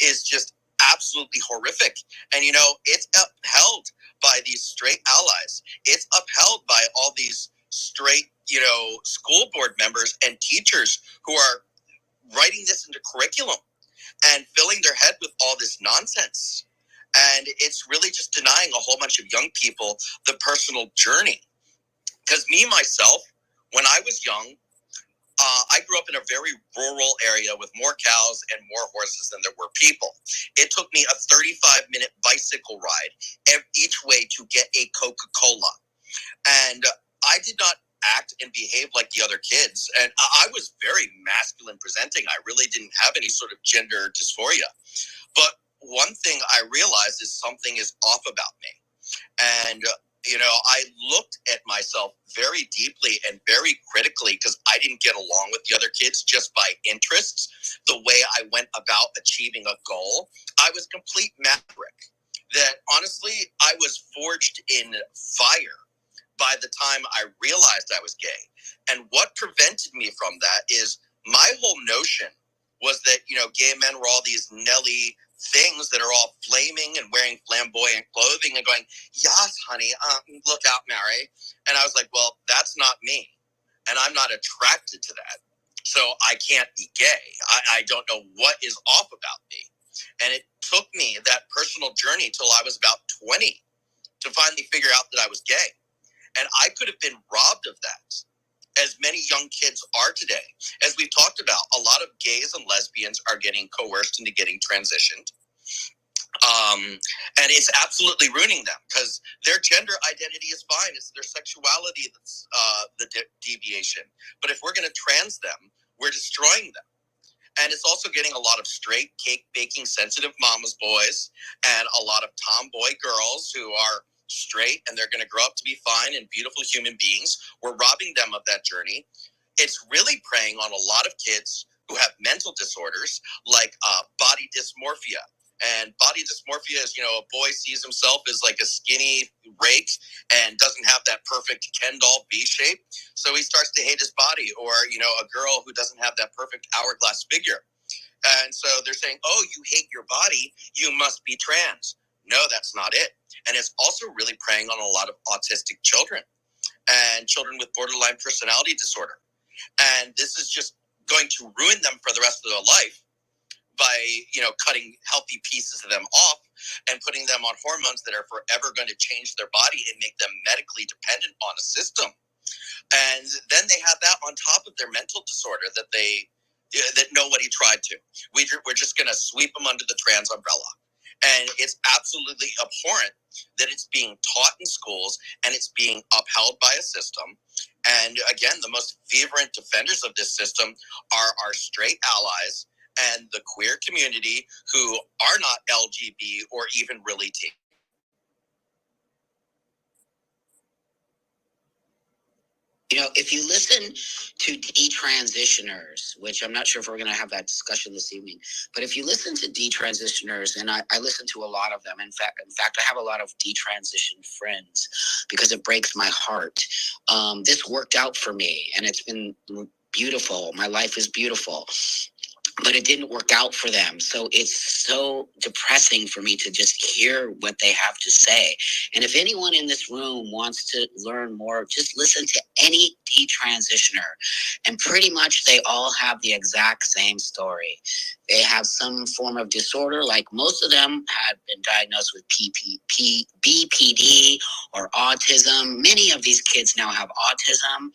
is just absolutely horrific. And, you know, it's upheld by these straight allies. It's upheld by all these straight, you know, school board members and teachers who are writing this into curriculum and filling their head with all this nonsense. And it's really just denying a whole bunch of young people the personal journey. Because me, myself, when I was young, I grew up in a very rural area with more cows and more horses than there were people. It took me a 35-minute bicycle ride each way to get a Coca-Cola. And I did not act and behave like the other kids. And I was very masculine presenting. I really didn't have any sort of gender dysphoria. But one thing I realized is something is off about me. And, you know, I looked at myself very deeply and very critically because I didn't get along with the other kids just by interests, the way I went about achieving a goal. I was complete maverick. That honestly, I was forged in fire by the time I realized I was gay. And what prevented me from that is my whole notion was that, you know, gay men were all these Nelly things that are all flaming and wearing flamboyant clothing and going, yes, honey, look out, Mary. And I was like, well, that's not me. And I'm not attracted to that. So I can't be gay. I don't know what is off about me. And it took me that personal journey till I was about 20 to finally figure out that I was gay. And I could have been robbed of that, as many young kids are today. As we've talked about, a lot of gays and lesbians are getting coerced into getting transitioned. And it's absolutely ruining them because their gender identity is fine. It's their sexuality that's the deviation. But if we're going to trans them, we're destroying them. And it's also getting a lot of straight, cake-baking, sensitive mama's boys and a lot of tomboy girls who are straight and they're going to grow up to be fine and beautiful human beings. We're robbing them of that journey. It's really preying on a lot of kids who have mental disorders like body dysmorphia. And body dysmorphia is, you know, a boy sees himself as like a skinny rake and doesn't have that perfect Ken doll B shape. So he starts to hate his body. Or, you know, a girl who doesn't have that perfect hourglass figure. And so they're saying, oh, you hate your body, you must be trans. No, that's not it. And it's also really preying on a lot of autistic children and children with borderline personality disorder. And this is just going to ruin them for the rest of their life by, you know, cutting healthy pieces of them off and putting them on hormones that are forever going to change their body and make them medically dependent on a system. And then they have that on top of their mental disorder that nobody tried to. We're just going to sweep them under the trans umbrella. And it's absolutely abhorrent that it's being taught in schools and it's being upheld by a system. And again, the most fervent defenders of this system are our straight allies and the queer community who are not LGB or even really T. You know, if you listen to detransitioners, which I'm not sure if we're going to have that discussion this evening, but if you listen to detransitioners, and I listen to a lot of them. In fact, I have a lot of detransition friends because it breaks my heart. This worked out for me, and it's been beautiful. My life is beautiful. But it didn't work out for them. So it's so depressing for me to just hear what they have to say. And if anyone in this room wants to learn more, just listen to any detransitioner, and pretty much they all have the exact same story. They have some form of disorder, like most of them had been diagnosed with BPD or autism. Many of these kids now have autism,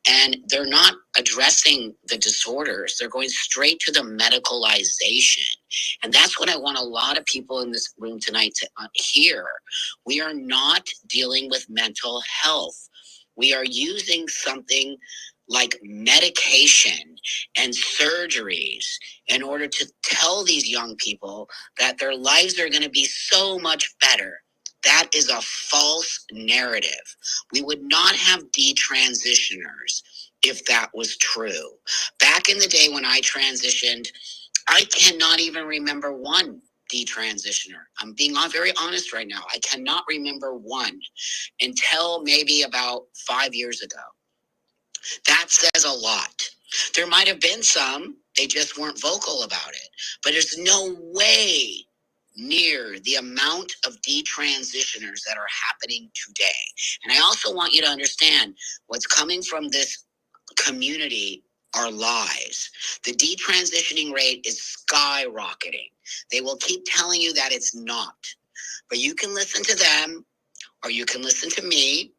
and they're not addressing the disorders. They're going straight to the medicalization. And that's what I want a lot of people in this room tonight to hear. We are not dealing with mental health. We are using something like medication and surgeries in order to tell these young people that their lives are going to be so much better. That is a false narrative. We would not have detransitioners if that was true. Back in the day when I transitioned, I cannot even remember one detransitioner. I'm being very honest right now. I cannot remember one until maybe about 5 years ago. That says a lot. There might have been some, they just weren't vocal about it. But there's no way near the amount of detransitioners that are happening today. And I also want you to understand what's coming from this community are lies. The detransitioning rate is skyrocketing. They will keep telling you that it's not. But you can listen to them, or you can listen to me,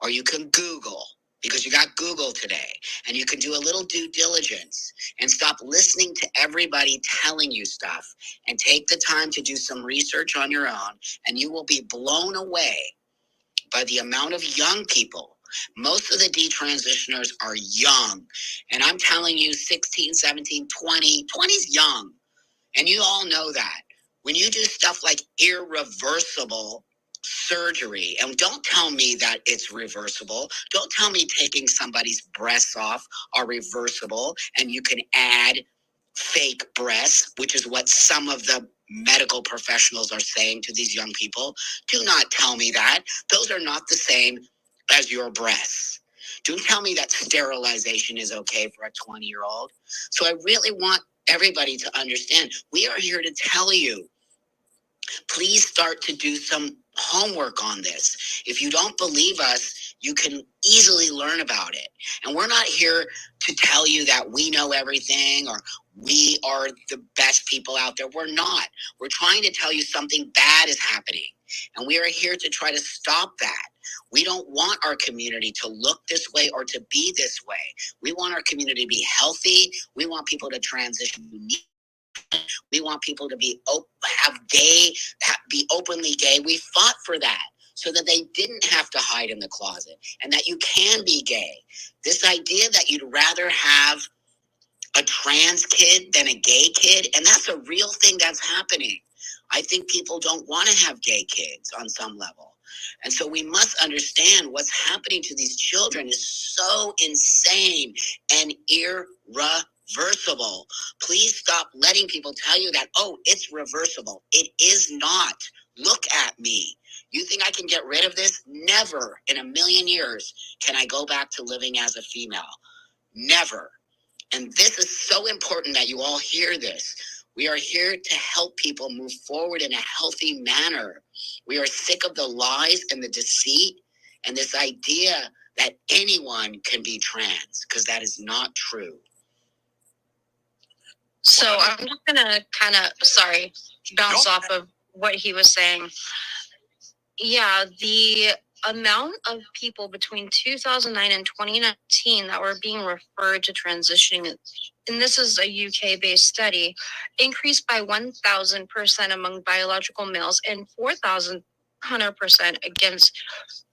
or you can Google, because you got Google today, and you can do a little due diligence and stop listening to everybody telling you stuff and take the time to do some research on your own, and you will be blown away by the amount of young people. Most of the detransitioners are young, and I'm telling you 16, 17, 20 is young, and you all know that. When you do stuff like irreversible surgery, and don't tell me that it's reversible. Don't tell me taking somebody's breasts off are reversible and you can add fake breasts, which is what some of the medical professionals are saying to these young people. Do not tell me that. Those are not the same as your breasts. Don't tell me that sterilization is okay for a 20-year-old. So I really want everybody to understand, we are here to tell you, please start to do some homework on this. If you don't believe us, you can easily learn about it. And we're not here to tell you that we know everything or we are the best people out there. We're not. We're trying to tell you something bad is happening. And we are here to try to stop that. We don't want our community to look this way or to be this way. We want our community to be healthy. We want people to transition. We want people to be be openly gay. We fought for that so that they didn't have to hide in the closet and that you can be gay. This idea that you'd rather have a trans kid than a gay kid, and that's a real thing that's happening. I think people don't want to have gay kids on some level. And so we must understand what's happening to these children is so insane and irreversible. Please stop letting people tell you that, oh, it's reversible. It is not. Look at me. You think I can get rid of this? Never in a million years can I go back to living as a female. Never. And this is so important that you all hear this. We are here to help people move forward in a healthy manner. We are sick of the lies and the deceit and this idea that anyone can be trans, because that is not true. So I'm just gonna kind of, bounce off of what he was saying. Yeah, the amount of people between 2009 and 2019 that were being referred to transitioning, and this is a UK-based study, increased by 1,000% among biological males and 4,100% against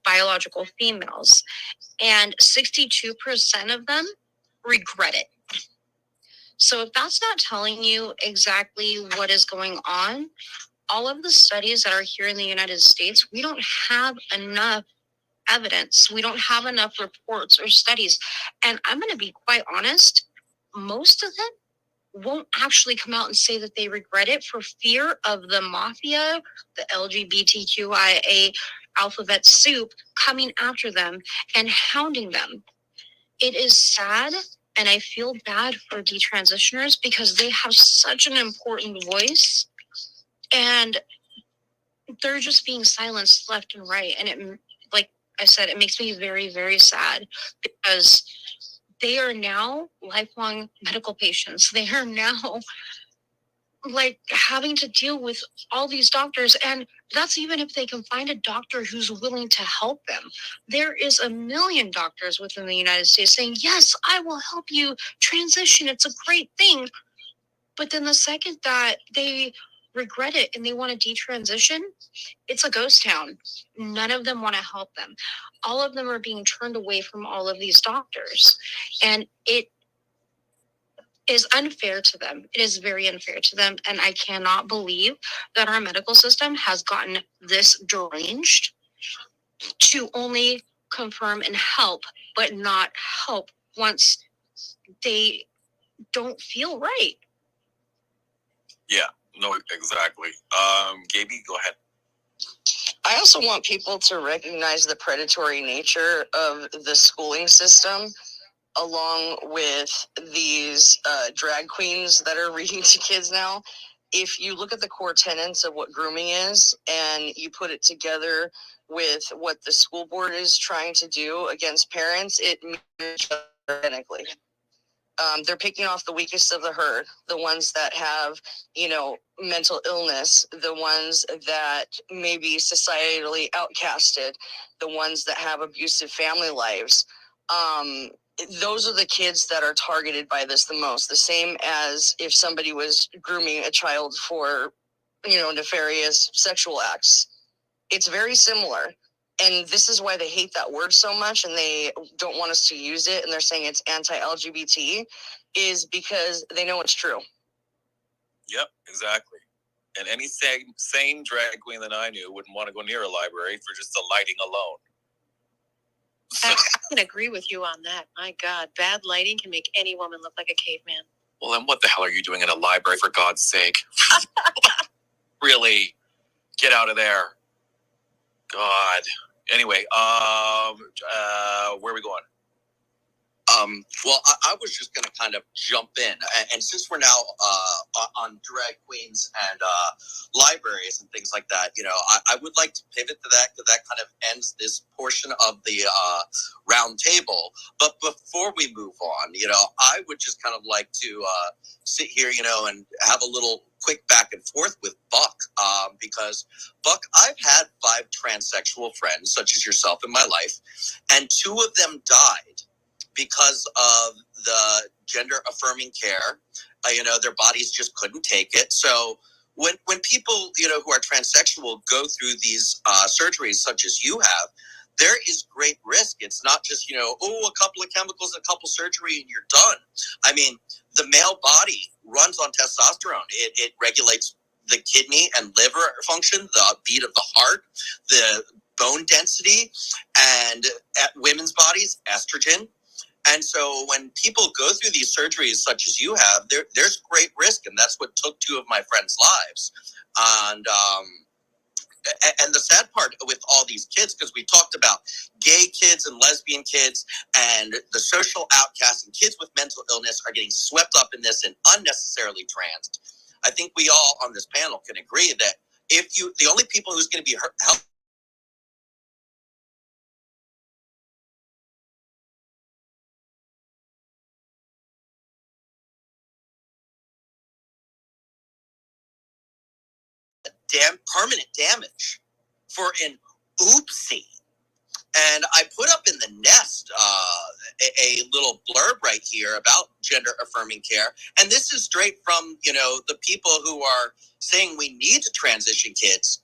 biological females. And 62% of them regret it. So if that's not telling you exactly what is going on, all of the studies that are here in the United States, we don't have enough evidence. We don't have enough reports or studies. And I'm going to be quite honest, most of them won't actually come out and say that they regret it for fear of the mafia, the LGBTQIA alphabet soup coming after them and hounding them. It is sad, and I feel bad for detransitioners because they have such an important voice, and they're just being silenced left and right. And it, like, I said it makes me very, very sad because they are now lifelong medical patients. They are now like having to deal with all these doctors, and that's even if they can find a doctor who's willing to help them. There is a million doctors within the United States saying, yes, I will help you transition, it's a great thing. But then the second that they regret it and they want to detransition, it's a ghost town. None of them want to help them. All of them are being turned away from all of these doctors, and it is unfair to them. It is very unfair to them. And I cannot believe that our medical system has gotten this deranged to only confirm and help, but not help once they don't feel right. Yeah, no, exactly. Gaby, go ahead. I also want people to recognize the predatory nature of the schooling system, along with these drag queens that are reading to kids now. If you look at the core tenets of what grooming is and you put it together with what the school board is trying to do against parents, it mirrors identically. They're picking off the weakest of the herd, the ones that have, mental illness, the ones that may be societally outcasted, the ones that have abusive family lives. Those are the kids that are targeted by this the most. The same as if somebody was grooming a child for, nefarious sexual acts. It's very similar. And this is why they hate that word so much and they don't want us to use it. And they're saying it's anti-LGBT, is because they know it's true. Yep, exactly. And any sane drag queen that I knew wouldn't want to go near a library for just the lighting alone. I can agree with you on that. My God, bad lighting can make any woman look like a caveman. Well, then what the hell are you doing in a library, for God's sake? Really? Get out of there. God. Anyway, where are we going? Well, I was just going to kind of jump in. And since we're now on drag queens and libraries and things like that, I would like to pivot to that because that kind of ends this portion of the round table. But before we move on, I would just kind of like to sit here, and have a little quick back and forth with Buck, because Buck, I've had 5 transsexual friends, such as yourself, in my life, and 2 of them died because of the gender affirming care. Their bodies just couldn't take it. So when people, who are transsexual go through these surgeries such as you have, there is great risk. It's not just, a couple of chemicals, a couple surgery and you're done. I mean, the male body runs on testosterone. It regulates the kidney and liver function, the beat of the heart, the bone density, and at women's bodies, estrogen. And so when people go through these surgeries such as you have, there's great risk. And that's what took 2 of my friends' lives. And the sad part with all these kids, because we talked about gay kids and lesbian kids and the social outcasts, and kids with mental illness are getting swept up in this and unnecessarily transed. I think we all on this panel can agree that the only people who's going to be helped permanent damage for an oopsie. And I put up in the Nest a little blurb right here about gender affirming care. And this is straight from, the people who are saying we need to transition kids.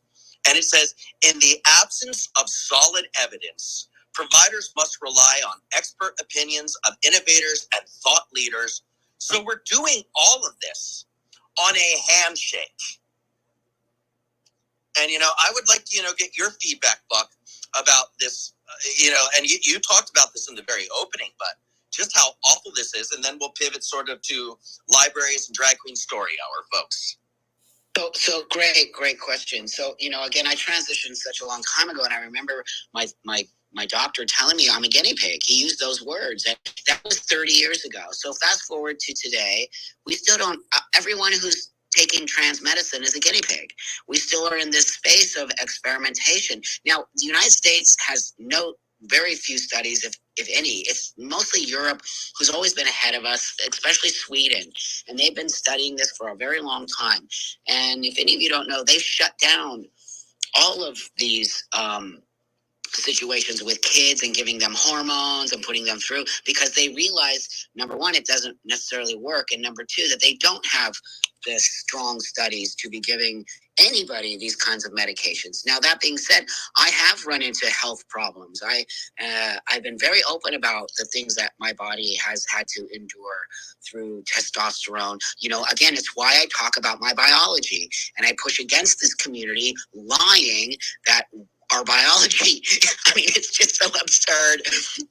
And it says, in the absence of solid evidence, providers must rely on expert opinions of innovators and thought leaders. So we're doing all of this on a handshake. And, I would like to, get your feedback, Buck, about this, and you talked about this in the very opening, but just how awful this is. And then we'll pivot sort of to libraries and drag queen story hour, folks. So great question. So, again, I transitioned such a long time ago, and I remember my doctor telling me I'm a guinea pig. He used those words, and that was 30 years ago. So fast forward to today, we still don't, everyone who's taking trans medicine is a guinea pig. We still are in this space of experimentation. Now, the United States has no very few studies, if any. It's mostly Europe, who's always been ahead of us, especially Sweden. And they've been studying this for a very long time. And if any of you don't know, they've shut down all of these situations with kids and giving them hormones and putting them through, because they realize, number one, it doesn't necessarily work, and number two, that they don't have the strong studies to be giving anybody these kinds of medications. Now, that being said, I have run into health problems. I've been very open about the things that my body has had to endure through testosterone. You know, again, it's why I talk about my biology, and I push against this community lying that our biology, I mean, it's just so absurd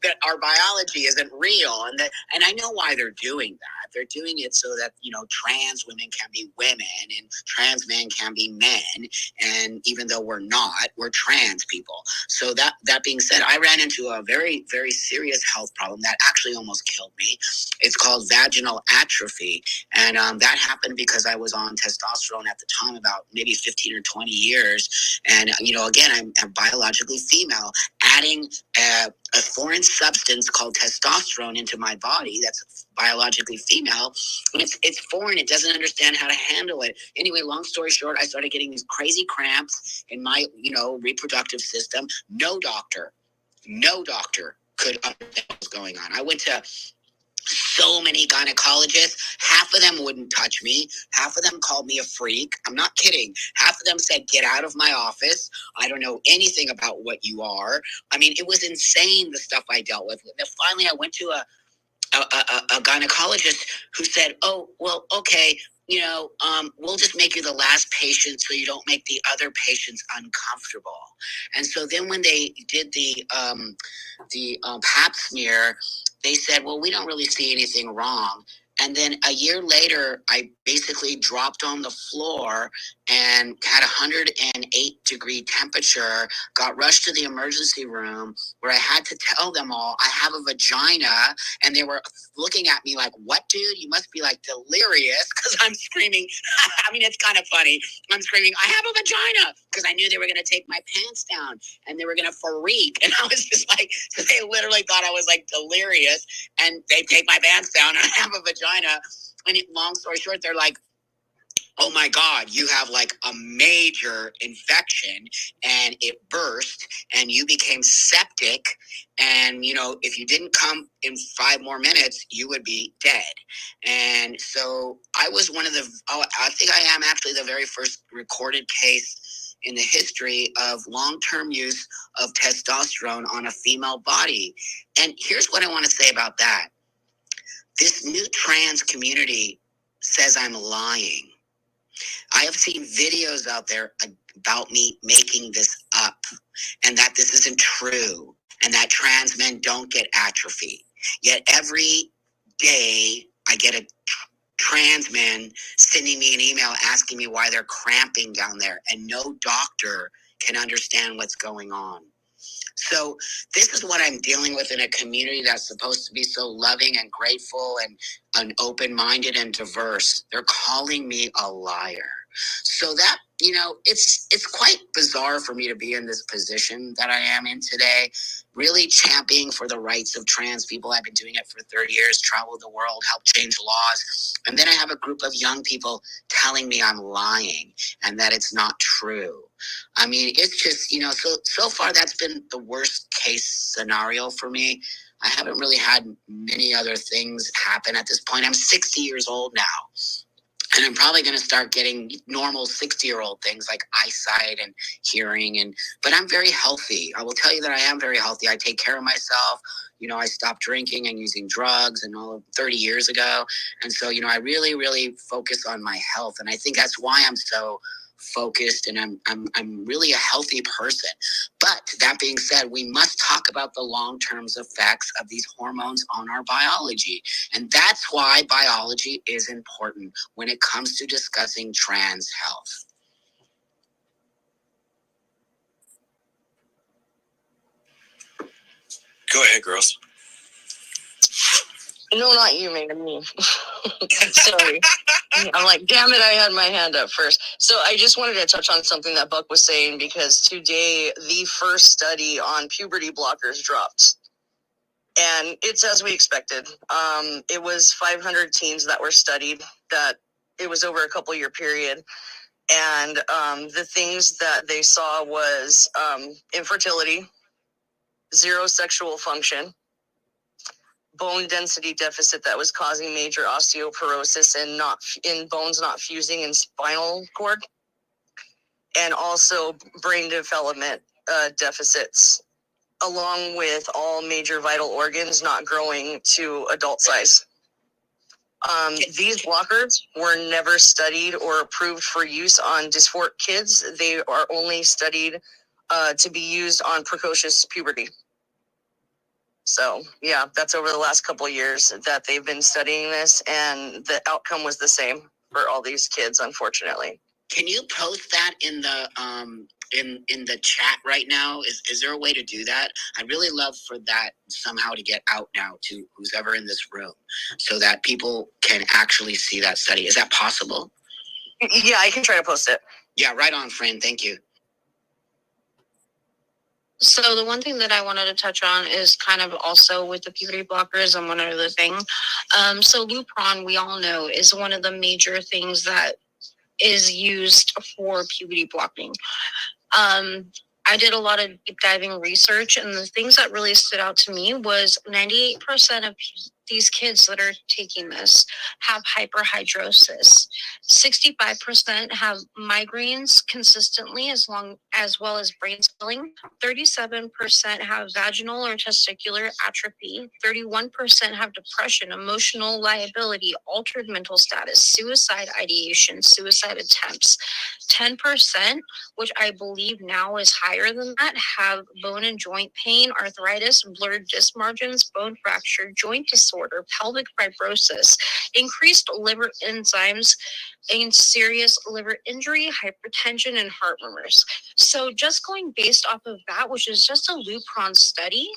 that our biology isn't real. And I know why they're doing that. They're doing it so that, you know, trans women can be women and trans men can be men. And even though we're not, we're trans people. So that being said, I ran into a very, very serious health problem that actually almost killed me. It's called vaginal atrophy. And that happened because I was on testosterone at the time, about maybe 15 or 20 years. And, you know, again, I'm biologically female. Adding a foreign substance called testosterone into my body that's biologically female, and it's foreign. It doesn't understand how to handle it. Anyway, long story short, I started getting these crazy cramps in my, you know, reproductive system. No doctor could understand what was going on. I went to so many gynecologists. Half of them wouldn't touch me. Half of them called me a freak. I'm not kidding. Half of them said, get out of my office. I don't know anything about what you are. I mean, it was insane, the stuff I dealt with. And then finally, I went to a gynecologist who said, oh, well, okay, you know, we'll just make you the last patient so you don't make the other patients uncomfortable. And so then when they did the pap smear, they said, well, we don't really see anything wrong. And then a year later, I basically dropped on the floor and had 108-degree temperature, got rushed to the emergency room where I had to tell them all I have a vagina. And they were looking at me like, what, dude? You must be like delirious, because I'm screaming. I mean, it's kind of funny. I'm screaming, I have a vagina, because I knew they were going to take my pants down and they were going to freak. And I was just like, so they literally thought I was like delirious, and they take my pants down and I have a vagina. And long story short, they're like, oh my God, you have like a major infection and it burst and you became septic. And, you know, if you didn't come in 5 more minutes, you would be dead. And so I was I think I am actually the very first recorded case in the history of long-term use of testosterone on a female body. And here's what I want to say about that. This new trans community says I'm lying. I have seen videos out there about me making this up, and that this isn't true, and that trans men don't get atrophy. Yet every day I get a trans man sending me an email asking me why they're cramping down there, and no doctor can understand what's going on. So this is what I'm dealing with in a community that's supposed to be so loving and grateful and open-minded and diverse. They're calling me a liar. So that, you know, it's quite bizarre for me to be in this position that I am in today, really championing for the rights of trans people. I've been doing it for 30 years, traveled the world, helped change laws. And then I have a group of young people telling me I'm lying and that it's not true. I mean, it's just, you know, so far that's been the worst case scenario for me. I haven't really had many other things happen at this point. I'm 60 years old now. And I'm probably going to start getting normal 60-year-old things like eyesight and hearing. But I'm very healthy. I will tell you that I am very healthy. I take care of myself. You know, I stopped drinking and using drugs and all 30 years ago. And so, you know, I really, really focus on my health. And I think that's why I'm so focused and I'm really a healthy person. But that being said, we must talk about the long-term effects of these hormones on our biology. And that's why biology is important when it comes to discussing trans health. Go ahead, girls. No, not you, man. Me. Sorry. I'm like, damn it, I had my hand up first. So I just wanted to touch on something that Buck was saying, because today the first study on puberty blockers dropped. And it's as we expected. It was 500 teens that were studied, that it was over a couple year period. And the things that they saw was infertility, zero sexual function, bone density deficit that was causing major osteoporosis and not in bones not fusing in spinal cord, and also brain development deficits, along with all major vital organs not growing to adult size. These blockers were never studied or approved for use on dysphoric kids. They are only studied to be used on precocious puberty. So, yeah, that's over the last couple of years that they've been studying this, and the outcome was the same for all these kids, unfortunately. Can you post that in the in the chat right now? Is there a way to do that? I'd really love for that somehow to get out now to who's ever in this room, so that people can actually see that study. Is that possible? Yeah, I can try to post it. Yeah, right on, friend. Thank you. So the one thing that I wanted to touch on is kind of also with the puberty blockers and one other thing. So Lupron, we all know, is one of the major things that is used for puberty blocking. I did a lot of deep diving research, and the things that really stood out to me was 98% of these kids that are taking this have hyperhidrosis. 65% have migraines consistently, as well as brain swelling. 37% have vaginal or testicular atrophy. 31% have depression, emotional liability, altered mental status, suicide ideation, suicide attempts. 10%, which I believe now is higher than that, have bone and joint pain, arthritis, blurred disc margins, bone fracture, joint disorder, pelvic fibrosis, increased liver enzymes, and serious liver injury, hypertension, and heart murmurs. So just going based off of that, which is just a Lupron study,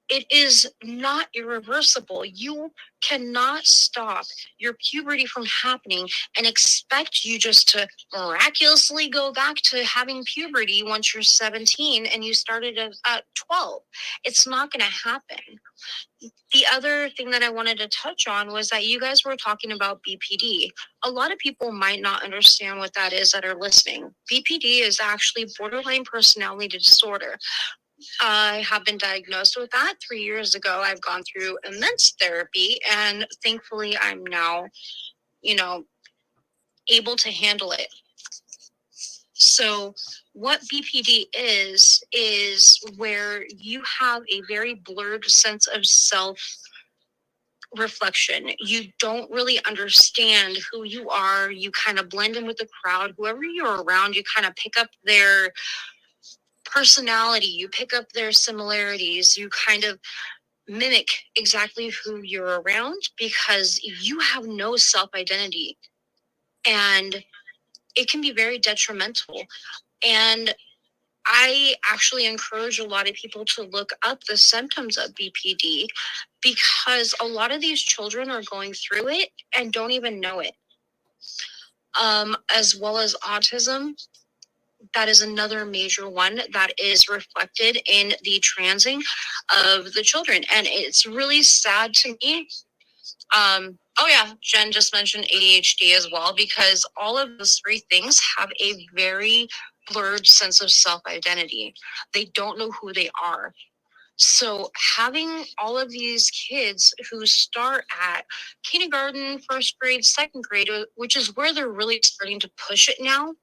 it is not irreversible. You cannot stop your puberty from happening and expect you just to miraculously go back to having puberty once you're 17 and you started at 12. It's not going to happen. The other thing that I wanted to touch on was that you guys were talking about BPD. A lot of people might not understand what that is that are listening. BPD is actually borderline personality disorder. I have been diagnosed with that 3 years ago. I've gone through immense therapy, and thankfully I'm now, able to handle it. So what BPD is where you have a very blurred sense of self reflection. You don't really understand who you are. You kind of blend in with the crowd. Whoever you're around, you kind of pick up their personality, you pick up their similarities, you kind of mimic exactly who you're around because you have no self-identity, and it can be very detrimental. And I actually encourage a lot of people to look up the symptoms of BPD because a lot of these children are going through it and don't even know it. As well as autism. That is another major one that is reflected in the transing of the children. And it's really sad to me. Jen just mentioned ADHD as well, because all of those three things have a very blurred sense of self-identity. They don't know who they are. So having all of these kids who start at kindergarten, first grade, second grade, which is where they're really starting to push it now,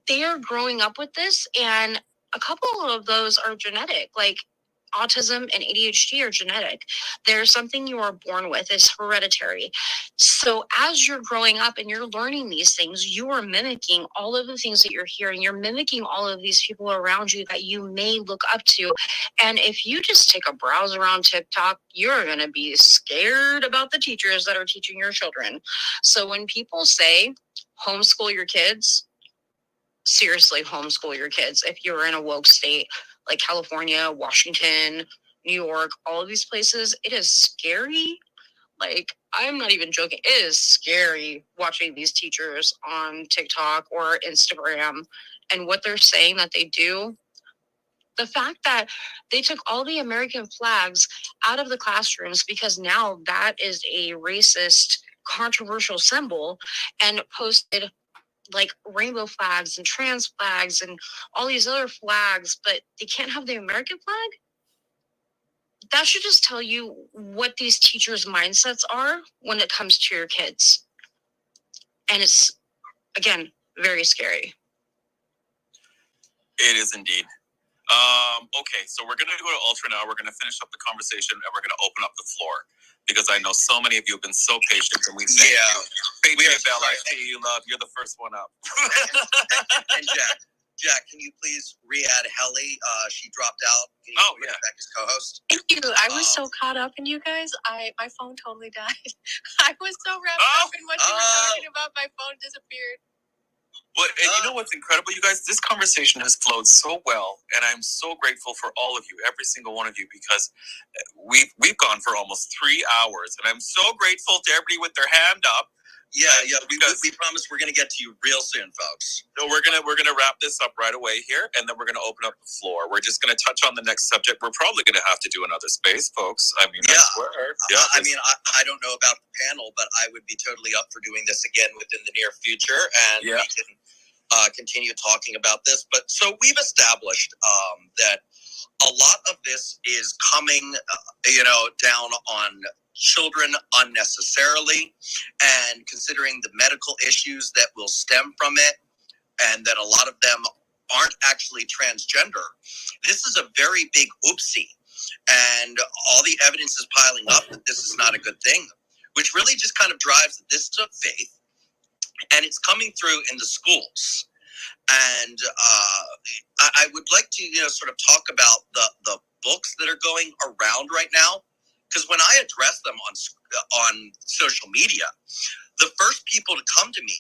they are growing up with this, and a couple of those are genetic, like autism and ADHD are genetic. There's something you are born with, it's hereditary. So as you're growing up and you're learning these things, you are mimicking all of the things that you're hearing. You're mimicking all of these people around you that you may look up to. And if you just take a browse around TikTok, you're going to be scared about the teachers that are teaching your children. So when people say homeschool your kids, seriously homeschool your kids. If you're in a woke state like California, Washington, New York, all of these places, it is scary. Like, I'm not even joking. It is scary watching these teachers on TikTok or Instagram and what they're saying that they do. The fact that they took all the American flags out of the classrooms because now that is a racist, controversial symbol, and posted like rainbow flags and trans flags and all these other flags, but they can't have the American flag. That should just tell you what these teachers' mindsets are when it comes to your kids. And it's, again, very scary. It is indeed. Okay, so we're going to go to Ultra now. We're going to finish up the conversation and we're going to open up the floor because I know so many of you have been so patient and we thank you. Patriot Bell, I see you, love. You're the first one up. And Jack, can you please re-add Helly? She dropped out. Can you put her back as co-host? Thank you. I was so caught up in you guys. My phone totally died. I was so wrapped up in what you were talking about. My phone disappeared. Well, and you know what's incredible, you guys? This conversation has flowed so well, and I'm so grateful for all of you, every single one of you, because we've gone for almost 3 hours, and I'm so grateful to everybody with their hand up. Yeah. We promise we're going to get to you real soon, folks. So we're gonna wrap this up right away here, and then we're gonna open up the floor. We're just gonna touch on the next subject. We're probably gonna have to do another space, folks. I mean, I swear. Yeah. I don't know about the panel, but I would be totally up for doing this again within the near future, and we can continue talking about this. But so we've established that a lot of this is coming, down on children unnecessarily, and considering the medical issues that will stem from it, and that a lot of them aren't actually transgender. This is a very big oopsie, and all the evidence is piling up that this is not a good thing, which really just kind of drives that this is a faith, and it's coming through in the schools. And I would like to, sort of talk about the books that are going around right now, because when I address them on social media, the first people to come to me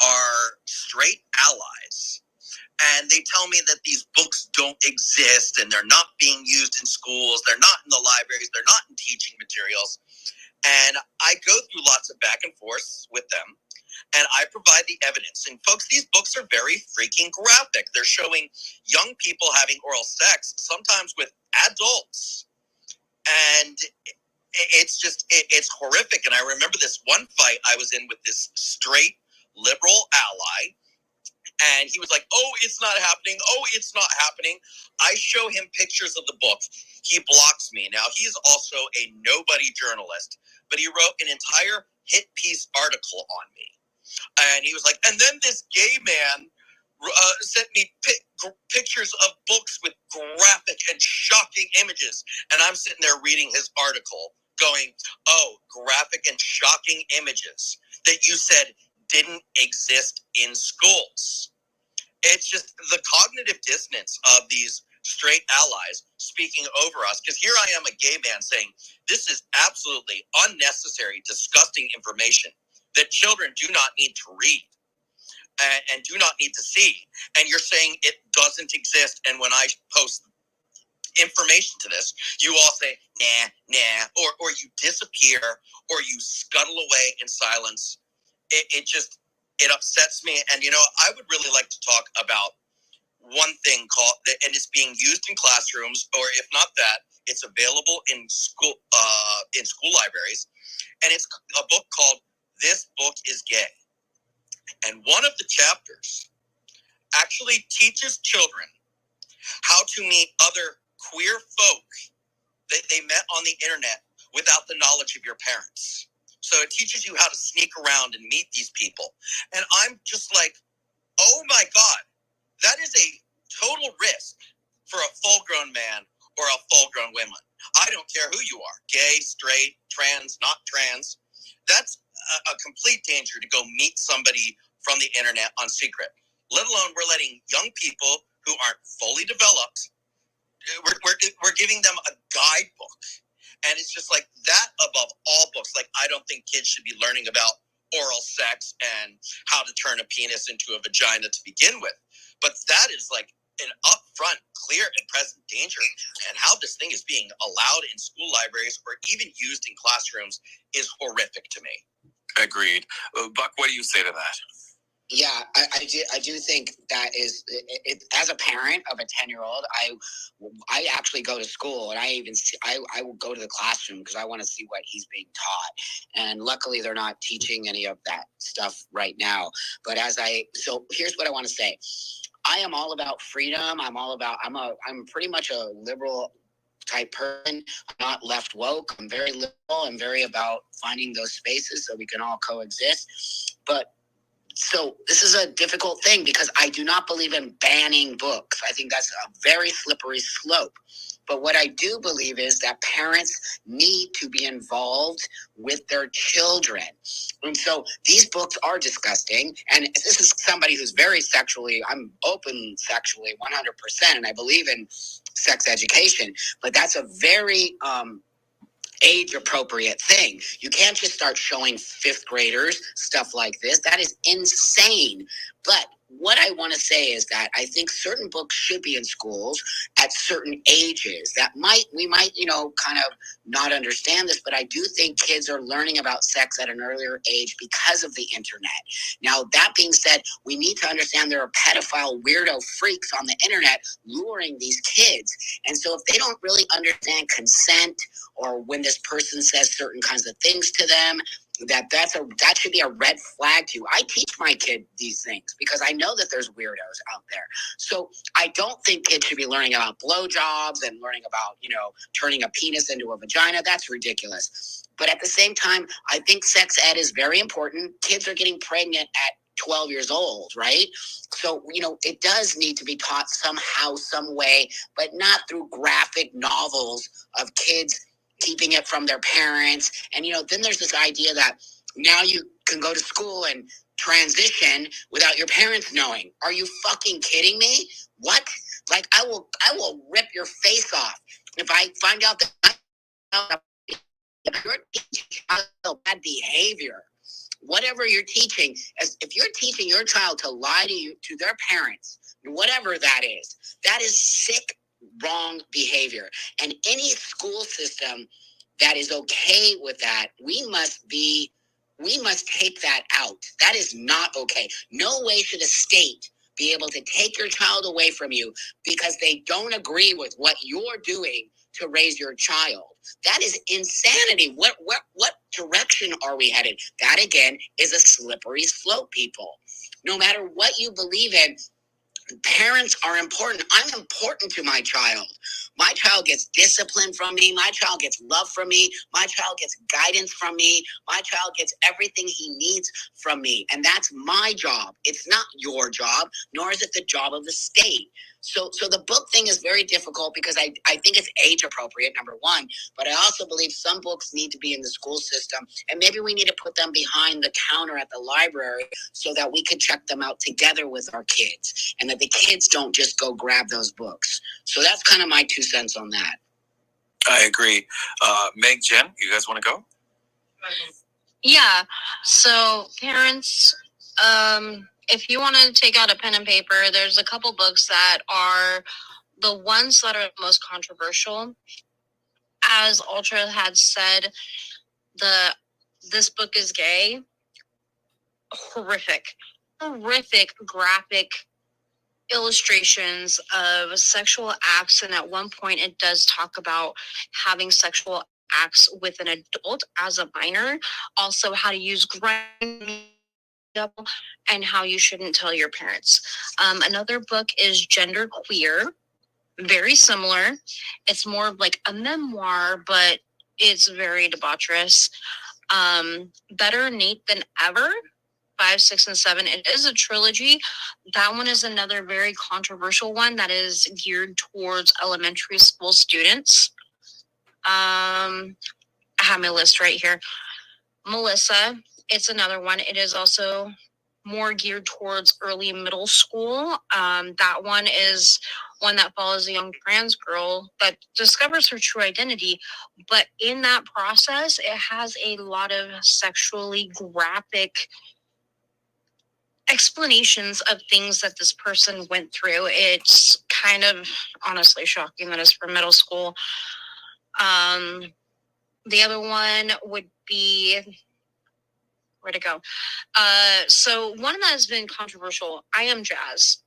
are straight allies, and they tell me that these books don't exist and they're not being used in schools, they're not in the libraries, they're not in teaching materials. And I go through lots of back and forth with them, and I provide the evidence. And folks, these books are very freaking graphic. They're showing young people having oral sex, sometimes with adults. And it's horrific. And I remember this one fight I was in with this straight liberal ally, and he was like, "Oh, it's not happening. Oh, it's not happening." I show him pictures of the book. He blocks me. Now, he's also a nobody journalist, but he wrote an entire hit piece article on me. And he was like, and then this gay man sent me pictures of books with graphic and shocking images. And I'm sitting there reading his article going, oh, graphic and shocking images that you said didn't exist in schools. It's just the cognitive dissonance of these straight allies speaking over us. Because here I am, a gay man, saying this is absolutely unnecessary, disgusting information that children do not need to read and do not need to see. And you're saying it doesn't exist. And when I post information to this, you all say, nah, or you disappear, or you scuttle away in silence. It upsets me. And, I would really like to talk about one thing called, and it's being used in classrooms, or if not that, it's available in school libraries. And it's a book called This Book is Gay. And one of the chapters actually teaches children how to meet other queer folk that they met on the internet without the knowledge of your parents. So it teaches you how to sneak around and meet these people. And I'm just like, oh my God, that is a total risk for a full-grown man or a full-grown woman. I don't care who you are, gay, straight, trans, not trans. That's a complete danger to go meet somebody from the internet on secret, let alone we're letting young people who aren't fully developed, we're giving them a guidebook. And it's just like that above all books. Like, I don't think kids should be learning about oral sex and how to turn a penis into a vagina to begin with. But that is like an upfront, clear, and present danger. And how this thing is being allowed in school libraries or even used in classrooms is horrific to me. Agreed. Buck, what do you say to that? Yeah, I do think that is it, as a parent of a 10-year-old, I actually go to school and I will go to the classroom because I want to see what he's being taught. And luckily they're not teaching any of that stuff right now. But so here's what I want to say. I am all about freedom. I'm pretty much a liberal type person. I'm not left woke. I'm very liberal. I'm very about finding those spaces so we can all coexist. But so this is a difficult thing because I do not believe in banning books. I think that's a very slippery slope. But what I do believe is that parents need to be involved with their children. And so these books are disgusting. And this is somebody who's I'm open sexually 100%. And I believe in sex education. But that's a very age appropriate thing. You can't just start showing fifth graders stuff like this. That is insane. But what I want to say is that I think certain books should be in schools at certain ages. We might, kind of not understand this, but I do think kids are learning about sex at an earlier age because of the internet. Now, that being said, we need to understand there are pedophile weirdo freaks on the internet luring these kids. And so if they don't really understand consent, or when this person says certain kinds of things to them, that should be a red flag to you. I teach my kid these things because I know that there's weirdos out there. So I don't think kids should be learning about blowjobs and learning about, turning a penis into a vagina. That's ridiculous. But at the same time, I think sex ed is very important. Kids are getting pregnant at 12 years old, right? So, it does need to be taught somehow, some way, but not through graphic novels of kids keeping it from their parents. And, then there's this idea that now you can go to school and transition without your parents knowing. Are you fucking kidding me? What? Like, I will rip your face off if I find out that you're teaching child bad behavior. Whatever you're teaching, if you're teaching your child to lie to their parents, whatever that is sick, wrong behavior. And any school system that is okay with that, we must take that out. That is not okay. No way should a state be able to take your child away from you because they don't agree with what you're doing to raise your child. That is insanity. What direction are we headed? That again is a slippery slope, people. No matter what you believe in, parents are important. I'm important to my child. My child gets discipline from me. My child gets love from me. My child gets guidance from me. My child gets everything he needs from me. And that's my job. It's not your job, nor is it the job of the state. So the book thing is very difficult because I think it's age appropriate, number one. But I also believe some books need to be in the school system. And maybe we need to put them behind the counter at the library so that we could check them out together with our kids. And that the kids don't just go grab those books. So that's kind of my 2 cents on that. I agree. Meg, Jen, you guys want to go? Yeah. So parents, if you want to take out a pen and paper, there's a couple books that are the ones that are most controversial. As Ultra had said, this book is gay. Horrific, graphic illustrations of sexual acts, and at one point it does talk about having sexual acts with an adult as a minor, also how to use grinding and how you shouldn't tell your parents. Another book is Gender Queer, very similar. It's more of like a memoir, but it's very debaucherous. Better Nate Than Ever, 5, 6, and 7. It is a trilogy. That one is another very controversial one that is geared towards elementary school students. I have my list right here. Melissa, it's another one. It is also more geared towards early middle school. That one is one that follows a young trans girl that discovers her true identity. But in that process, it has a lot of sexually graphic explanations of things that this person went through. It's kind of honestly shocking that it's for middle school. The other one would be, where'd it go? So one that has been controversial, I Am Jazz.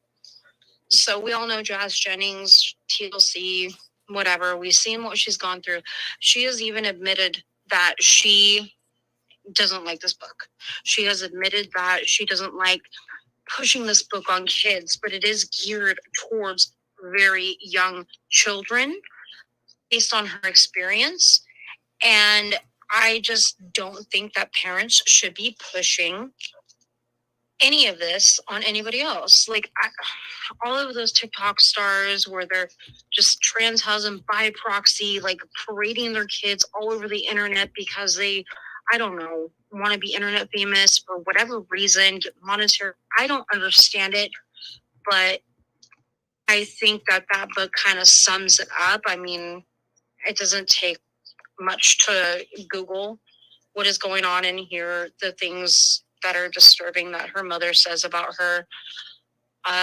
So we all know Jazz Jennings, TLC, whatever. We've seen what she's gone through. She has even admitted that she doesn't like this book. She has admitted that she doesn't like pushing this book on kids, but it is geared towards very young children based on her experience. And I just don't think that parents should be pushing any of this on anybody else. Like all of those TikTok stars where they're just trans husband by proxy, like parading their kids all over the internet because they, I don't know, want to be internet famous for whatever reason, get monetary. I don't understand it, but I think that book kind of sums it up. I mean, it doesn't take much to Google what is going on in here, the things that are disturbing that her mother says about her.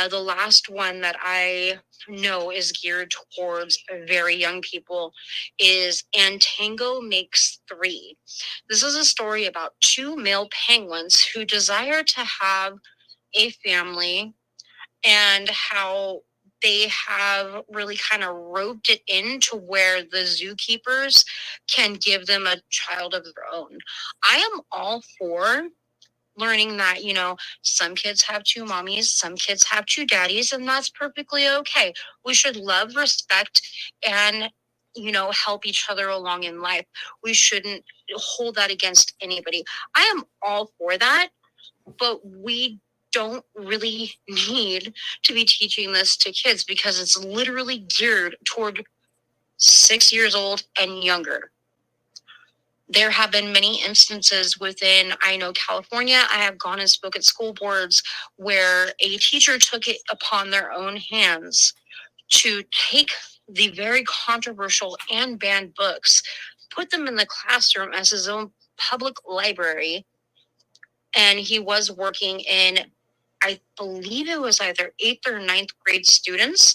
The last one that I know is geared towards very young people is And Tango Makes Three. This is a story about two male penguins who desire to have a family and how they have really kind of roped it into where the zookeepers can give them a child of their own. I am all for learning that, you know, some kids have two mommies, some kids have two daddies, and that's perfectly okay. We should love, respect, and, you know, help each other along in life. We shouldn't hold that against anybody. I am all for that, but we don't really need to be teaching this to kids because it's literally geared toward 6 years old and younger. There have been many instances within, I know, California. I have gone and spoke at school boards where a teacher took it upon their own hands to take the very controversial and banned books, put them in the classroom as his own public library. And he was working in, I believe it was either 8th or 9th grade students.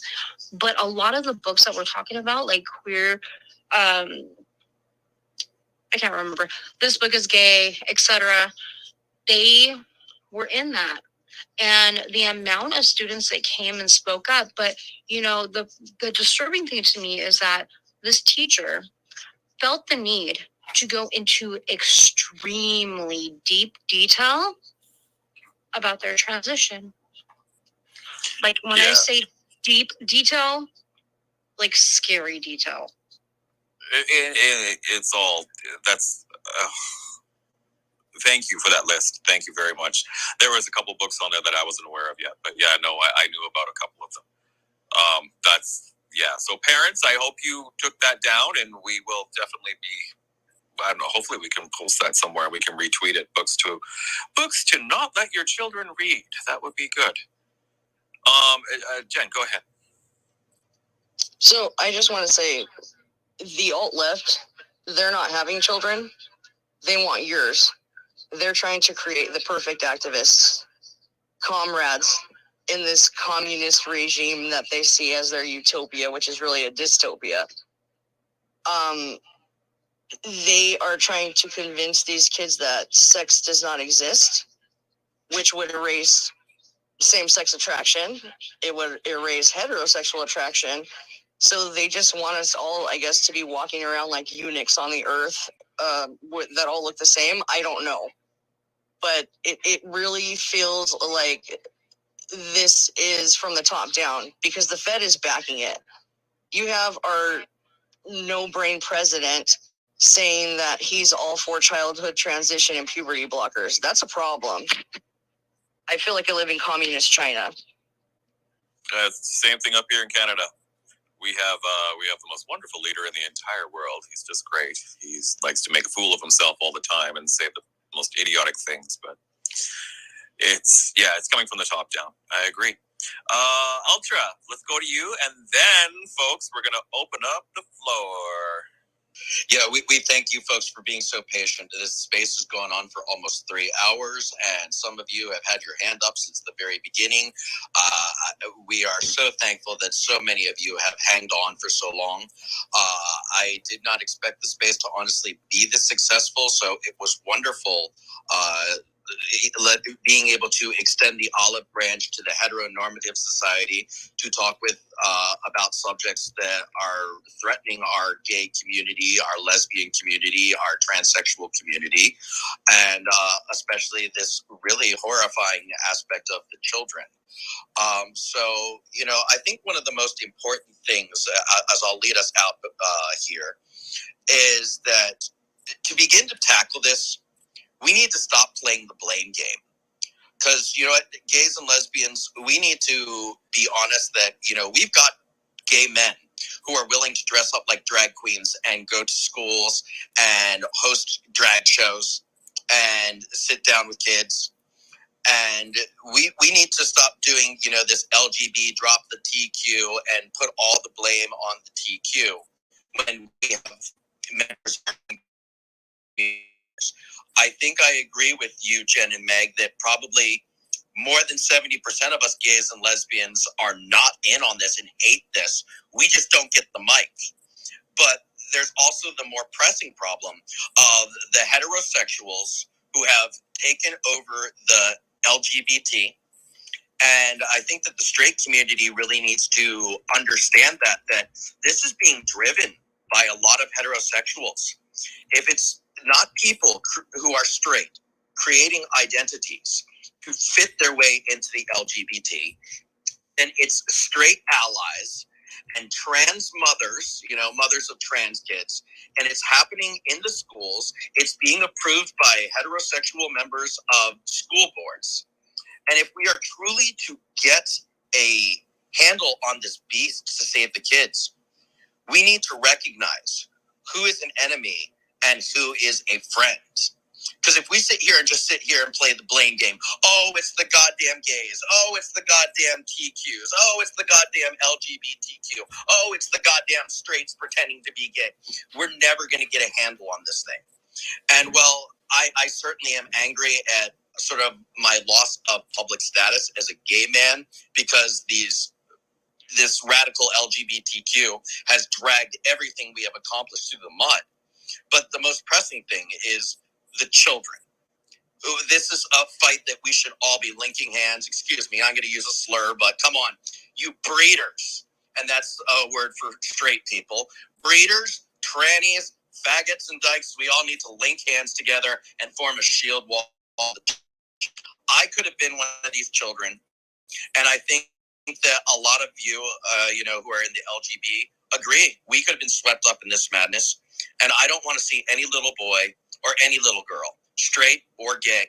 But a lot of the books that we're talking about, like queer, I can't remember, This Book is Gay, etc., they were in that. And the amount of students that came and spoke up, but, you know, the disturbing thing to me is that this teacher felt the need to go into extremely deep detail about their transition. Like when I say deep detail, like scary detail. It's all, that's, thank you for that list. Thank you very much. There was a couple books on there that I wasn't aware of yet, but yeah, no, I knew about a couple of them. So parents, I hope you took that down, and we will definitely be, I don't know, hopefully we can post that somewhere. We can retweet it. Books to not let your children read. That would be good. Jen, go ahead. So I just want to say, the alt-left, they're not having children. They want yours. They're trying to create the perfect activists, comrades in this communist regime that they see as their utopia, which is really a dystopia. They are trying to convince these kids that sex does not exist, which would erase same-sex attraction. It would erase heterosexual attraction. So they just want us all, I guess, to be walking around like eunuchs on the earth that all look the same. I don't know. But it really feels like this is from the top down because the Fed is backing it. You have our no-brain president saying that he's all for childhood transition and puberty blockers. That's a problem. I feel like I live in communist China. It's the same thing up here in Canada. We have the most wonderful leader in the entire world. He's just great. He likes to make a fool of himself all the time and say the most idiotic things. But it's coming from the top down. I agree. Ultra, let's go to you, and then, folks, we're gonna open up the floor. Yeah, we thank you folks for being so patient. This space has gone on for almost 3 hours, and some of you have had your hand up since the very beginning. We are so thankful that so many of you have hanged on for so long. I did not expect the space to honestly be this successful, so it was wonderful being able to extend the olive branch to the heteronormative society to talk with about subjects that are threatening our gay community, our lesbian community, our transsexual community, and especially this really horrifying aspect of the children. So, you know, I think one of the most important things, as I'll lead us out here, is that to begin to tackle this, we need to stop playing the blame game. Because, you know what, gays and lesbians, we need to be honest that, you know, we've got gay men who are willing to dress up like drag queens and go to schools and host drag shows and sit down with kids. And we need to stop doing, you know, this LGB, drop the TQ and put all the blame on the TQ when we have members. I think I agree with you, Jen and Meg, that probably more than 70% of us gays and lesbians are not in on this and hate this. We just don't get the mic. But there's also the more pressing problem of the heterosexuals who have taken over the LGBT. And I think that the straight community really needs to understand that this is being driven by a lot of heterosexuals. If it's not people who are straight creating identities to fit their way into the LGBT, then it's straight allies and trans mothers, you know, mothers of trans kids, and it's happening in the schools. It's being approved by heterosexual members of school boards. And if we are truly to get a handle on this beast to save the kids, we need to recognize who is an enemy and who is a friend. Because if we sit here and play the blame game, oh, it's the goddamn gays, oh, it's the goddamn TQs, oh, it's the goddamn LGBTQ, oh, it's the goddamn straights pretending to be gay, we're never going to get a handle on this thing. And well, I certainly am angry at sort of my loss of public status as a gay man, because this radical LGBTQ has dragged everything we have accomplished through the mud. But the most pressing thing is the children. This is a fight that we should all be linking hands. Excuse me, I'm going to use a slur, but come on, you breeders. And that's a word for straight people. Breeders, trannies, faggots, and dykes, we all need to link hands together and form a shield wall. I could have been one of these children, and I think that a lot of you, you know, who are in the LGB agree. We could have been swept up in this madness, and I don't want to see any little boy or any little girl, straight or gay.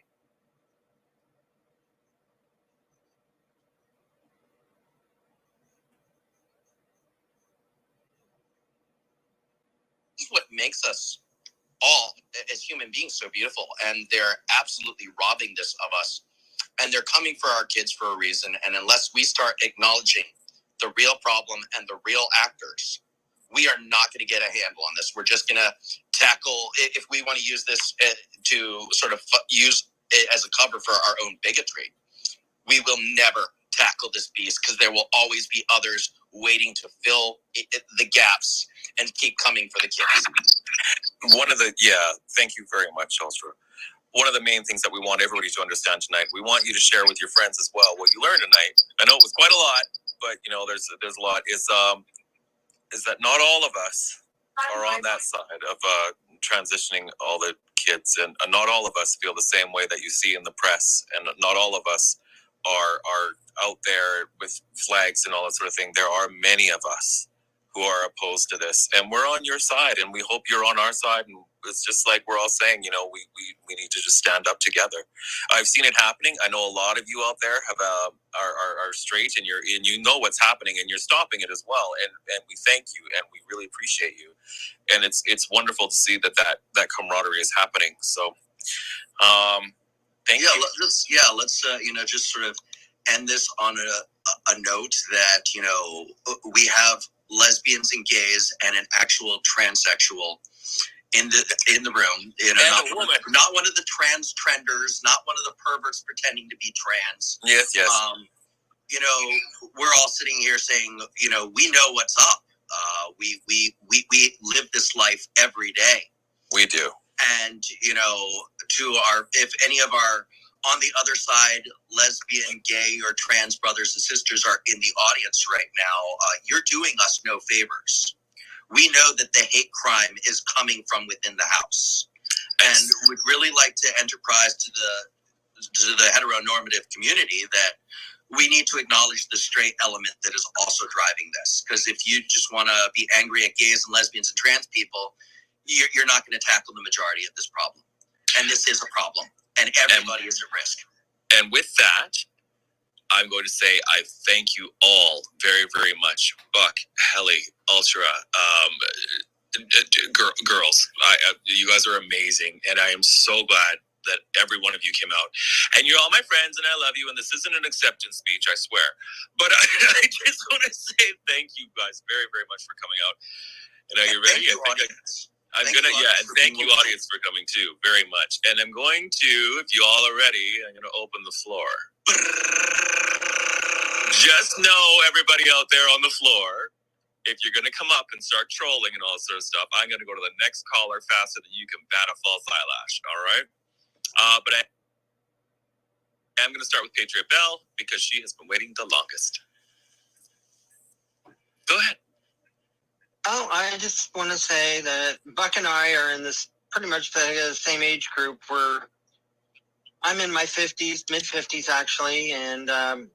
This is what makes us all, as human beings, so beautiful, and they're absolutely robbing this of us. And they're coming for our kids for a reason. And unless we start acknowledging the real problem and the real actors, we are not going to get a handle on this. We're just going to tackle, if we want to use this to sort of use it as a cover for our own bigotry, we will never tackle this beast, because there will always be others waiting to fill the gaps and keep coming for the kids. Thank you very much, Elstra. One of the main things that we want everybody to understand tonight, we want you to share with your friends as well what you learned tonight. I know it was quite a lot, but you know, there's a lot. Is that not all of us are on that side of transitioning all the kids, and not all of us feel the same way that you see in the press, and not all of us are out there with flags and all that sort of thing. There are many of us who are opposed to this, and we're on your side, and we hope you're on our side. And it's just like we're all saying, you know, we need to just stand up together. I've seen it happening. I know a lot of you out there have are straight, and you know what's happening, and you're stopping it as well. And we thank you, and we really appreciate you. And it's wonderful to see that camaraderie is happening. So, thank you. Let's you know, just sort of end this on a note that, you know, we have lesbians and gays and an actual transsexual in the room. You know, not one of the trans trenders, not one of the perverts pretending to be trans. Yes. You know, we're all sitting here saying, you know, we know what's up. We live this life every day. We do. And, you know, if any of our on the other side, lesbian, gay, or trans brothers and sisters are in the audience right now, you're doing us no favors. We know that the hate crime is coming from within the house. And we'd really like to enterprise to the heteronormative community that we need to acknowledge the straight element that is also driving this. Because if you just want to be angry at gays and lesbians and trans people, you're not going to tackle the majority of this problem. And this is a problem. And everybody is at risk. And with that, I'm going to say I thank you all very, very much. Buck, Helly, Ultra, girls, you guys are amazing. And I am so glad that every one of you came out. And you're all my friends, and I love you. And this isn't an acceptance speech, I swear. But I just want to say thank you guys very, very much for coming out. And are you ready? And thank you, audience, for coming too, very much. And I'm going to, if you all are ready, I'm going to open the floor. Just know, everybody out there on the floor, if you're going to come up and start trolling and all this sort of stuff, I'm going to go to the next caller faster than you can bat a false eyelash. All right? But I'm going to start with Patriot Bell because she has been waiting the longest. Go ahead. Oh, I just want to say that Buck and I are in this pretty much the same age group where I'm in my 50s, mid-50s actually, and I'm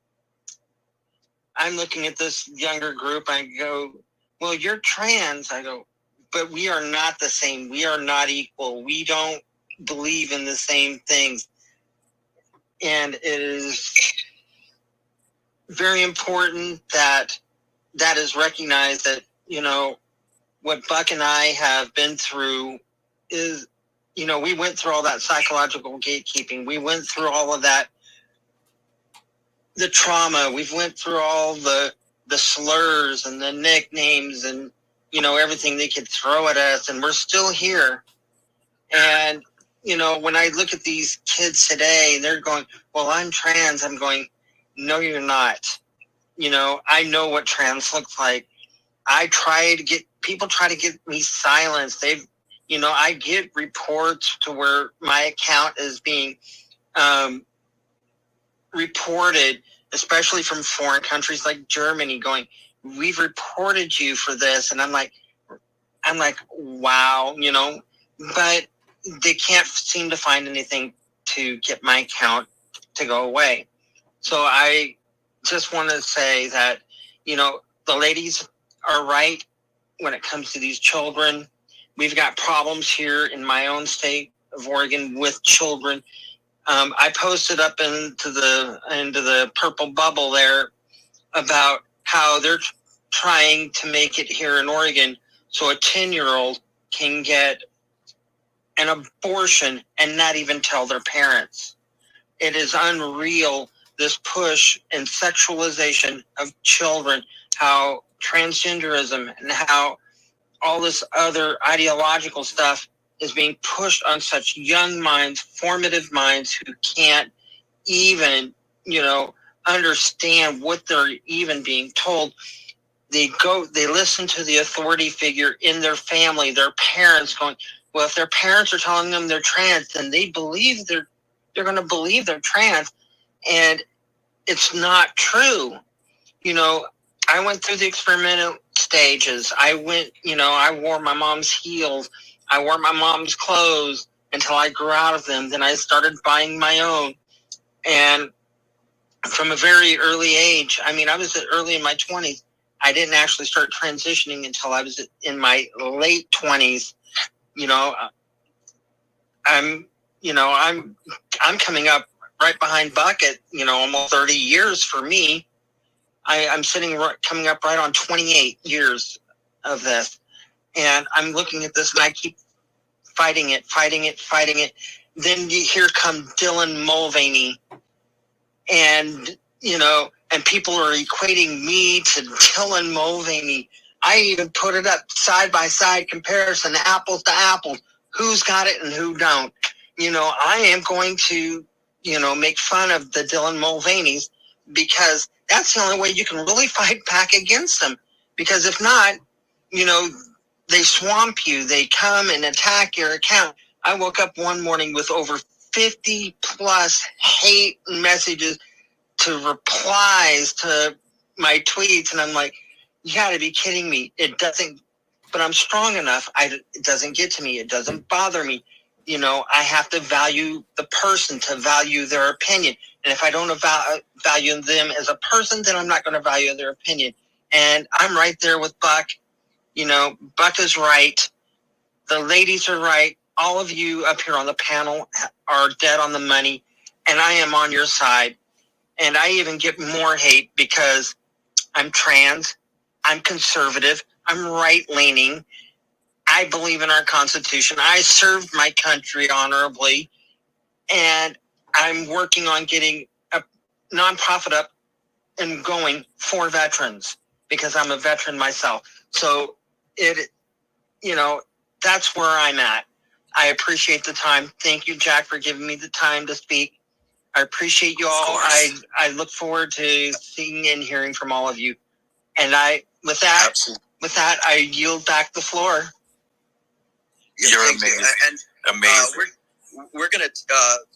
looking at this younger group. I go, well, you're trans. I go, but we are not the same. We are not equal. We don't believe in the same things. And it is very important that is recognized that, you know, what Buck and I have been through is, you know, we went through all that psychological gatekeeping. We went through all of that, the trauma. We've went through all the slurs and the nicknames and, you know, everything they could throw at us. And we're still here. And, you know, when I look at these kids today, they're going, well, I'm trans. I'm going, no, you're not. You know, I know what trans looks like. People try to get me silenced. You know, I get reports to where my account is being reported, especially from foreign countries like Germany, going, we've reported you for this. And I'm like, wow, you know, but they can't seem to find anything to get my account to go away. So I just want to say that, you know, the ladies are right when it comes to these children. We've got problems here in my own state of Oregon with children. I posted up into the purple bubble there about how they're trying to make it here in Oregon so a 10-year-old can get an abortion and not even tell their parents. It is unreal, this push and sexualization of children, how transgenderism and how all this other ideological stuff is being pushed on such young minds, formative minds who can't even, you know, understand what they're even being told. They listen to the authority figure in their family, their parents, going, well, if their parents are telling them they're trans, then they believe they're going to believe they're trans. And it's not true. You know, I went through the experimental stages. I wore my mom's heels. I wore my mom's clothes until I grew out of them. Then I started buying my own. And from a very early age, I mean, I was early in my 20s. I didn't actually start transitioning until I was in my late 20s. You know, I'm coming up right behind Buck at, you know, almost 30 years for me. I'm coming up right on 28 years of this. And I'm looking at this and I keep fighting it. Then here comes Dylan Mulvaney. And, you know, and people are equating me to Dylan Mulvaney. I even put it up side by side comparison, apples to apples. Who's got it and who don't? I am going to, make fun of the Dylan Mulvaney's because that's the only way you can really fight back against them. Because if not, they swamp you. They come and attack your account. I woke up one morning with over 50 plus hate messages to replies to my tweets. And I'm like, you gotta be kidding me. It doesn't, but I'm strong enough. It doesn't get to me. It doesn't bother me. I have to value the person to value their opinion. And if I don't value them as a person, then I'm not going to value their opinion. And I'm right there with Buck. Buck is right. The ladies are right. All of you up here on the panel are dead on the money. And I am on your side. And I even get more hate because I'm trans. I'm conservative. I'm right-leaning. I believe in our Constitution. I served my country honorably. And I'm working on getting a nonprofit up and going for veterans because I'm a veteran myself. So that's where I'm at. I appreciate the time. Thank you, Jack, for giving me the time to speak. I appreciate you all. I look forward to seeing and hearing from all of you. And with that, I yield back the floor. You're amazing. Amazing. We're going to,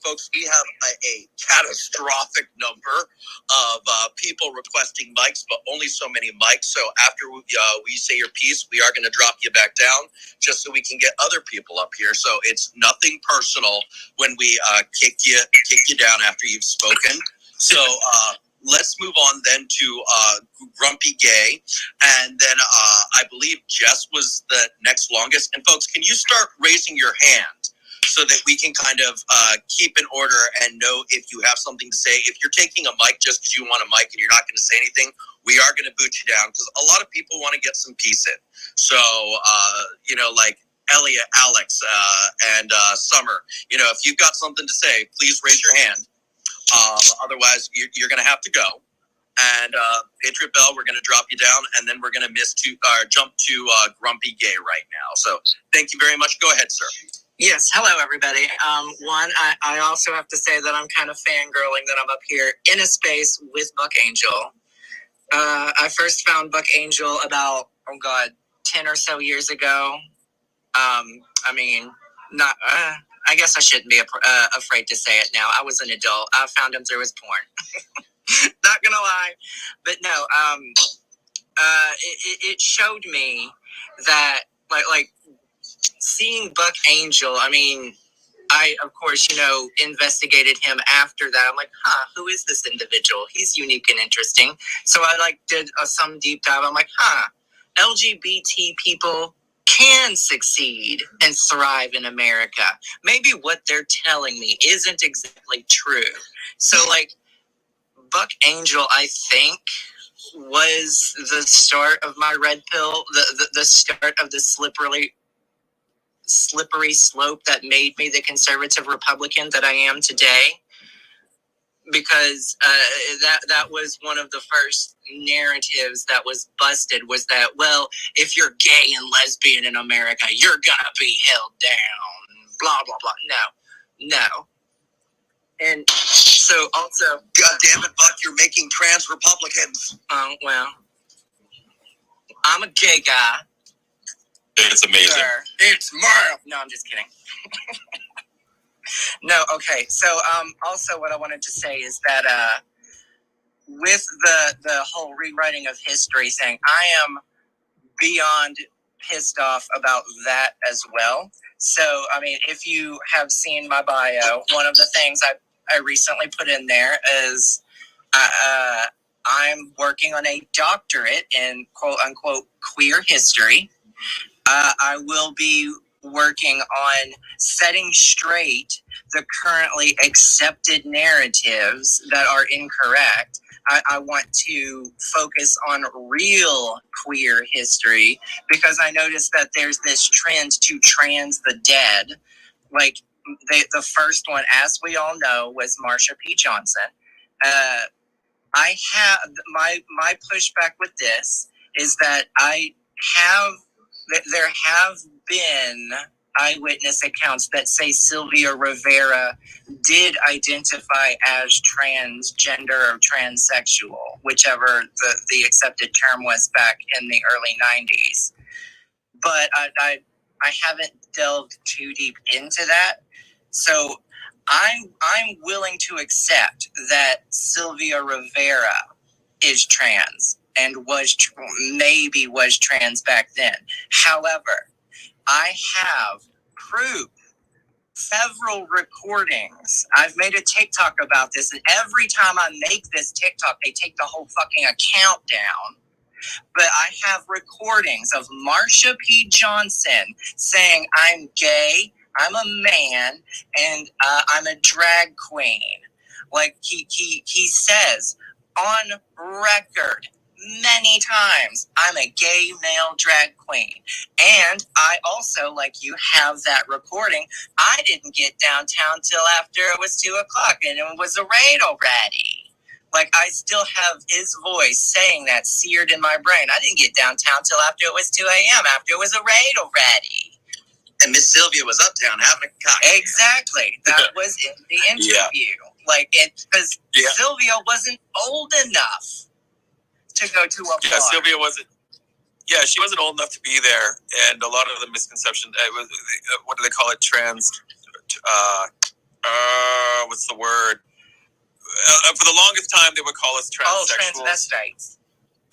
folks, we have a catastrophic number of people requesting mics, but only so many mics. So after we say your piece, we are going to drop you back down just so we can get other people up here. So it's nothing personal when we kick you down after you've spoken. So let's move on then to Grumpy Gay. And then I believe Jess was the next longest. And folks, can you start raising your hand so that we can kind of keep in order and know if you have something to say? If you're taking a mic just because you want a mic and you're not going to say anything, we are going to boot you down because a lot of people want to get some peace in. So, like Elliot, Alex, and Summer, if you've got something to say, please raise your hand. Otherwise, you're going to have to go. And Patriot Bell, we're going to drop you down, and then we're going to jump to Grumpy Gay right now. So thank you very much. Go ahead, sir. Yes, hello everybody. I also have to say that I'm kind of fangirling that I'm up here in a space with Buck Angel. I first found Buck Angel about, 10 or so years ago. I guess I shouldn't be afraid to say it now. I was an adult. I found him through his porn. Not gonna lie. But no, it showed me that, like seeing Buck Angel, I, of course, investigated him after that. I'm like, who is this individual? He's unique and interesting. So I did some deep dive. I'm like, LGBT people can succeed and thrive in America. Maybe what they're telling me isn't exactly true. So Buck Angel, I think, was the start of my red pill, the start of the slippery slope that made me the conservative Republican that I am today, because that was one of the first narratives that was busted, was that, well, if you're gay and lesbian in America, you're gonna be held down, blah blah blah. No. And so also, God damn it, Buck, you're making trans Republicans. Well, I'm a gay guy. It's amazing. Sure. It's Merle. No, I'm just kidding. No, okay. So, also what I wanted to say is that, with the whole rewriting of history thing, I am beyond pissed off about that as well. So, if you have seen my bio, one of the things I recently put in there is, I'm working on a doctorate in quote unquote queer history. I will be working on setting straight the currently accepted narratives that are incorrect. I want to focus on real queer history because I noticed that there's this trend to trans the dead. The first one, as we all know, was Marsha P. Johnson. I have my pushback with this is that I there have been eyewitness accounts that say Sylvia Rivera did identify as transgender or transsexual, whichever the accepted term was back in the early 90s. But I haven't delved too deep into that. So I'm willing to accept that Sylvia Rivera is trans and maybe was trans back then. However, I have proof, several recordings. I've made a TikTok about this, and every time I make this TikTok, they take the whole fucking account down. But I have recordings of Marsha P. Johnson saying, I'm gay, I'm a man, and I'm a drag queen. Like he says on record many times, I'm a gay male drag queen. And I also, like you, have that recording. I didn't get downtown till after it was 2 o'clock and it was a raid already. Like, I still have his voice saying that seared in my brain. I didn't get downtown till after it was 2 a.m., after it was a raid already. And Miss Sylvia was uptown having a cocktail. Exactly. That was in the interview. Yeah. Like, because Sylvia wasn't old enough to go to a bar. Yeah, Sylvia wasn't. Yeah, she wasn't old enough to be there, and a lot of the misconception. What do they call it? What's the word? For the longest time, they would call us transsexuals. Oh, transvestites.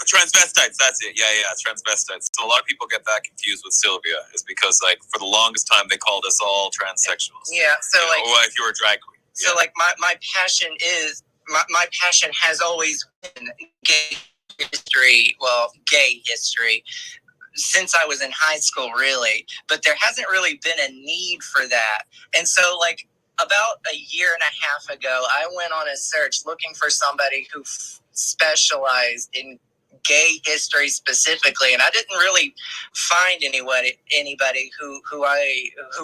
Transvestites, that's it. Yeah, transvestites. So a lot of people get that confused with Sylvia, is because, like, for the longest time, they called us all transsexuals. Yeah, so, if you were a drag queen. So, like, my passion is, my passion has always been gay history, since I was in high school, really. But there hasn't really been a need for that. And so, like, about a year and a half ago, I went on a search looking for somebody who specialized in gay history specifically, and I didn't really find anybody who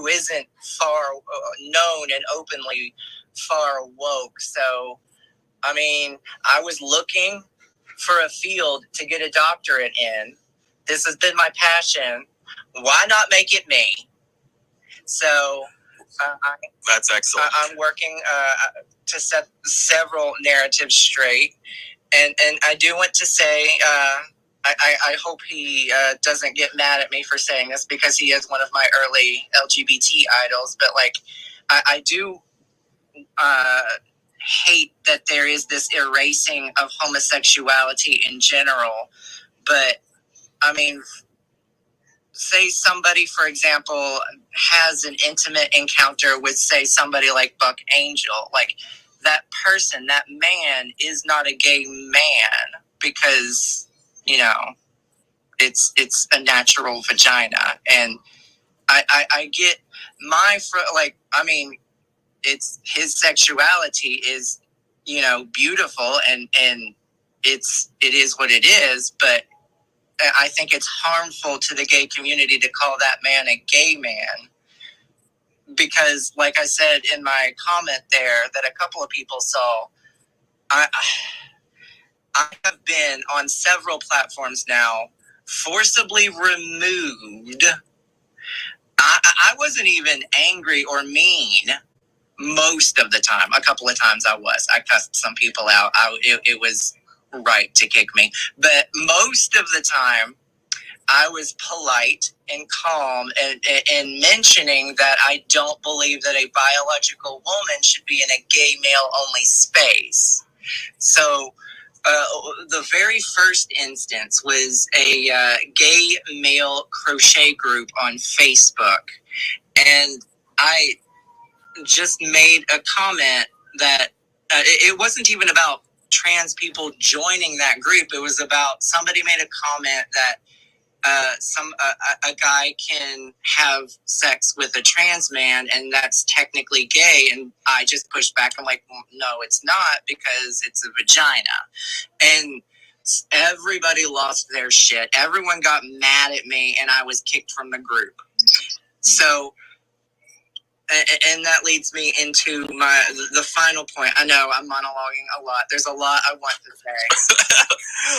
isn't far known and openly far woke. So, I mean, I was looking for a field to get a doctorate in. This has been my passion. Why not make it me? So. That's excellent. I'm working to set several narratives straight, and I do want to say I hope he doesn't get mad at me for saying this, because he is one of my early LGBT idols. But like, I do hate that there is this erasing of homosexuality in general. But I mean, say somebody, for example, has an intimate encounter with, say, somebody like Buck Angel. Like, that person, that man, is not a gay man because, you know, it's a natural vagina. And I get it's his sexuality is, you know, beautiful, and it is what it is, but I think it's harmful to the gay community to call that man a gay man, because, like I said in my comment there that a couple of people saw, I have been on several platforms now forcibly removed. I wasn't even angry or mean most of the time. A couple of times I cussed some people out. It was right to kick me, but most of the time I was polite and calm and mentioning that I don't believe that a biological woman should be in a gay male only space. So the very first instance was a gay male crochet group on Facebook, and I just made a comment that it wasn't even about trans people joining that group. It was about, somebody made a comment that a guy can have sex with a trans man and that's technically gay, and I just pushed back. I'm like, well, no, it's not, because it's a vagina. And everybody lost their shit. Everyone got mad at me, and I was kicked from the group. So And that leads me into the final point. I know I'm monologuing a lot. There's a lot I want to say.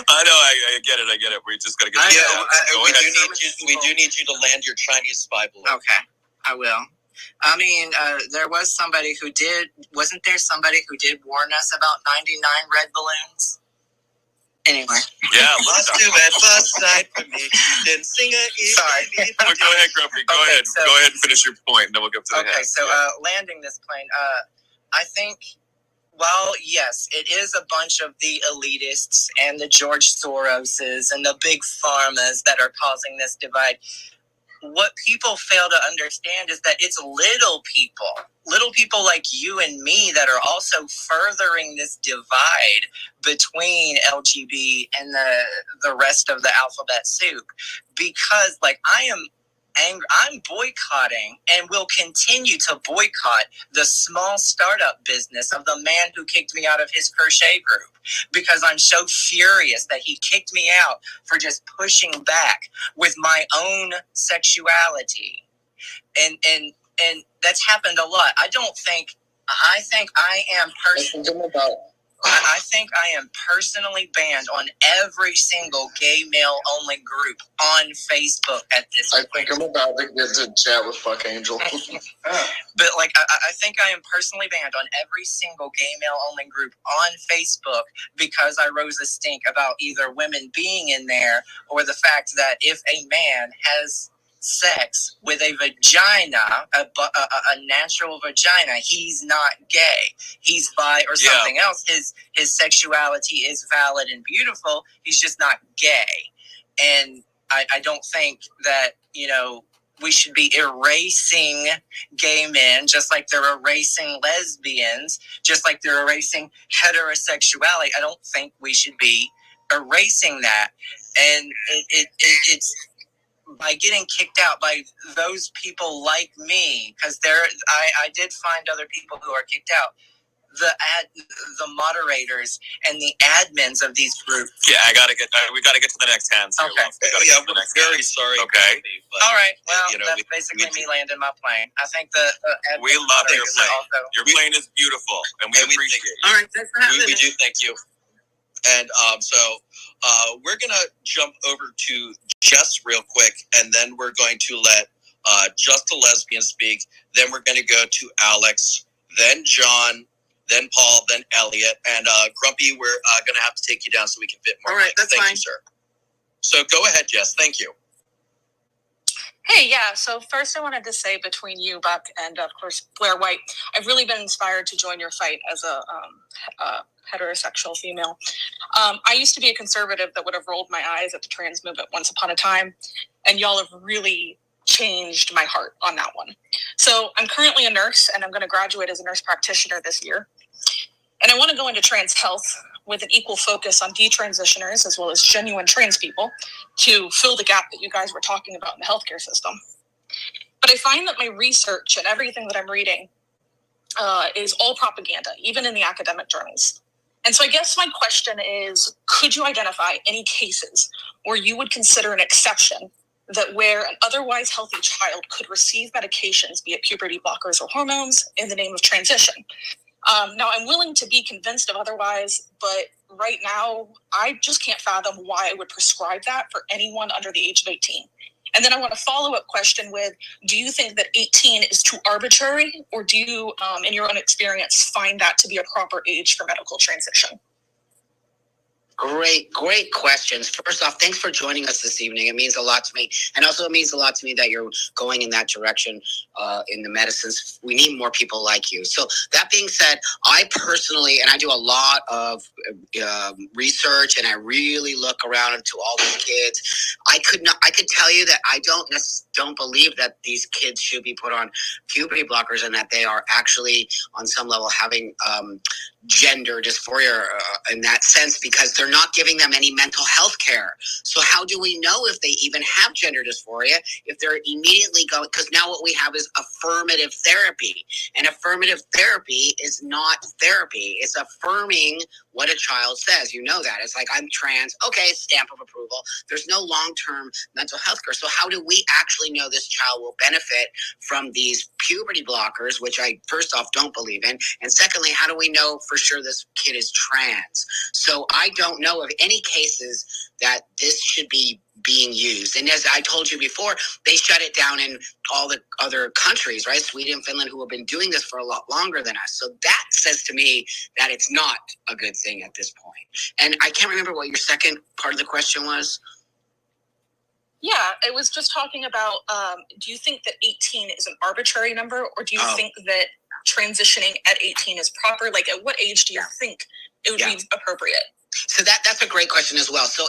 I know. I get it. We just gotta get. We do need you to land your Chinese spy balloon. Okay, I will. I mean, there was somebody who did. Wasn't there somebody who did warn us about 99 red balloons? Anyway. Yeah. Lost to at first sight for me. Didn't sing it. Sorry. Go ahead, Grumpy. Go ahead. Go ahead and finish your point, and then we'll go to the Okay, so landing this plane, I think, well, yes, it is a bunch of the elitists and the George Soroses and the big pharmas that are causing this divide. What people fail to understand is that it's little people like you and me that are also furthering this divide between LGB and the rest of the alphabet soup. Because, like, I'm boycotting and will continue to boycott the small startup business of the man who kicked me out of his crochet group, because I'm so furious that he kicked me out for just pushing back with my own sexuality. And that's happened a lot. I think I am personally banned on every single gay male only group on Facebook at this point. I think I'm about to get to chat with Fuck Angel. But like, I think I am personally banned on every single gay male only group on Facebook because I rose a stink about either women being in there or the fact that if a man has sex with a vagina, a natural vagina, he's not gay. He's bi or something else. His sexuality is valid and beautiful. He's just not gay. And I don't think that, we should be erasing gay men just like they're erasing lesbians, just like they're erasing heterosexuality. I don't think we should be erasing that. And it's by getting kicked out by those people like me, because I did find other people who are kicked out. The moderators and the admins of these groups. Yeah, we gotta get to the next hands here. Okay. We're very sorry. Okay. All right. Well, that's basically me landing my plane. I think we love your plane. Your plane is beautiful, and we appreciate it. All right. Thanks for having me. We do thank you. And so we're gonna jump over to Jess real quick, and then we're going to let Just a Lesbian speak. Then we're going to go to Alex, then John, then Paul, then Elliot, and Grumpy. We're going to have to take you down so we can fit more. All right, that's Thank fine. you, sir. So go ahead, Jess. Thank you. Hey, yeah. So first I wanted to say, between you, Buck, and of course Blair White, I've really been inspired to join your fight as a heterosexual female. I used to be a conservative that would have rolled my eyes at the trans movement once upon a time, and y'all have really changed my heart on that one. So I'm currently a nurse, and I'm going to graduate as a nurse practitioner this year. And I want to go into trans health with an equal focus on detransitioners as well as genuine trans people to fill the gap that you guys were talking about in the healthcare system. But I find that my research and everything that I'm reading is all propaganda, even in the academic journals. And so I guess my question is, could you identify any cases where you would consider an exception that where an otherwise healthy child could receive medications, be it puberty blockers or hormones, in the name of transition? Now, I'm willing to be convinced of otherwise, but right now, I just can't fathom why I would prescribe that for anyone under the age of 18. And then I want a follow-up question with, do you think that 18 is too arbitrary, or do you, in your own experience, find that to be a proper age for medical transition? Great questions. First off, thanks for joining us this evening. It means a lot to me. And also it means a lot to me that you're going in that direction in the medicines. We need more people like you. So that being said, I personally, and I do a lot of research, and I really look around into all these kids. I could tell you that I don't believe that these kids should be put on puberty blockers, and that they are actually on some level having gender dysphoria in that sense, because they're They're not giving them any mental health care. So how do we know if they even have gender dysphoria if they're immediately going, because now what we have is affirmative therapy. And affirmative therapy is not therapy. It's affirming what a child says. You know that. It's like, I'm trans. Okay, stamp of approval. There's no long-term mental health care. So how do we actually know this child will benefit from these puberty blockers, which I first off don't believe in, and secondly, how do we know for sure this kid is trans? So I don't know of any cases that this should be being used. And as I told you before, they shut it down in all the other countries, right? Sweden, Finland, who have been doing this for a lot longer than us. So that says to me that it's not a good thing at this point. And I can't remember what your second part of the question was. Yeah, it was just talking about, do you think that 18 is an arbitrary number, or do you think that transitioning at 18 is proper? Like, at what age do you think it would be appropriate? So that's a great question as well. So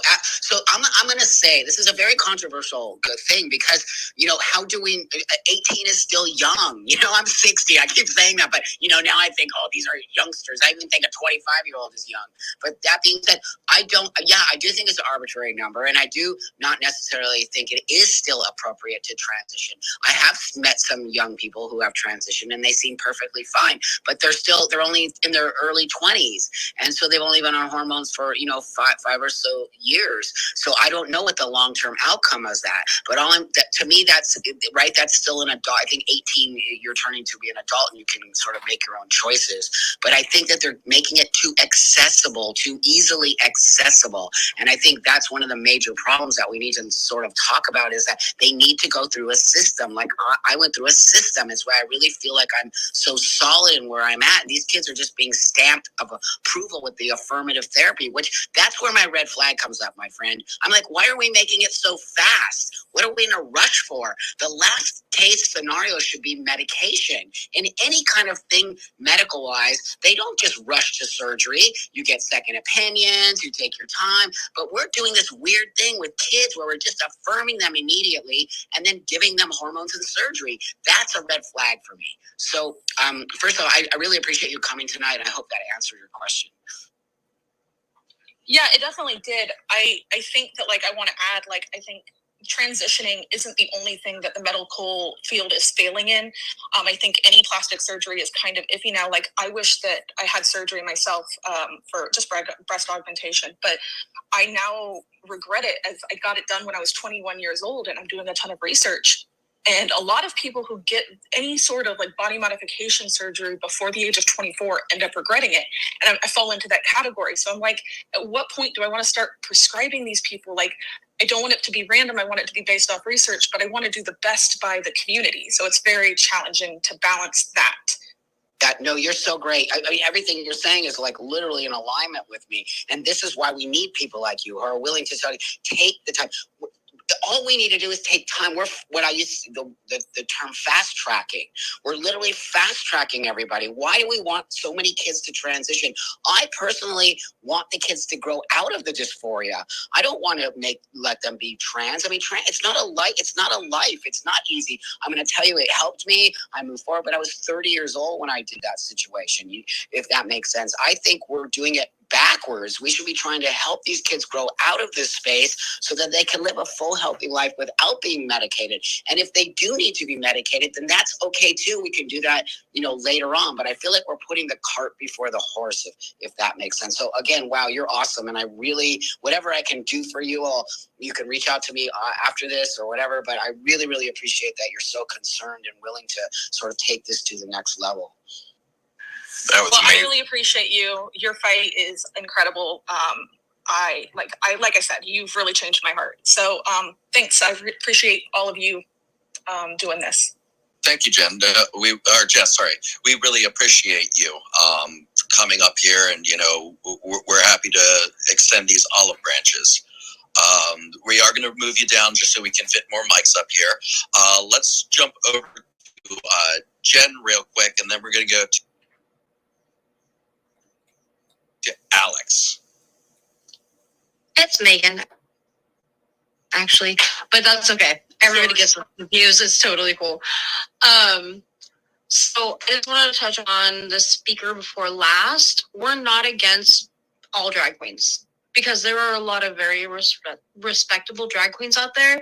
I'm going to say this is a very controversial good thing because, you know, how do we, 18 is still young. You know, I'm 60. I keep saying that, but, you know, now I think, oh, these are youngsters. I even think a 25-year-old is young. But that being said, I do think it's an arbitrary number, and I do not necessarily think it is still appropriate to transition. I have met some young people who have transitioned, and they seem perfectly fine, but they're only in their early 20s. And so they've only been on hormones for, you know, five or so years. So I don't know what the long-term outcome is that. But to me, that's right. That's still an adult. I think 18, you're turning to be an adult and you can sort of make your own choices. But I think that they're making it too accessible, too easily accessible. And I think that's one of the major problems that we need to sort of talk about is that they need to go through a system. Like I went through a system. It's why I really feel like I'm so solid in where I'm at. And these kids are just being stamped of approval with the affirmative therapy, which that's where my red flag comes up, my friend. I'm like, why are we making it so fast? What are we in a rush for? The last case scenario should be medication. In any kind of thing medical wise, they don't just rush to surgery. You get second opinions, you take your time, but we're doing this weird thing with kids where we're just affirming them immediately and then giving them hormones and surgery. That's a red flag for me. So first of all, I really appreciate you coming tonight. I hope that answered your question. Yeah, it definitely did. I think that, like, I want to add, like, I think transitioning isn't the only thing that the medical field is failing in. I think any plastic surgery is kind of iffy now. Like, I wish that I had surgery myself for just breast augmentation, but I now regret it as I got it done when I was 21 years old, and I'm doing a ton of research. And a lot of people who get any sort of like body modification surgery before the age of 24 end up regretting it. And I fall into that category. So I'm like, at what point do I want to start prescribing these people? Like, I don't want it to be random. I want it to be based off research, but I want to do the best by the community. So it's very challenging to balance that. No, you're so great. I mean, everything you're saying is like literally in alignment with me. And this is why we need people like you who are willing to take the time. All we need to do is take time. We're what I use the term fast tracking. We're literally fast tracking everybody. Why do we want so many kids to transition? I personally want the kids to grow out of the dysphoria. I don't want to let them be trans. I mean, it's not a life. It's not a life. It's not easy. I'm going to tell you, it helped me. I moved forward, but I was 30 years old when I did that situation. If that makes sense, I think we're doing it backwards. We should be trying to help these kids grow out of this space so that they can live a full, healthy life without being medicated. And if they do need to be medicated, then that's okay too. We can do that, later on. But I feel like we're putting the cart before the horse, if that makes sense. So again, wow, you're awesome. And I really, whatever I can do for you all, you can reach out to me after this or whatever. But I really, really appreciate that you're so concerned and willing to sort of take this to the next level. I really appreciate you. Your fight is incredible. Like I said, you've really changed my heart. So thanks. I appreciate all of you doing this. Thank you, Jen. Jess, sorry. We really appreciate you coming up here, and we're happy to extend these olive branches. We are going to move you down just so we can fit more mics up here. Let's jump over to Jen real quick, and then we're going to go to Alex. It's Megan, actually, but that's okay. Everybody gets views. It's totally cool. So I just wanted to touch on the speaker before last. We're not against all drag queens, because there are a lot of very respectable drag queens out there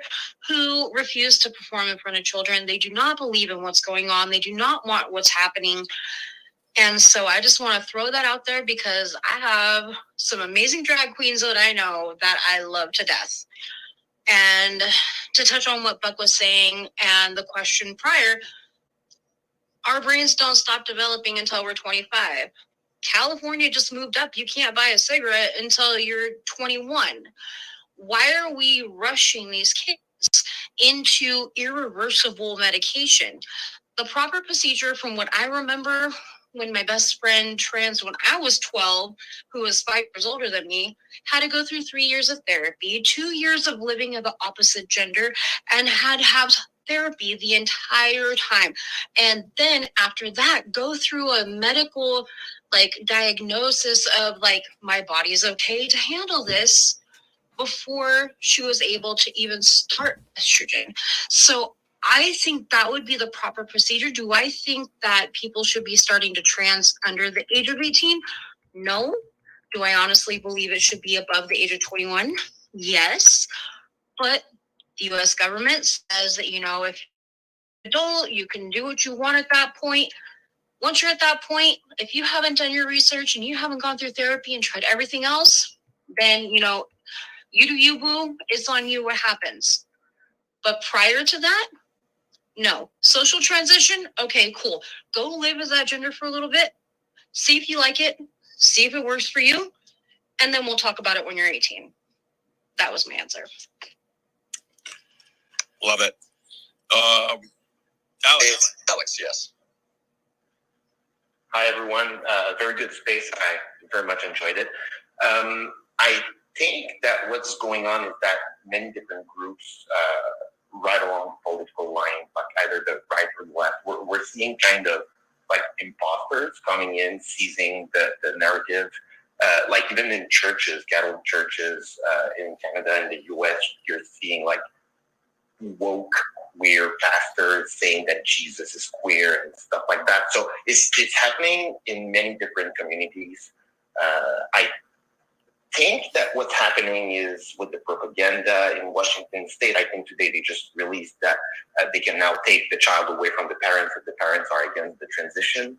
who refuse to perform in front of children. They do not believe in what's going on. They do not want what's happening. And so I just want to throw that out there because I have some amazing drag queens that I know that I love to death. And to touch on what Buck was saying and the question prior, our brains don't stop developing until we're 25. California just moved up. You can't buy a cigarette until you're 21. Why are we rushing these kids into irreversible medication? The proper procedure, from what I remember, when my best friend trans when I was 12, who was 5 years older than me, had to go through 3 years of therapy, 2 years of living of the opposite gender, and had to have therapy the entire time. And then after that, go through a medical diagnosis of my body's okay to handle this before she was able to even start estrogen. So I think that would be the proper procedure. Do I think that people should be starting to trans under the age of 18? No. Do I honestly believe it should be above the age of 21? Yes. But the U.S. government says that, if you're an adult, you can do what you want at that point. Once you're at that point, if you haven't done your research and you haven't gone through therapy and tried everything else, then, you do you, boo. It's on you what happens. But prior to that, no. Social transition, okay, cool. Go live as that gender for a little bit. See if you like it. See if it works for you. And then we'll talk about it when you're 18. That was my answer. Love it. Alex, yes. Hi, everyone. Very good space. I very much enjoyed it. I think that what's going on is that many different groups, right along political lines, either the right or the left, we're seeing kind of imposters coming in, seizing the narrative. Even in churches, Catholic churches in Canada and the US, you're seeing woke queer pastors saying that Jesus is queer and stuff like that. So it's happening in many different communities. I think that what's happening is with the propaganda in Washington State, I think today they just released that they can now take the child away from the parents if the parents are against the transition.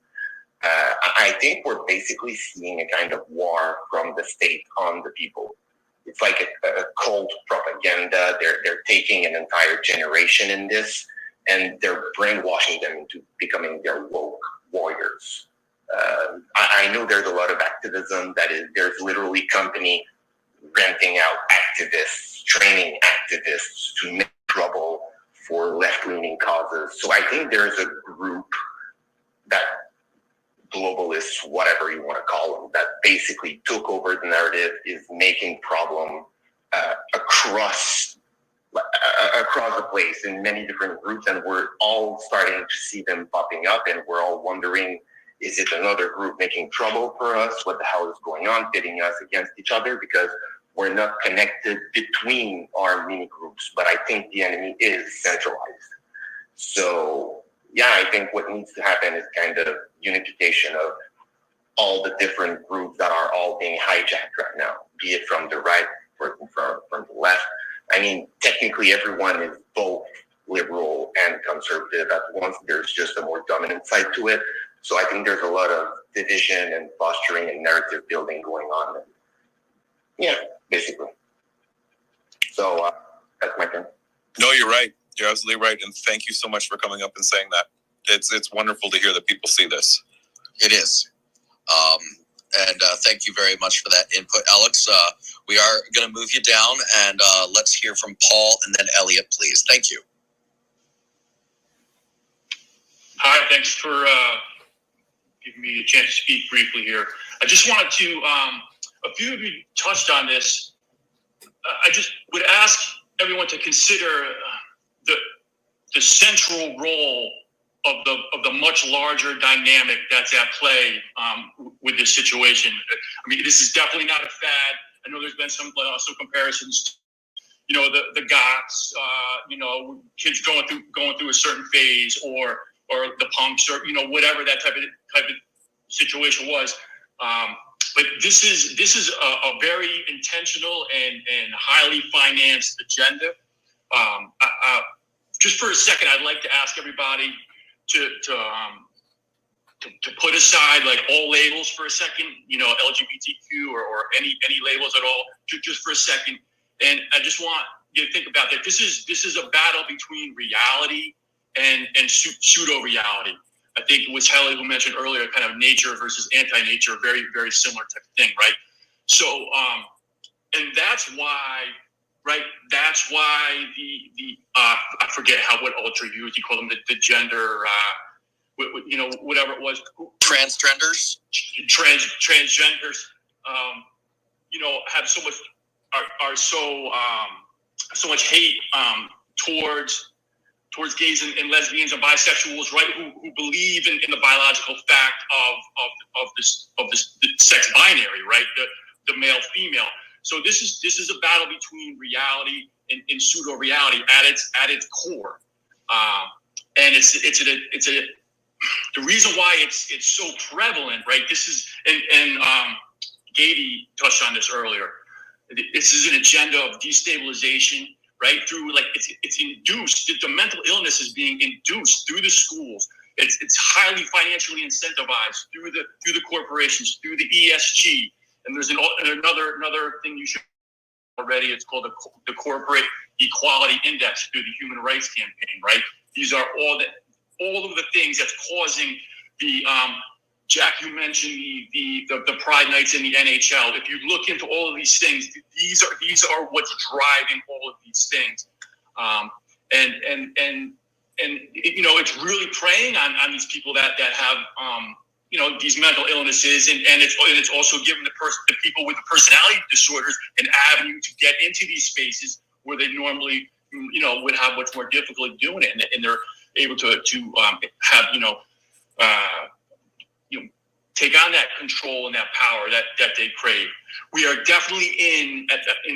I think we're basically seeing a kind of war from the state on the people. It's like a cold propaganda. They're taking an entire generation in this, and they're brainwashing them into becoming their woke warriors. I know there's a lot of activism. There's literally company renting out activists, training activists to make trouble for left-leaning causes. So I think there's a group that globalists, whatever you want to call them, that basically took over the narrative, is making problem across the place in many different groups, and we're all starting to see them popping up, and we're all wondering, is it another group making trouble for us? What the hell is going on, pitting us against each other? Because we're not connected between our mini groups, but I think the enemy is centralized. So yeah, I think what needs to happen is kind of unification of all the different groups that are all being hijacked right now, be it from the right or from the left. I mean, technically everyone is both liberal and conservative at once. There's just a more dominant side to it. So I think there's a lot of division and posturing and narrative building going on. Yeah, basically. So that's my turn. No, you're right. You're absolutely right. And thank you so much for coming up and saying that. It's wonderful to hear that people see this. It is. And thank you very much for that input, Alex. We are going to move you down, and let's hear from Paul and then Elliot, please. Thank you. Hi, thanks for giving me a chance to speak briefly here. I just wanted to, a few of you touched on this. I just would ask everyone to consider the central role of the much larger dynamic that's at play with this situation. I mean, this is definitely not a fad. I know there's been some comparisons. The goths, kids going through a certain phase, or the punks, or whatever that type of situation was. But this is a very intentional and highly financed agenda. Just for a second, I'd like to ask everybody to put aside like all labels for a second, LGBTQ or any labels at all, just for a second. And I just want you to think about that. This is a battle between reality and pseudo reality. I think it was Helly who mentioned earlier, kind of nature versus anti-nature, very, very similar type of thing, right? So, and that's why, right? That's why the I forget what ultra used. You call them the gender, whatever it was. Transgenders. Transgenders, have so much are so much hate towards gays and lesbians and bisexuals, right? Who believe in the biological fact of this the sex binary, right? The male female. So this is a battle between reality and pseudo reality at its core, and it's the reason why it's so prevalent, right? This is and Gady touched on this earlier. This is an agenda of destabilization, right? Through it's induced. The mental illness is being induced through the schools. It's highly financially incentivized through the corporations, through the ESG. And there's another thing you should know already. It's called the Corporate Equality Index through the Human Rights Campaign, right? These are all of the things that's causing the Jack, you mentioned the Pride Nights in the NHL. If you look into all of these things, these are what's driving all of these things, and it's really preying on these people that have these mental illnesses, and it's also giving the people with the personality disorders an avenue to get into these spaces where they normally would have much more difficulty doing it, and they're able to have take on that control and that power that they crave. We are definitely in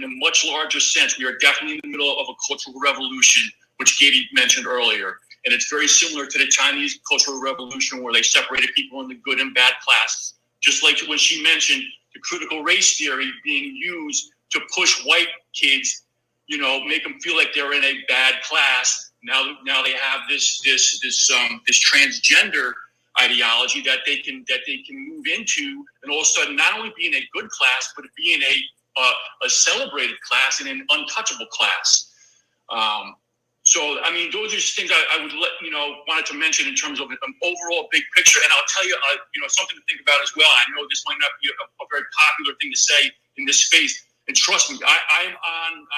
a much larger sense. We are definitely in the middle of a cultural revolution, which Katie mentioned earlier. And it's very similar to the Chinese Cultural Revolution, where they separated people into good and bad classes. Just like when she mentioned the critical race theory being used to push white kids, make them feel like they're in a bad class. Now they have this transgender ideology that they can move into, and all of a sudden not only be in a good class, but be in a celebrated class and an untouchable class. So I mean, those are just things I would wanted to mention in terms of an overall big picture. And I'll tell you, something to think about as well. I know this might not be a very popular thing to say in this space, and trust me, I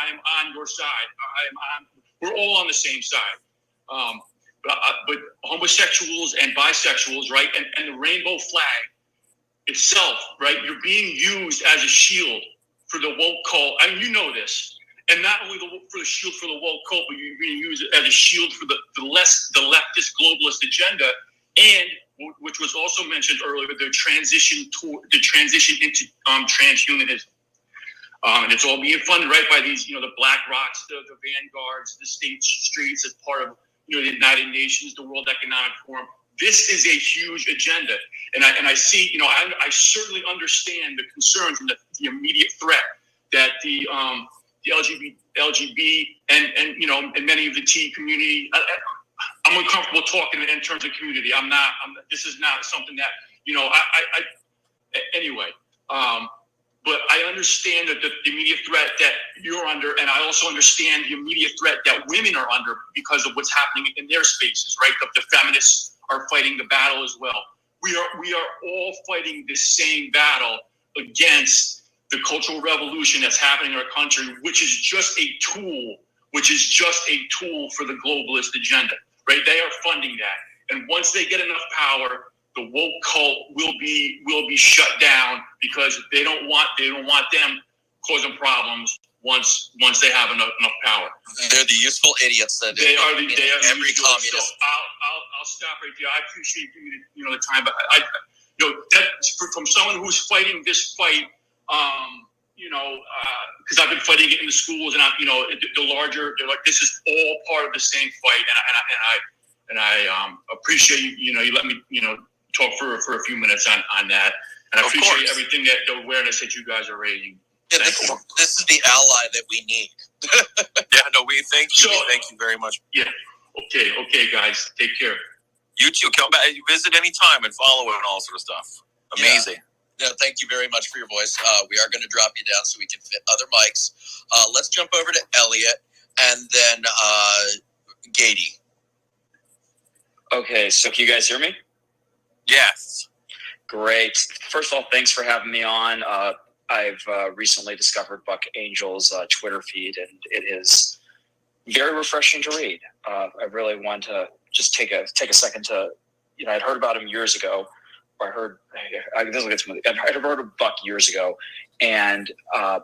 am on your side. We're all on the same side. But homosexuals and bisexuals, right, and the rainbow flag itself, right, you're being used as a shield for the woke cult. I mean, you know this. And not only for the shield for the woke cult, but you're being used as a shield for the leftist globalist agenda, and which was also mentioned earlier, the transition into transhumanism. And it's all being funded, right, by these, the Black Rocks, the Vanguards, the State Streets, as part of the United Nations, the World Economic Forum. This is a huge agenda, and I see, I certainly understand the concerns and the immediate threat that the LGBT and many of the T community. I'm uncomfortable talking in terms of community. This is not something that anyway. But I understand that the immediate threat that you're under, and I also understand the immediate threat that women are under because of what's happening in their spaces, right? The feminists are fighting the battle as well. We are all fighting the same battle against the cultural revolution that's happening in our country, which is just a tool for the globalist agenda, right? They are funding that. And once they get enough power, the woke cult will be shut down, because they don't want them causing problems once they have enough power. They're the useful idiots that they are every communist. So I'll stop right there. I appreciate you the time, but from someone who's fighting this fight, because I've been fighting it in the schools, and the larger, they're like, this is all part of the same fight, and I appreciate you let me talk for a few minutes on that. And I appreciate everything that the awareness that you guys are raising. Yeah, this is the ally that we need. Yeah, no, we thank you. Thank you very much. Yeah. Okay, guys. Take care. You too. Come back, visit anytime and follow it and all sort of stuff. Amazing. Yeah, thank you very much for your voice. We are going to drop you down so we can fit other mics. Let's jump over to Elliot and then Gady. Okay, so can you guys hear me? Yes. Great. First of all, thanks for having me on. I've recently discovered Buck Angel's Twitter feed, and it is very refreshing to read. I really want to just take a second to, I'd heard about him years ago. I'd heard of Buck years ago, and I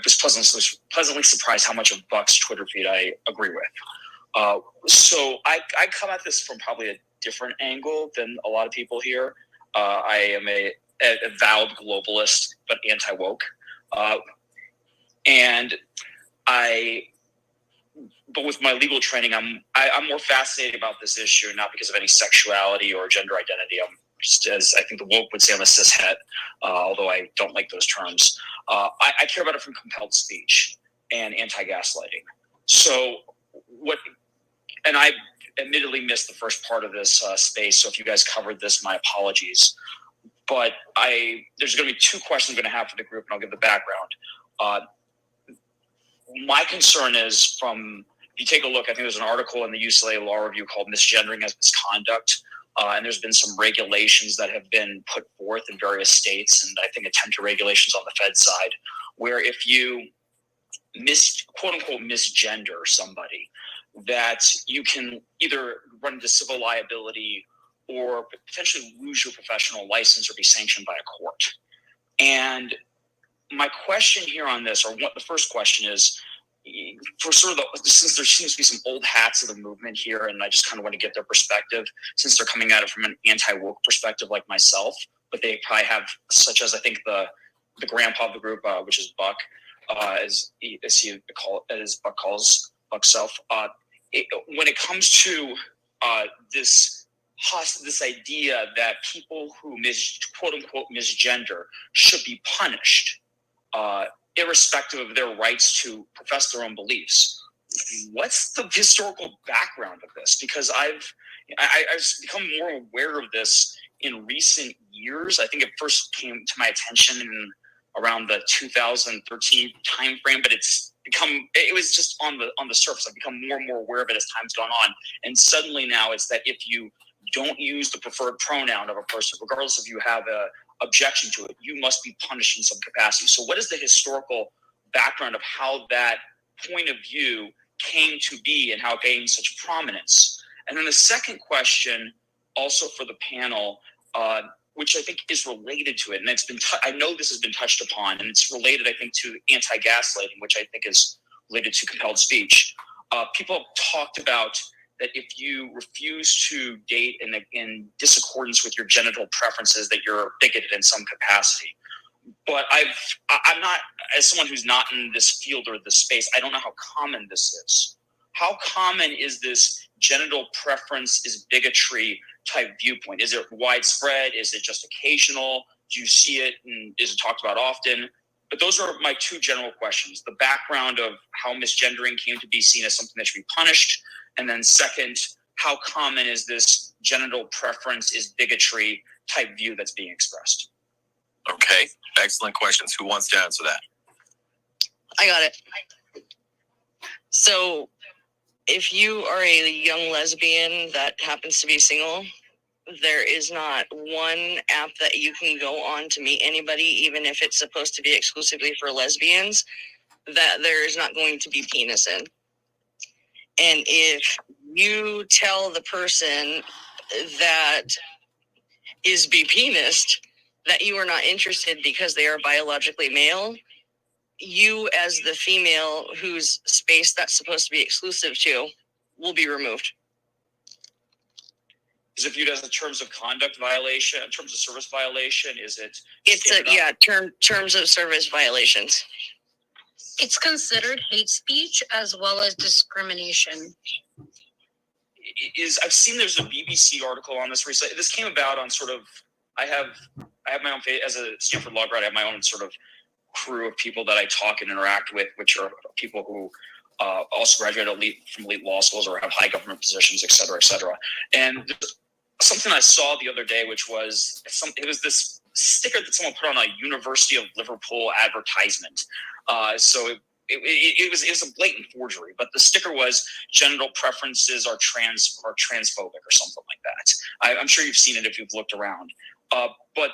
was pleasantly surprised how much of Buck's Twitter feed I agree with. So I come at this from probably a different angle than a lot of people here. I am a avowed globalist, but anti-woke. But with my legal training, I'm more fascinated about this issue, not because of any sexuality or gender identity. I'm just, as I think the woke would say, I'm a cishet, although I don't like those terms. I care about it from compelled speech and anti-gaslighting. So and I admittedly missed the first part of this space, so if you guys covered this, my apologies. But there's going to be two questions I'm going to have for the group, and I'll give the background. My concern is if you take a look, I think there's an article in the UCLA Law Review called Misgendering as Misconduct, and there's been some regulations that have been put forth in various states, and I think attempted regulations on the Fed side, where if you quote-unquote misgender somebody, that you can either run into civil liability or potentially lose your professional license or be sanctioned by a court. And my question here on this, or what the first question is, for since there seems to be some old hats of the movement here, and I just kind of want to get their perspective, since they're coming at it from an anti-woke perspective like myself, but they probably have, such as I think the grandpa of the group, which is Buck, as Buck calls Buckself. When it comes to this idea that people who quote unquote misgender should be punished, irrespective of their rights to profess their own beliefs. What's the historical background of this? Because I've become more aware of this in recent years. I think it first came to my attention in around the 2013 timeframe, but it was just on the surface. I've become more and more aware of it as time's gone on. And suddenly now it's that if you don't use the preferred pronoun of a person, regardless if you have a objection to it, you must be punished in some capacity. So what is the historical background of how that point of view came to be and how it gained such prominence? And then the second question, also for the panel, which I think is related to it, and it's been I know this has been touched upon, and it's related, I think, to anti-gaslighting, which I think is related to compelled speech. People have talked about that if you refuse to date in disaccordance with your genital preferences, that you're bigoted in some capacity. But I'm not, as someone who's not in this field or this space, I don't know how common this is. How common is this genital preference is bigotry type viewpoint? Is it widespread? Is it just occasional? Do you see it, and is it talked about often? But those are my two general questions. The background of how misgendering came to be seen as something that should be punished. And then second, how common is this genital preference is bigotry type view that's being expressed? Okay, excellent questions. Who wants to answer that? I got it. So if you are a young lesbian that happens to be single, there is not one app that you can go on to meet anybody, even if it's supposed to be exclusively for lesbians, that there is not going to be penis in. And if you tell the person that is be-penised that you are not interested because they are biologically male, you as the female whose space that's supposed to be exclusive to will be removed. Is it viewed as a terms of conduct violation, in terms of service violation? Is it? It's terms of service violations. It's considered hate speech as well as discrimination. I've seen there's a BBC article on this recently. This came about on sort of, I have I have my own as a Stanford law grad. I have my own sort of crew of people that I talk and interact with, which are people who also graduated from elite law schools or have high government positions, et cetera, et cetera. And something I saw the other day, which was it was this sticker that someone put on a University of Liverpool advertisement. So it was a blatant forgery, but the sticker was genital preferences are transphobic or something like that. I'm sure you've seen it if you've looked around. But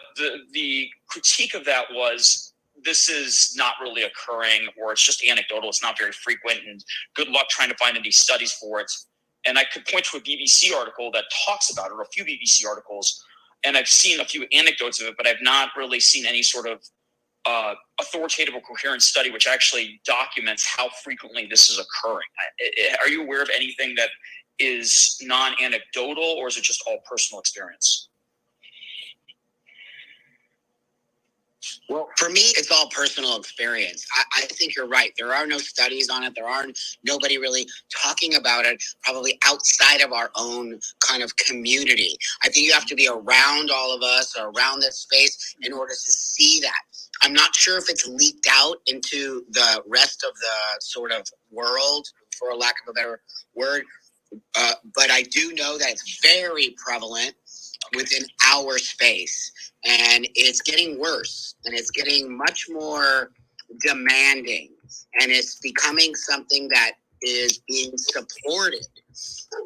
the critique of that was, this is not really occurring, or it's just anecdotal. It's not very frequent, and good luck trying to find any studies for it. And I could point to a BBC article that talks about it, or a few BBC articles, and I've seen a few anecdotes of it, but I've not really seen any sort of authoritative or coherent study which actually documents how frequently this is occurring. Are you aware of anything that is non-anecdotal, or is it just all personal experience? Well, for me, it's all personal experience. I think you're right. There are no studies on it. Nobody really talking about it, probably outside of our own kind of community. I think you have to be around all of us, or around this space, in order to see that. I'm not sure if it's leaked out into the rest of the sort of world, for a lack of a better word, but I do know that it's very prevalent within our space, and it's getting worse, and it's getting much more demanding, and it's becoming something that is being supported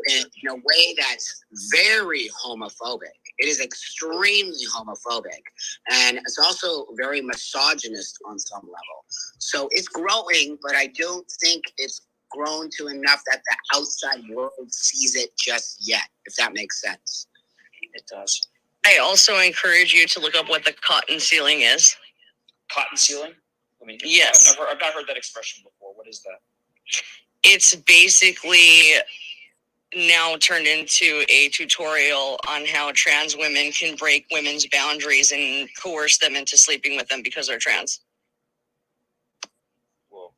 in a way that's very homophobic. It is extremely homophobic, and it's also very misogynist on some level. So it's growing, but I don't think it's grown to enough that the outside world sees it just yet, if that makes sense. It does. I also encourage you to look up what the cotton ceiling is. Cotton ceiling? I mean, yes. I've not heard that expression before. What is that? It's basically now turned into a tutorial on how trans women can break women's boundaries and coerce them into sleeping with them because they're trans. Whoa.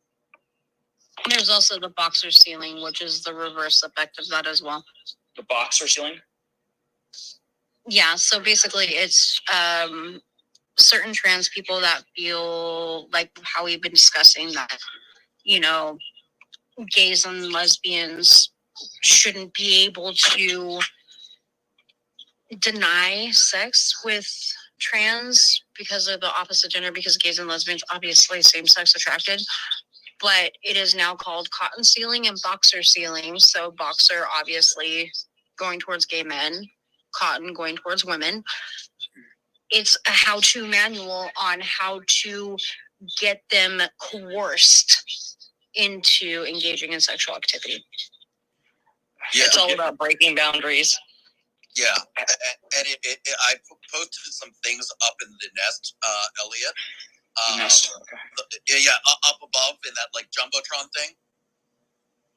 And there's also the boxer ceiling, which is the reverse effect of that as well. The boxer ceiling? Yeah, so basically it's certain trans people that feel like how we've been discussing that, gays and lesbians shouldn't be able to deny sex with trans because of the opposite gender, because gays and lesbians obviously same-sex attracted, but it is now called cotton ceiling and boxer ceiling. So boxer obviously going towards gay men, cotton going towards women. It's a how-to manual on how to get them coerced into engaging in sexual activity. Yeah, it's all about breaking boundaries. Yeah, and I posted some things up in the nest, Elliot. Yeah, up above in that like jumbotron thing.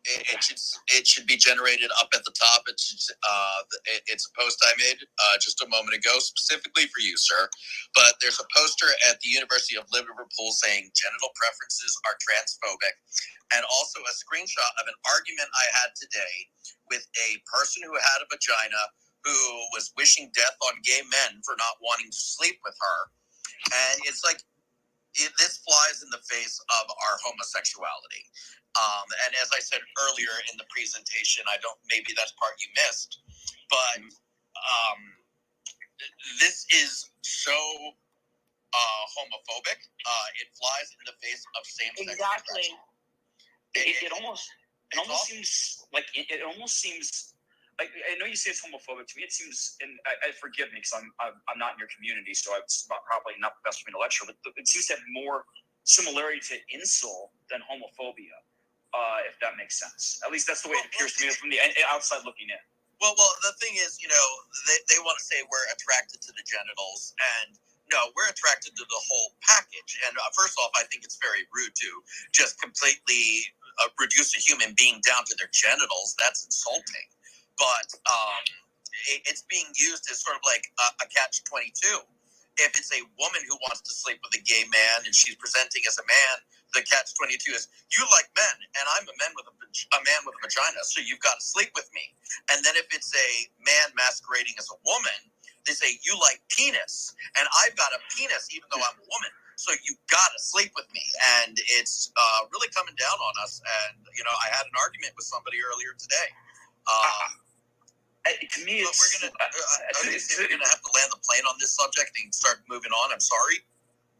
It should be generated up at the top. It's a post I made just a moment ago, specifically for you, sir. But there's a poster at the University of Liverpool saying genital preferences are transphobic, and also a screenshot of an argument I had today with a person who had a vagina who was wishing death on gay men for not wanting to sleep with her, and it's like this flies in the face of our homosexuality. And as I said earlier in the presentation, maybe that's part you missed, but this is so homophobic. It flies in the face of same-sex. Exactly. It almost seems like I know you say it's homophobic. To me, it seems, and I forgive me because I'm not in your community, so it's probably not the best for me to lecture. But it seems to have more similarity to incel than homophobia. If that makes sense. At least that's the way it appears to me from the outside looking in. Well, the thing is, they want to say we're attracted to the genitals, and no, we're attracted to the whole package. And first off, I think it's very rude to just completely reduce a human being down to their genitals. That's insulting. But it's being used as sort of like a catch-22. If it's a woman who wants to sleep with a gay man and she's presenting as a man, the catch-22 is, you like men, and I'm a man with a vagina, so you've got to sleep with me. And then if it's a man masquerading as a woman, They say, you like penis, and I've got a penis even though I'm a woman. So you gotta sleep with me, and it's really coming down on us. And I had an argument with somebody earlier today. To me, but we're gonna have to land the plane on this subject and start moving on. I'm sorry.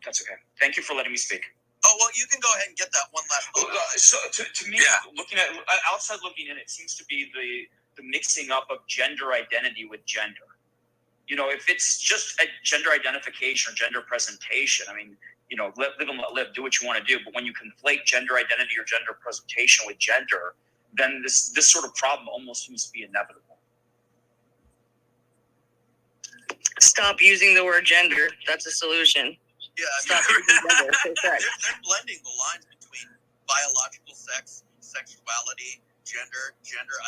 That's okay. Thank you for letting me speak. Oh well, you can go ahead and get that one last. So to me, looking at outside looking in, it seems to be the mixing up of gender identity with gender. If it's just a gender identification or gender presentation, I mean, live and let live, do what you want to do. But when you conflate gender identity or gender presentation with gender, then this sort of problem almost seems to be inevitable. Stop using the word gender. That's a solution. Yeah, Stop using gender. They're blending the lines between biological sex, sexuality, gender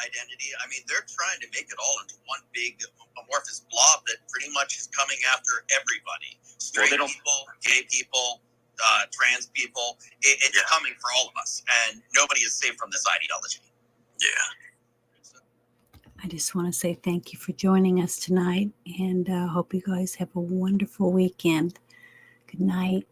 identity. I mean, they're trying to make it all into one big amorphous blob that pretty much is coming after everybody. Straight people, gay people, trans people. It's coming for all of us, and nobody is safe from this ideology. Yeah. I just want to say thank you for joining us tonight, and hope you guys have a wonderful weekend. Good night.